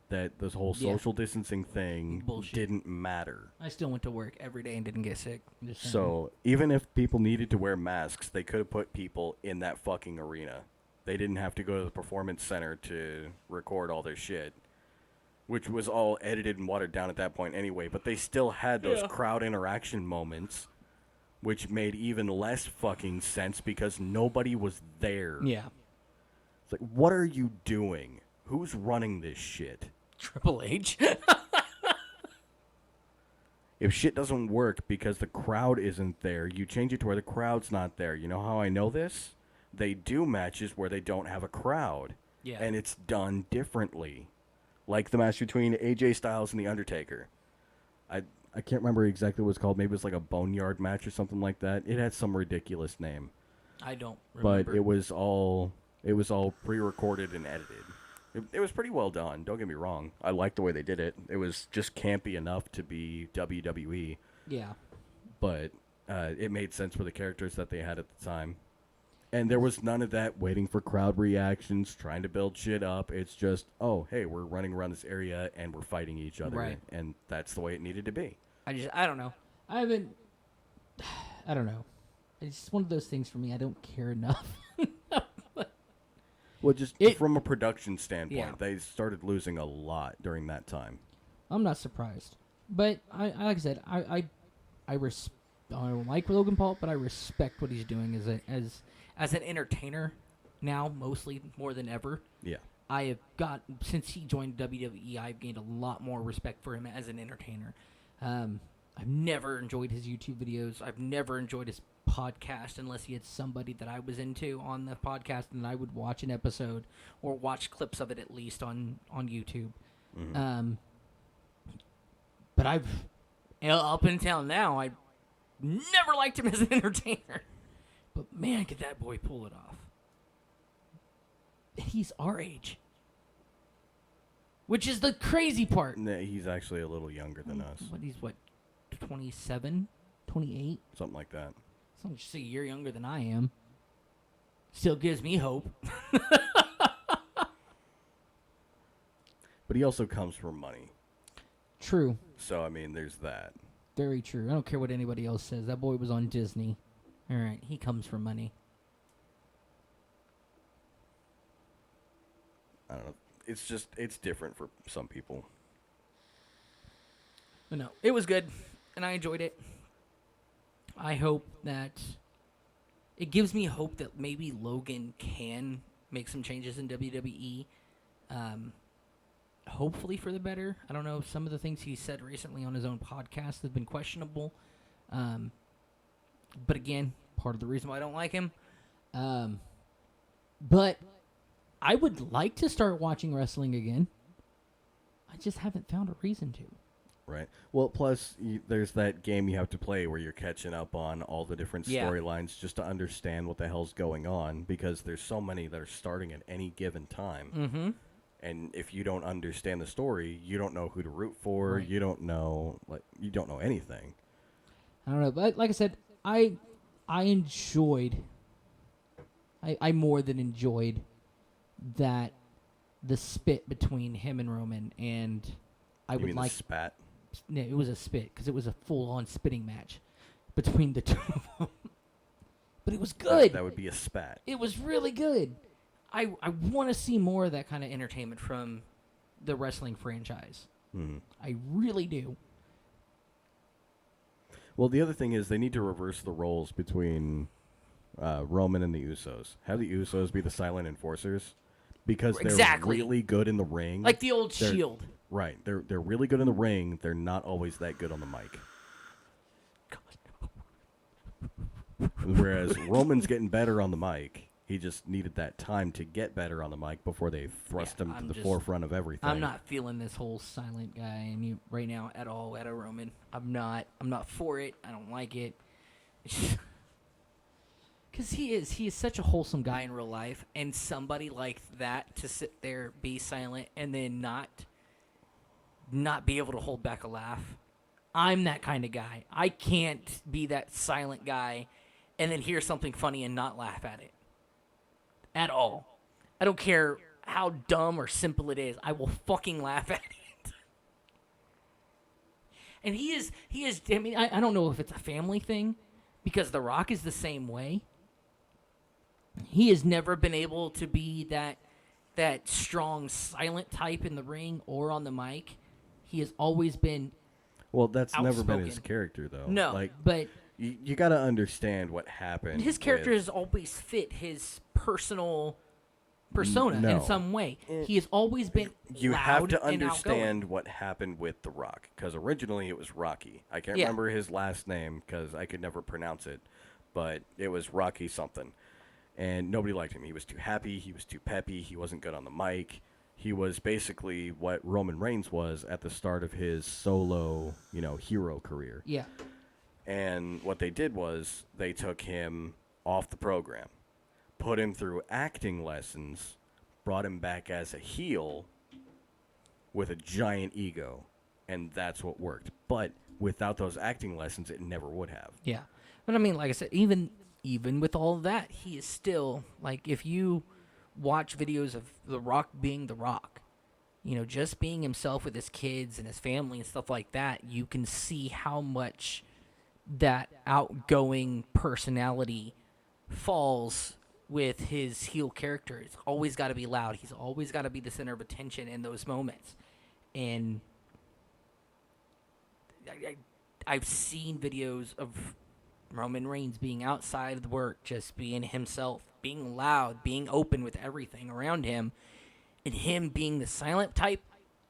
that this whole social distancing thing didn't matter. I still went to work every day and didn't get sick. So even if people needed to wear masks, they could have put people in that fucking arena. They didn't have to go to the performance center to record all their shit, which was all edited and watered down at that point anyway. But they still had those crowd interaction moments, which made even less fucking sense because nobody was there. Yeah. It's like, what are you doing? Who's running this shit? Triple H. If shit doesn't work because the crowd isn't there, you change it to where the crowd's not there. You know how I know this? They do matches where they don't have a crowd. Yeah. And it's done differently. Like the match between AJ Styles and The Undertaker. I can't remember exactly what it's called. Maybe it was like a Boneyard match or something like that. It had some ridiculous name. I don't remember. But it was all pre-recorded and edited. It was pretty well done. Don't get me wrong. I liked the way they did it. It was just campy enough to be WWE. Yeah. But it made sense for the characters that they had at the time. And there was none of that waiting for crowd reactions, trying to build shit up. It's just, oh, hey, we're running around this area and we're fighting each other. Right. And that's the way it needed to be. I don't know. I don't know. It's just one of those things for me. I don't care enough. Well, just from a production standpoint, they started losing a lot during that time. I'm not surprised. But like I said, I don't like Logan Paul, but I respect what he's doing as an entertainer now, mostly more than ever. Yeah. I have got, since he joined WWE, I've gained a lot more respect for him as an entertainer. I've never enjoyed his YouTube videos. I've never enjoyed his podcast unless he had somebody that I was into on the podcast, and I would watch an episode or watch clips of it at least on YouTube. Mm-hmm. But up until now, I never liked him as an entertainer. But man, could that boy pull it off. He's our age. Which is the crazy part. Nah, he's actually a little younger than us. He's 27? 28? Something like that. So just a year younger than I am. Still gives me hope. But he also comes from money. True. So, I mean, there's that. Very true. I don't care what anybody else says. That boy was on Disney. All right, he comes from money. I don't know. It's different for some people. But no, it was good, and I enjoyed it. I hope that it gives me hope that maybe Logan can make some changes in WWE. Hopefully for the better. I don't know. Some of the things he said recently on his own podcast have been questionable. But again, part of the reason why I don't like him. But I would like to start watching wrestling again. I just haven't found a reason to. Right. Well, plus, there's that game you have to play where you're catching up on all the different storylines just to understand what the hell's going on, because there's so many that are starting at any given time. Mm-hmm. And if you don't understand the story, you don't know who to root for. Right. You don't know anything. I don't know, but like I said, I enjoyed. I more than enjoyed that the spit between him and Roman, and I would like the spat. No, it was a spit because it was a full-on spitting match between the two of them. But it was good. That would be a spat. It was really good. I want to see more of that kind of entertainment from the wrestling franchise. Mm-hmm. I really do. Well, the other thing is they need to reverse the roles between Roman and the Usos. Have the Usos be the silent enforcers, because they're really good in the ring. Like the old Shield. Right. They're really good in the ring. They're not always that good on the mic. Whereas Roman's getting better on the mic. He just needed that time to get better on the mic before they thrust him to the forefront of everything. I'm not feeling this whole silent guy right now at all at a Roman. I'm not for it. I don't like it. Because he is such a wholesome guy in real life, and somebody like that to sit there, be silent, and then not be able to hold back a laugh. I'm that kind of guy. I can't be that silent guy and then hear something funny and not laugh at it. At all. I don't care how dumb or simple it is. I will fucking laugh at it. And he is, I mean, I don't know if it's a family thing, because The Rock is the same way. He has never been able to be that strong, silent type in the ring or on the mic. He has always been Well, that's never outspoken. been his character, though. No, but you got to understand what happened. his character has always fit his personal persona in some way. He has always been You loud have to and understand what happened with The Rock, because originally it was Rocky. I can't remember his last name because I could never pronounce it, but it was Rocky something. and nobody liked him. He was too happy. He was too peppy. He wasn't good on the mic. He was basically what Roman Reigns was at the start of his solo, hero career. Yeah. And what they did was they took him off the program, put him through acting lessons, brought him back as a heel with a giant ego, and that's what worked. But without those acting lessons, it never would have. Yeah. But I mean, like I said, even with all of that, he is still, like, if you watch videos of The Rock being The Rock, just being himself with his kids and his family and stuff like that, you can see how much that outgoing personality falls with his heel character. It's always got to be loud. He's always got to be the center of attention in those moments. And I've seen videos of Roman Reigns being outside of the work, just being himself, being loud, being open with everything around him, and him being the silent type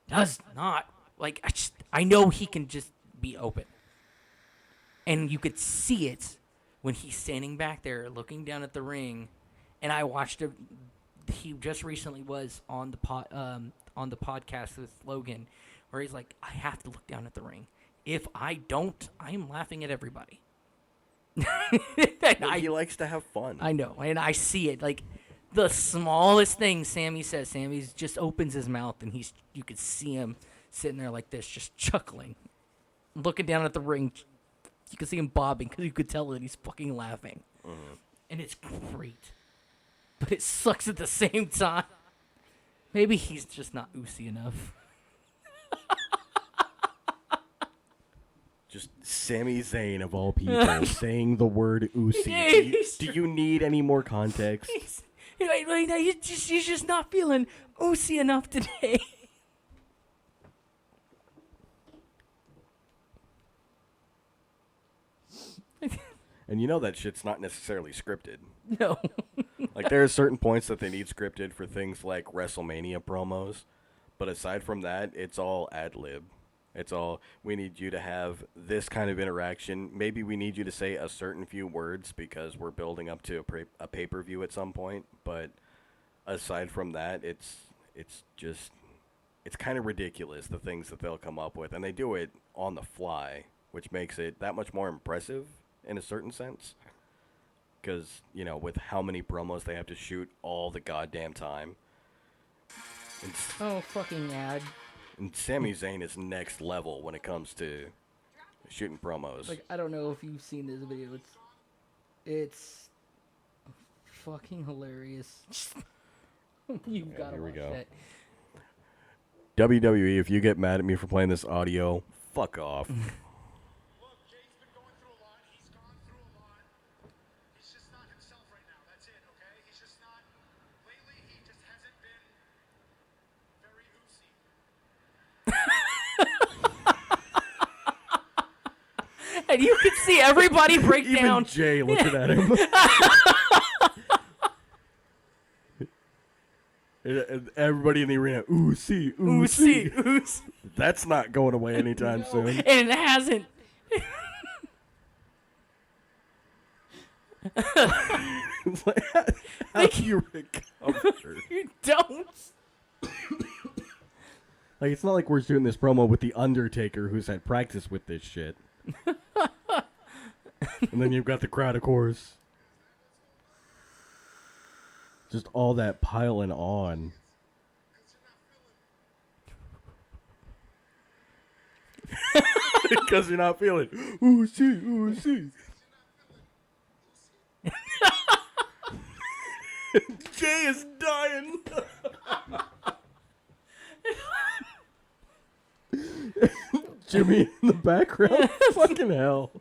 does not, I know he can just be open. And you could see it when he's standing back there looking down at the ring. And I watched it. He just recently was on the podcast with Logan, where he's like, I have to look down at the ring. If I don't, I am laughing at everybody. He likes to have fun. I know, and I see it. Like, the smallest thing Sammy says, Sammy just opens his mouth, and you could see him sitting there like this, just chuckling, looking down at the ring. You could see him bobbing because you could tell that he's fucking laughing. Mm-hmm. And it's great. But it sucks at the same time. Maybe he's just not oozy enough. Just Sami Zayn, of all people, saying the word oozy. Do you need any more context? He's just not feeling oozy enough today. And you know that shit's not necessarily scripted. No. Like, there are certain points that they need scripted for things like WrestleMania promos. But aside from that, it's all ad-lib. It's all, we need you to have this kind of interaction. Maybe we need you to say a certain few words because we're building up to a pay-per-view at some point. But aside from that, it's kind of ridiculous, the things that they'll come up with. And they do it on the fly, which makes it that much more impressive in a certain sense. Because, with how many promos they have to shoot all the goddamn time. Oh, fucking ad. And Sami Zayn is next level when it comes to shooting promos. Like, I don't know if you've seen this video. It's fucking hilarious. You've got to here we watch go. that. WWE, if you get mad at me for playing this audio, fuck off. Look, Jay's been going through a lot. He's gone through a lot. He's just not himself right now. That's it, okay? He's just not. Lately, he just hasn't been very oozy. And you can see everybody break Even down. Jay looking at him. And everybody in the arena, oozy. Oozy. That's not going away anytime soon. And it hasn't. It's like, how do you recover? You don't. Like, it's not like we're doing this promo with The Undertaker, who's had practice with this shit. And then you've got the crowd, of course. Just all that piling on. Because you're not feeling oozy. Jay is dying. Jimmy in the background. Fucking hell.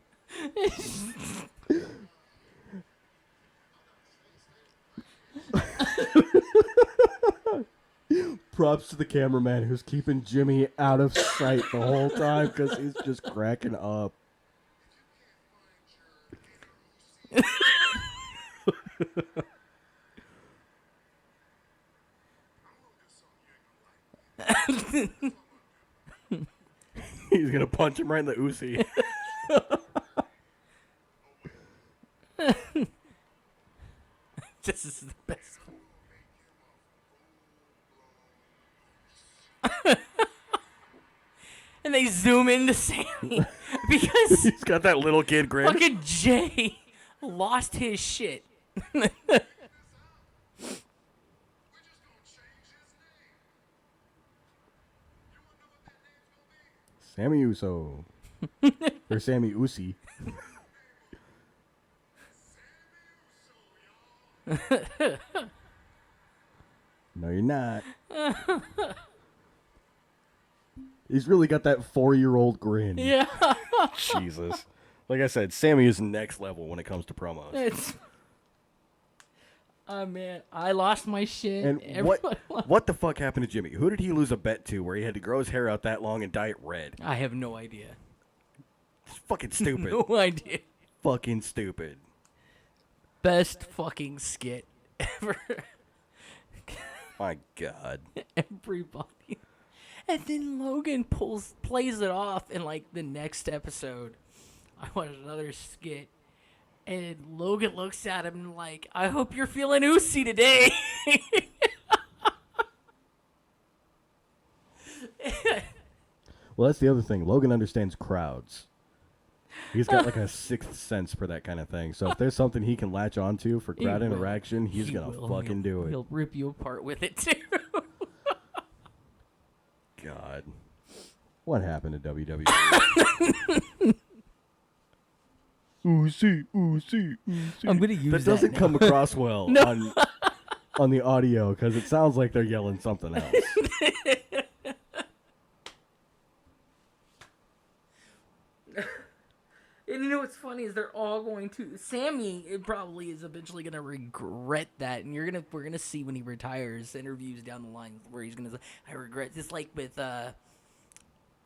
Props to the cameraman who's keeping Jimmy out of sight the whole time because he's just cracking up. He's gonna punch him right in the oozy. This is the best. And they zoom into Sammy because He's got that little kid grin. fucking Jay lost his shit. Sammy Uso. Or Sammy Usi. No, you're not. He's really got that 4-year-old grin. Yeah. Jesus. Like I said, Sammy is next level when it comes to promos. It's. Oh man, I lost my shit. And Everyone lost- what the fuck happened to Jimmy? Who did he lose a bet to where he had to grow his hair out that long and dye it red? I have no idea. It's fucking stupid. No idea. Fucking stupid. Best fucking skit ever. My God. Everybody. And then Logan plays it off in like the next episode. I watched another skit. And Logan looks at him like, I hope you're feeling oozy today. Well, that's the other thing. Logan understands crowds. He's got like a sixth sense for that kind of thing. So if there's something he can latch onto for crowd will. interaction, he's He going to will. fucking do it. He'll rip you apart with it too. God. What happened to WWE? Ooh, see. I'm gonna use That doesn't now. come across well on the audio because it sounds like they're yelling something else. And you know what's funny is they're all going to. Sammy probably is eventually gonna regret that, and we're gonna see when he retires interviews down the line where he's gonna say, "I regret." Just like with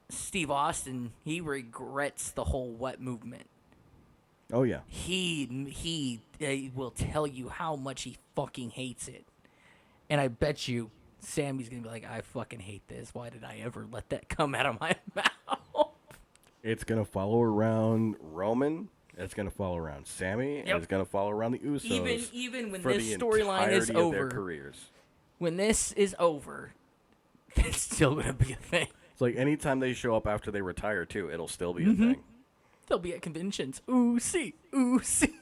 Steve Austin, he regrets the whole what movement. Oh, yeah. He will tell you how much he fucking hates it, and I bet you Sammy's gonna be like, "I fucking hate this. Why did I ever let that come out of my mouth?" It's going to follow around Roman. It's going to follow around Sammy. And Yep. it's going to follow around the Usos. Even when for this the storyline is entirety of their over, careers. when this is over, it's still gonna be a thing. It's like anytime they show up after they retire, too, it'll still be a Mm-hmm. thing. They'll be at conventions. Ooh, see. Ooh, see.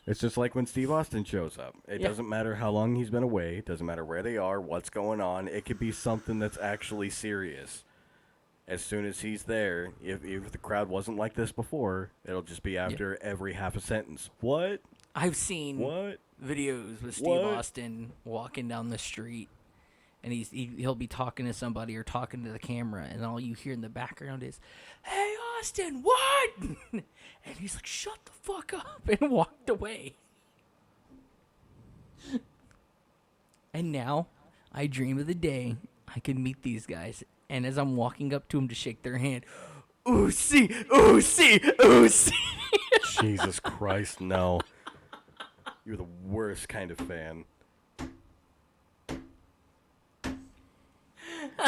It's just like when Steve Austin shows up. It Yeah. doesn't matter how long he's been away. It doesn't matter where they are, what's going on. It could be something that's actually serious. As soon as he's there, if the crowd wasn't like this before, it'll just be after every half a sentence. What? I've seen What? videos with Steve What? Austin walking down the street, and he'll be talking to somebody or talking to the camera, and all you hear in the background is, "Hey, Austin, what?" And he's like, "Shut the fuck up," and walked away. And now, I dream of the day I can meet these guys, and as I'm walking up to them to shake their hand, "Ooh, see, ooh, see, ooh, see." Jesus Christ, no. You're the worst kind of fan.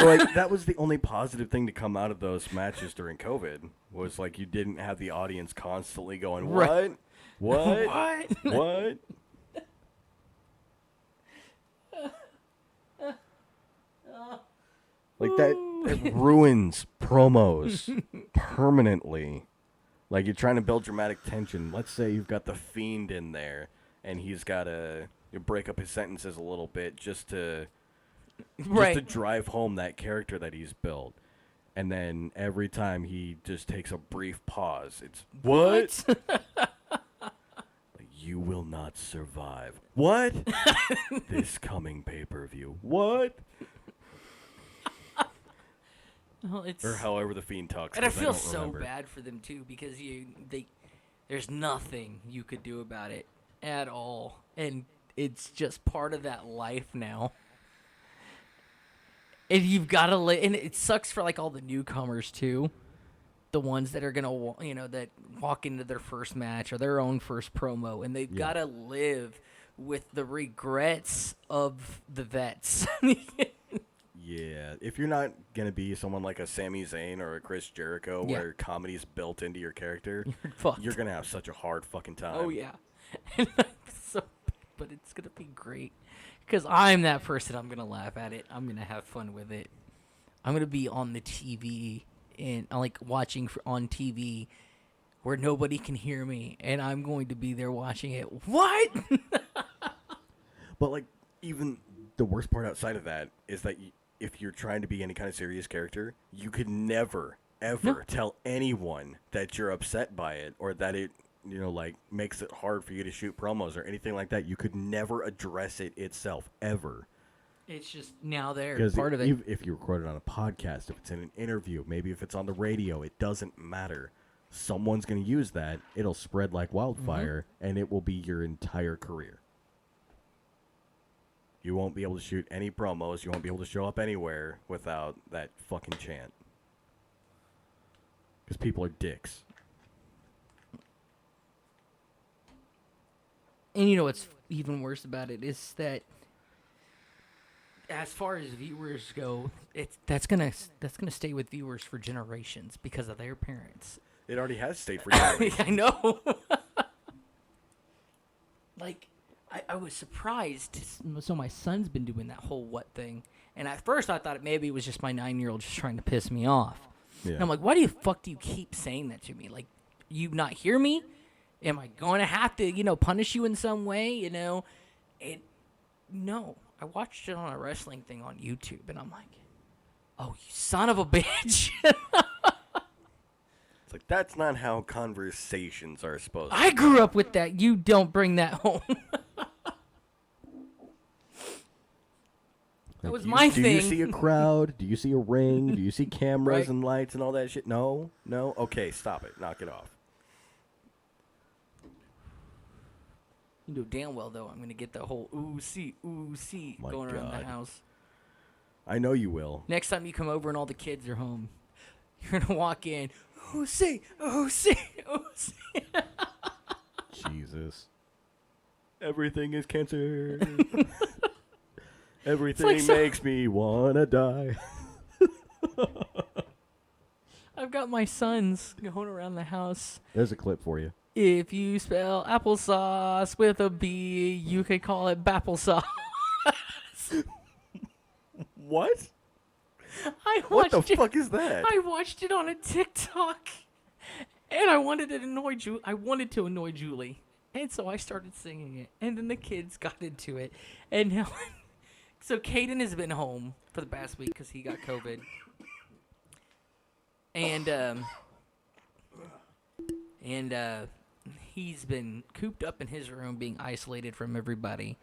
Like, that was the only positive thing to come out of those matches during COVID, was like you didn't have the audience constantly going, what? Right. What? What? What? Like that ruins promos permanently. Like you're trying to build dramatic tension. Let's say you've got the Fiend in there, and he's got to break up his sentences a little bit just to drive home that character that he's built. And then every time he just takes a brief pause, it's what? You will not survive. What? This coming pay-per-view. What? Well, it's Or however the Fiend talks. and I 'cause feel don't so remember. bad for them too because there's nothing you could do about it at all, and it's just part of that life now. And you've got to and it sucks for like all the newcomers too, the ones that are gonna that walk into their first match or their own first promo, and they've got to live with the regrets of the vets. Yeah, if you're not gonna be someone like a Sami Zayn or a Chris Jericho, Yeah. where comedy's built into your character, Fucked. you're gonna have such a hard fucking time. Oh yeah. but it's gonna be great because I'm that person. I'm gonna laugh at it. I'm gonna have fun with it. I'm gonna be on the TV and like watching on TV where nobody can hear me, and I'm going to be there watching it. What? But like, even the worst part outside of that is that if you're trying to be any kind of serious character, you could never ever tell anyone that you're upset by it or that it, like makes it hard for you to shoot promos or anything like that. You could never address it itself ever. It's just now there, Because part of it. If you record it on a podcast, if it's in an interview, maybe if it's on the radio, it doesn't matter. Someone's going to use that. It'll spread like wildfire, and it will be your entire career. You won't be able to shoot any promos. You won't be able to show up anywhere without that fucking chant. Because people are dicks. And you know what's even worse about it is that as far as viewers go, that's gonna stay with viewers for generations because of their parents. It already has stayed for years. I know. Like, I was surprised. So my son's been doing that whole what thing. And at first I thought maybe it was just my 9-year-old just trying to piss me off. Yeah. And I'm like, why do you keep saying that to me? Like, you not hear me? Am I going to have to, punish you in some way, No. I watched it on a wrestling thing on YouTube, and I'm like, oh, you son of a bitch. It's like, that's not how conversations are supposed to I grew up with that. You don't bring that home. That was my thing. Do you see a crowd? Do you see a ring? Do you see cameras Right. and lights and all that shit? No? Okay, stop it. Knock it off. You know damn well, though, I'm going to get the whole ooh, see, My going around the God. house. I know you will. Next time you come over and all the kids are home, you're going to walk in, ooh, see, ooh, see, ooh, see. Jesus. Everything is cancer. Everything like makes me wanna die. I've got my sons going around the house. There's a clip for you. If you spell applesauce with a B, you could call it Bapplesauce. What? What What the fuck is that? I watched it on a TikTok, and I wanted to annoy Julie, and so I started singing it, and then the kids got into it, and now, so Caden has been home for the past week because he got COVID, and he's been cooped up in his room, being isolated from everybody,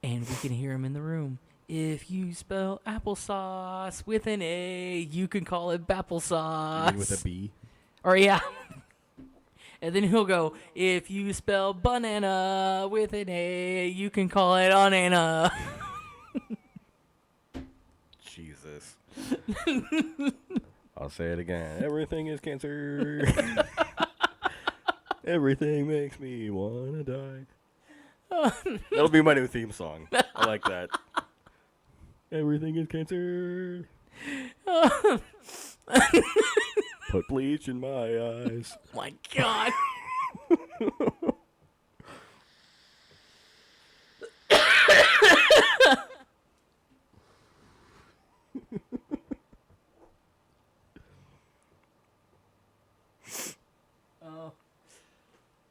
and we can hear him in the room. If you spell applesauce with an A, you can call it Bapplesauce. You mean with a B? Or yeah. And then he'll go, if you spell banana with an A, you can call it Onana. Jesus. I'll say it again. Everything is cancer. Everything makes me wanna die. That'll be my new theme song. I like that. Everything is cancer. Put bleach in my eyes. My God.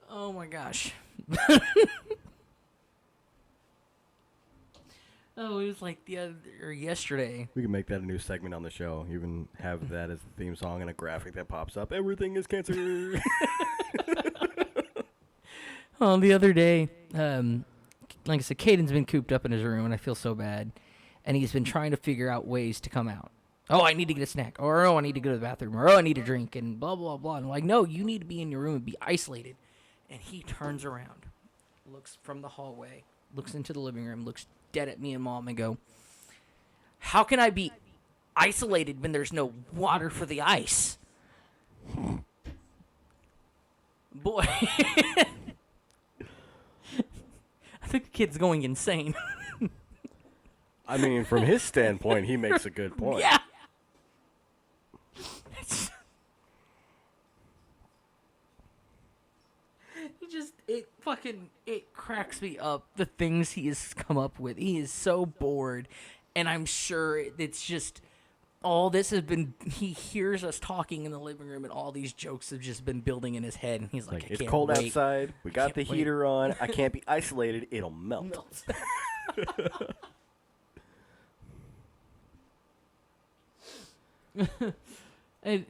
Oh my gosh. Oh, it was like yesterday. We can make that a new segment on the show. Even have that as the theme song and a graphic that pops up. Everything is cancer. Oh, the other day, like I said, Caden's been cooped up in his room, and I feel so bad. And he's been trying to figure out ways to come out. Oh, I need to get a snack. Or, oh, I need to go to the bathroom. Or, oh, I need a drink. And blah, blah, blah. And I'm like, no, you need to be in your room and be isolated. And he turns around, looks from the hallway, looks into the living room, looks dead at me and Mom and go, how can I be isolated when there's no water for the ice? Boy. I think the kid's going insane. I mean, from his standpoint, he makes a good point. Yeah. it cracks me up, the things he has come up with. He is so bored, and I'm sure it's just all this has been. He hears us talking in the living room, and all these jokes have just been building in his head, and he's like, I It's can't cold wait. outside. We got the Can't wait. heater on. I can't be isolated. It'll melt. And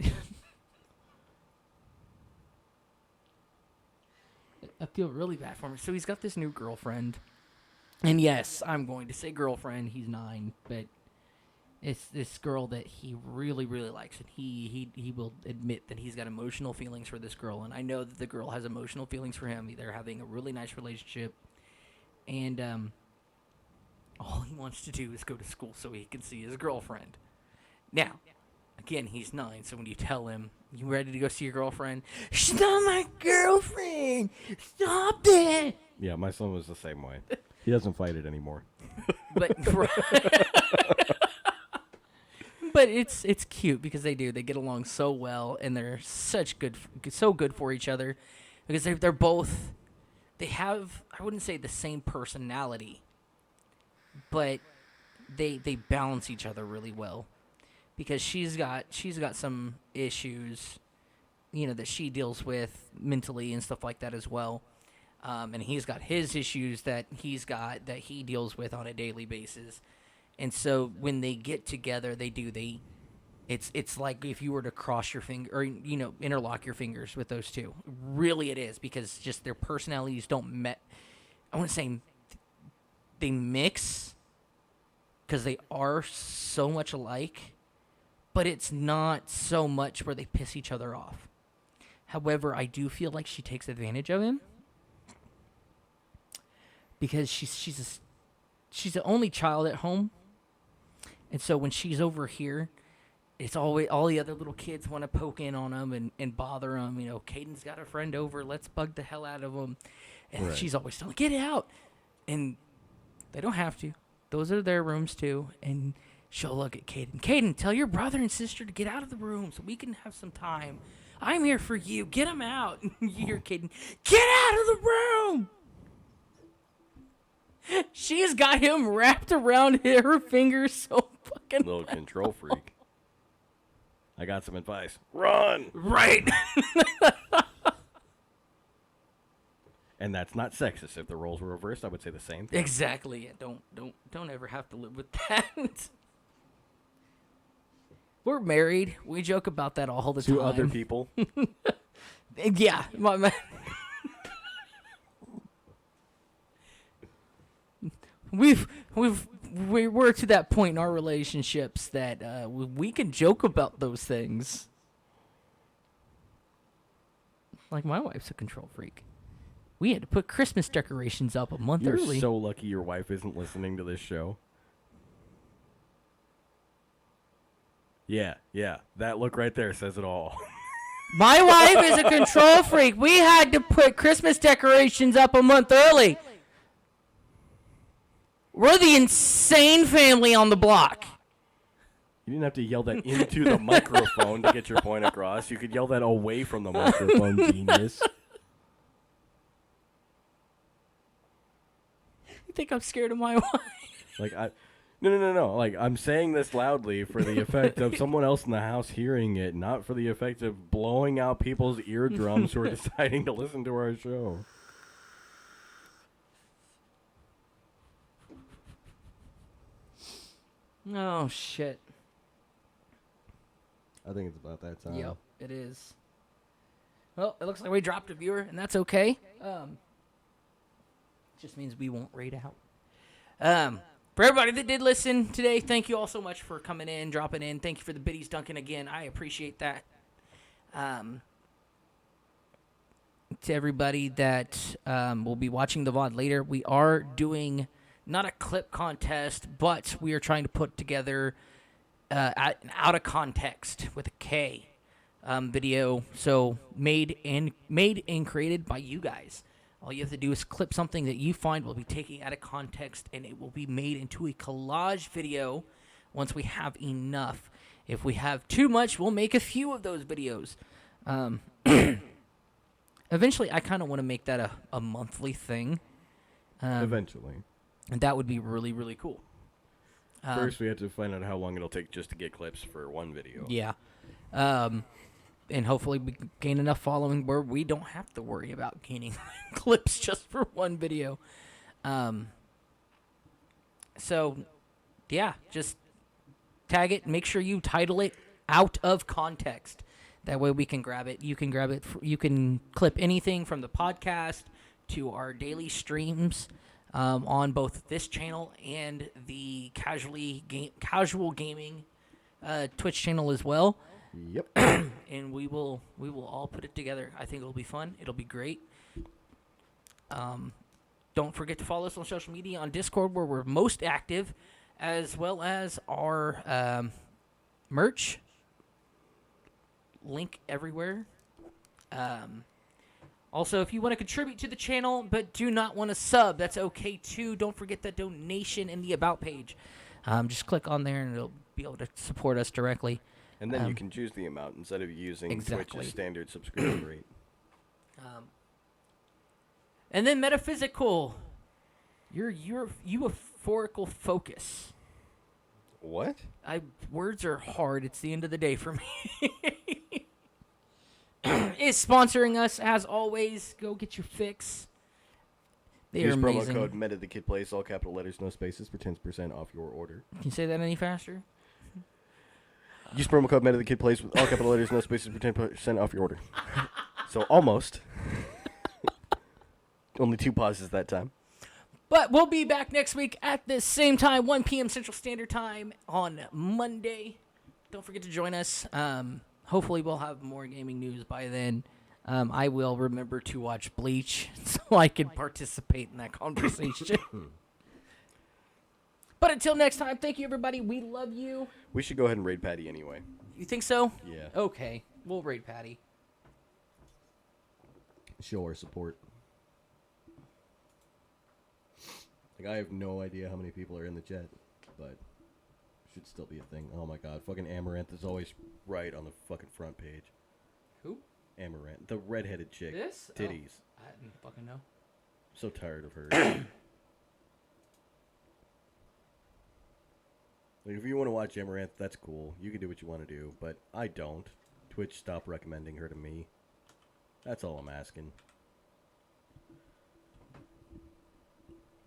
I feel really bad for him. So he's got this new girlfriend. And yes, I'm going to say girlfriend. He's 9, but it's this girl that he really, really likes. And he will admit that he's got emotional feelings for this girl. And I know that the girl has emotional feelings for him. They're having a really nice relationship. And all he wants to do is go to school so he can see his girlfriend. Now, again, he's 9, so when you tell him, you ready to go see your girlfriend? She's not my girlfriend! Stop it! Yeah, my son was the same way. He doesn't fight it anymore. But but it's cute because they get along so well, and they're so good for each other because they're both, they have, I wouldn't say the same personality, but they balance each other really well. Because she's got some issues, that she deals with mentally and stuff like that as well, and he's got his issues that he deals with on a daily basis, and so when they get together, it's like if you were to cross your finger or interlock your fingers with those two. Really, it is because just their personalities don't I wouldn't say they mix because they are so much alike. But it's not so much where they piss each other off. However, I do feel like she takes advantage of him because she's the only child at home, and so when she's over here, it's always all the other little kids want to poke in on him and bother him. Caden's got a friend over, let's bug the hell out of him, and Right. she's always telling, get out, and they don't have to. Those are their rooms too, and she'll look at Caden. Caden, tell your brother and sister to get out of the room so we can have some time. I'm here for you. Get them out. You hear Caden, get out of the room. She's got him wrapped around her fingers so fucking Little control freak. I got some advice. Run! right. And that's not sexist. If the roles were reversed, I would say the same thing. Exactly. Don't ever have to live with that. We're married. We joke about that all the time. To other people. Yeah. We're to that point in our relationships that we can joke about those things. Like my wife's a control freak. We had to put Christmas decorations up a month You're early. so lucky your wife isn't listening to this show. Yeah. That look right there says it all. My wife is a control freak. We had to put Christmas decorations up a month early. We're the insane family on the block. You didn't have to yell that into the microphone to get your point across. You could yell that away from the microphone, genius. You think I'm scared of my wife? Like, No. Like, I'm saying this loudly for the effect of someone else in the house hearing it, not for the effect of blowing out people's eardrums who are deciding to listen to our show. Oh, shit. I think it's about that time. Yep, it is. Well, it looks like we dropped a viewer, and that's okay. Just means we won't rate out. For everybody that did listen today, thank you all so much for coming in, dropping in. Thank you for the biddies dunking again. I appreciate that. To everybody that will be watching the VOD later, we are doing not a clip contest, but we are trying to put together an out of context with a K video. So made and created by you guys. All you have to do is clip something that you find we'll be taking out of context, and it will be made into a collage video once we have enough. If we have too much, we'll make a few of those videos. Eventually, I kind of want to make that a monthly thing. Eventually. And that would be really, really cool. First, we have to find out how long it'll take just to get clips for one video. Yeah. And hopefully we gain enough following where we don't have to worry about gaining clips just for one video. So, yeah, just tag it. Make sure you title it out of context. That way we can grab it. You can grab it. You can clip anything from the podcast to our daily streams on both this channel and the casual gaming Twitch channel as well. Yep. And we will all put it together. I think it'll be fun. It'll be great. Don't forget to follow us on social media, on Discord, where we're most active, as well as our merch. Link everywhere. Also, if you want to contribute to the channel but do not want to sub, that's okay too. Don't forget that donation in the About page. Just click on there and it'll be able to support us directly. And then you can choose the amount instead of using Twitch's standard subscription rate. And then metaphysical. Your euphorical focus. What? Words are hard. It's the end of the day for me. Is sponsoring us as always. Go get your fix. They are Use amazing. promo code METATHEKIDPLAYS, all capital letters, no spaces, for 10% off your order. Can you say that any faster? Use promo code METATHEKIDPLAYS with all capital letters, no spaces, for 10% off your order. So almost. Only 2 pauses that time. But we'll be back next week at the same time, 1 p.m. Central Standard Time on Monday. Don't forget to join us. Hopefully we'll have more gaming news by then. I will remember to watch Bleach so I can participate in that conversation. But until next time, thank you, everybody. We love you. We should go ahead and raid Patty anyway. You think so? Yeah. Okay. We'll raid Patty. Show our support. Like, I have no idea how many people are in the chat, but it should still be a thing. Oh my god, fucking Amaranth is always right on the fucking front page. Who? Amaranth, the redheaded chick. This? Titties. Oh, I didn't fucking know. So tired of her. Like, if you want to watch Amaranth, that's cool. You can do what you want to do, but I don't. Twitch, stop recommending her to me. That's all I'm asking.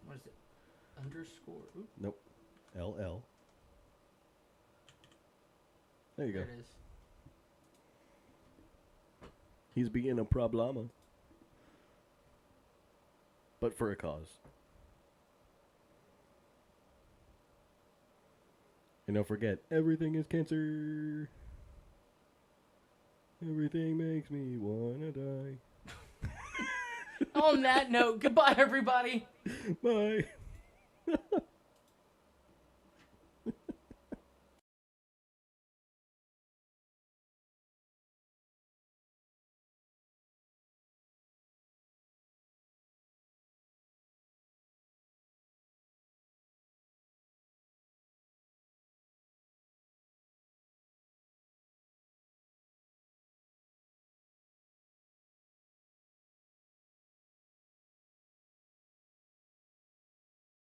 What is it? Underscore? Oop, Nope. LL. There you go. there it is. He's being a problema. But for a cause. And don't forget, everything is cancer. Everything makes me wanna die. On that note, goodbye, everybody. Bye.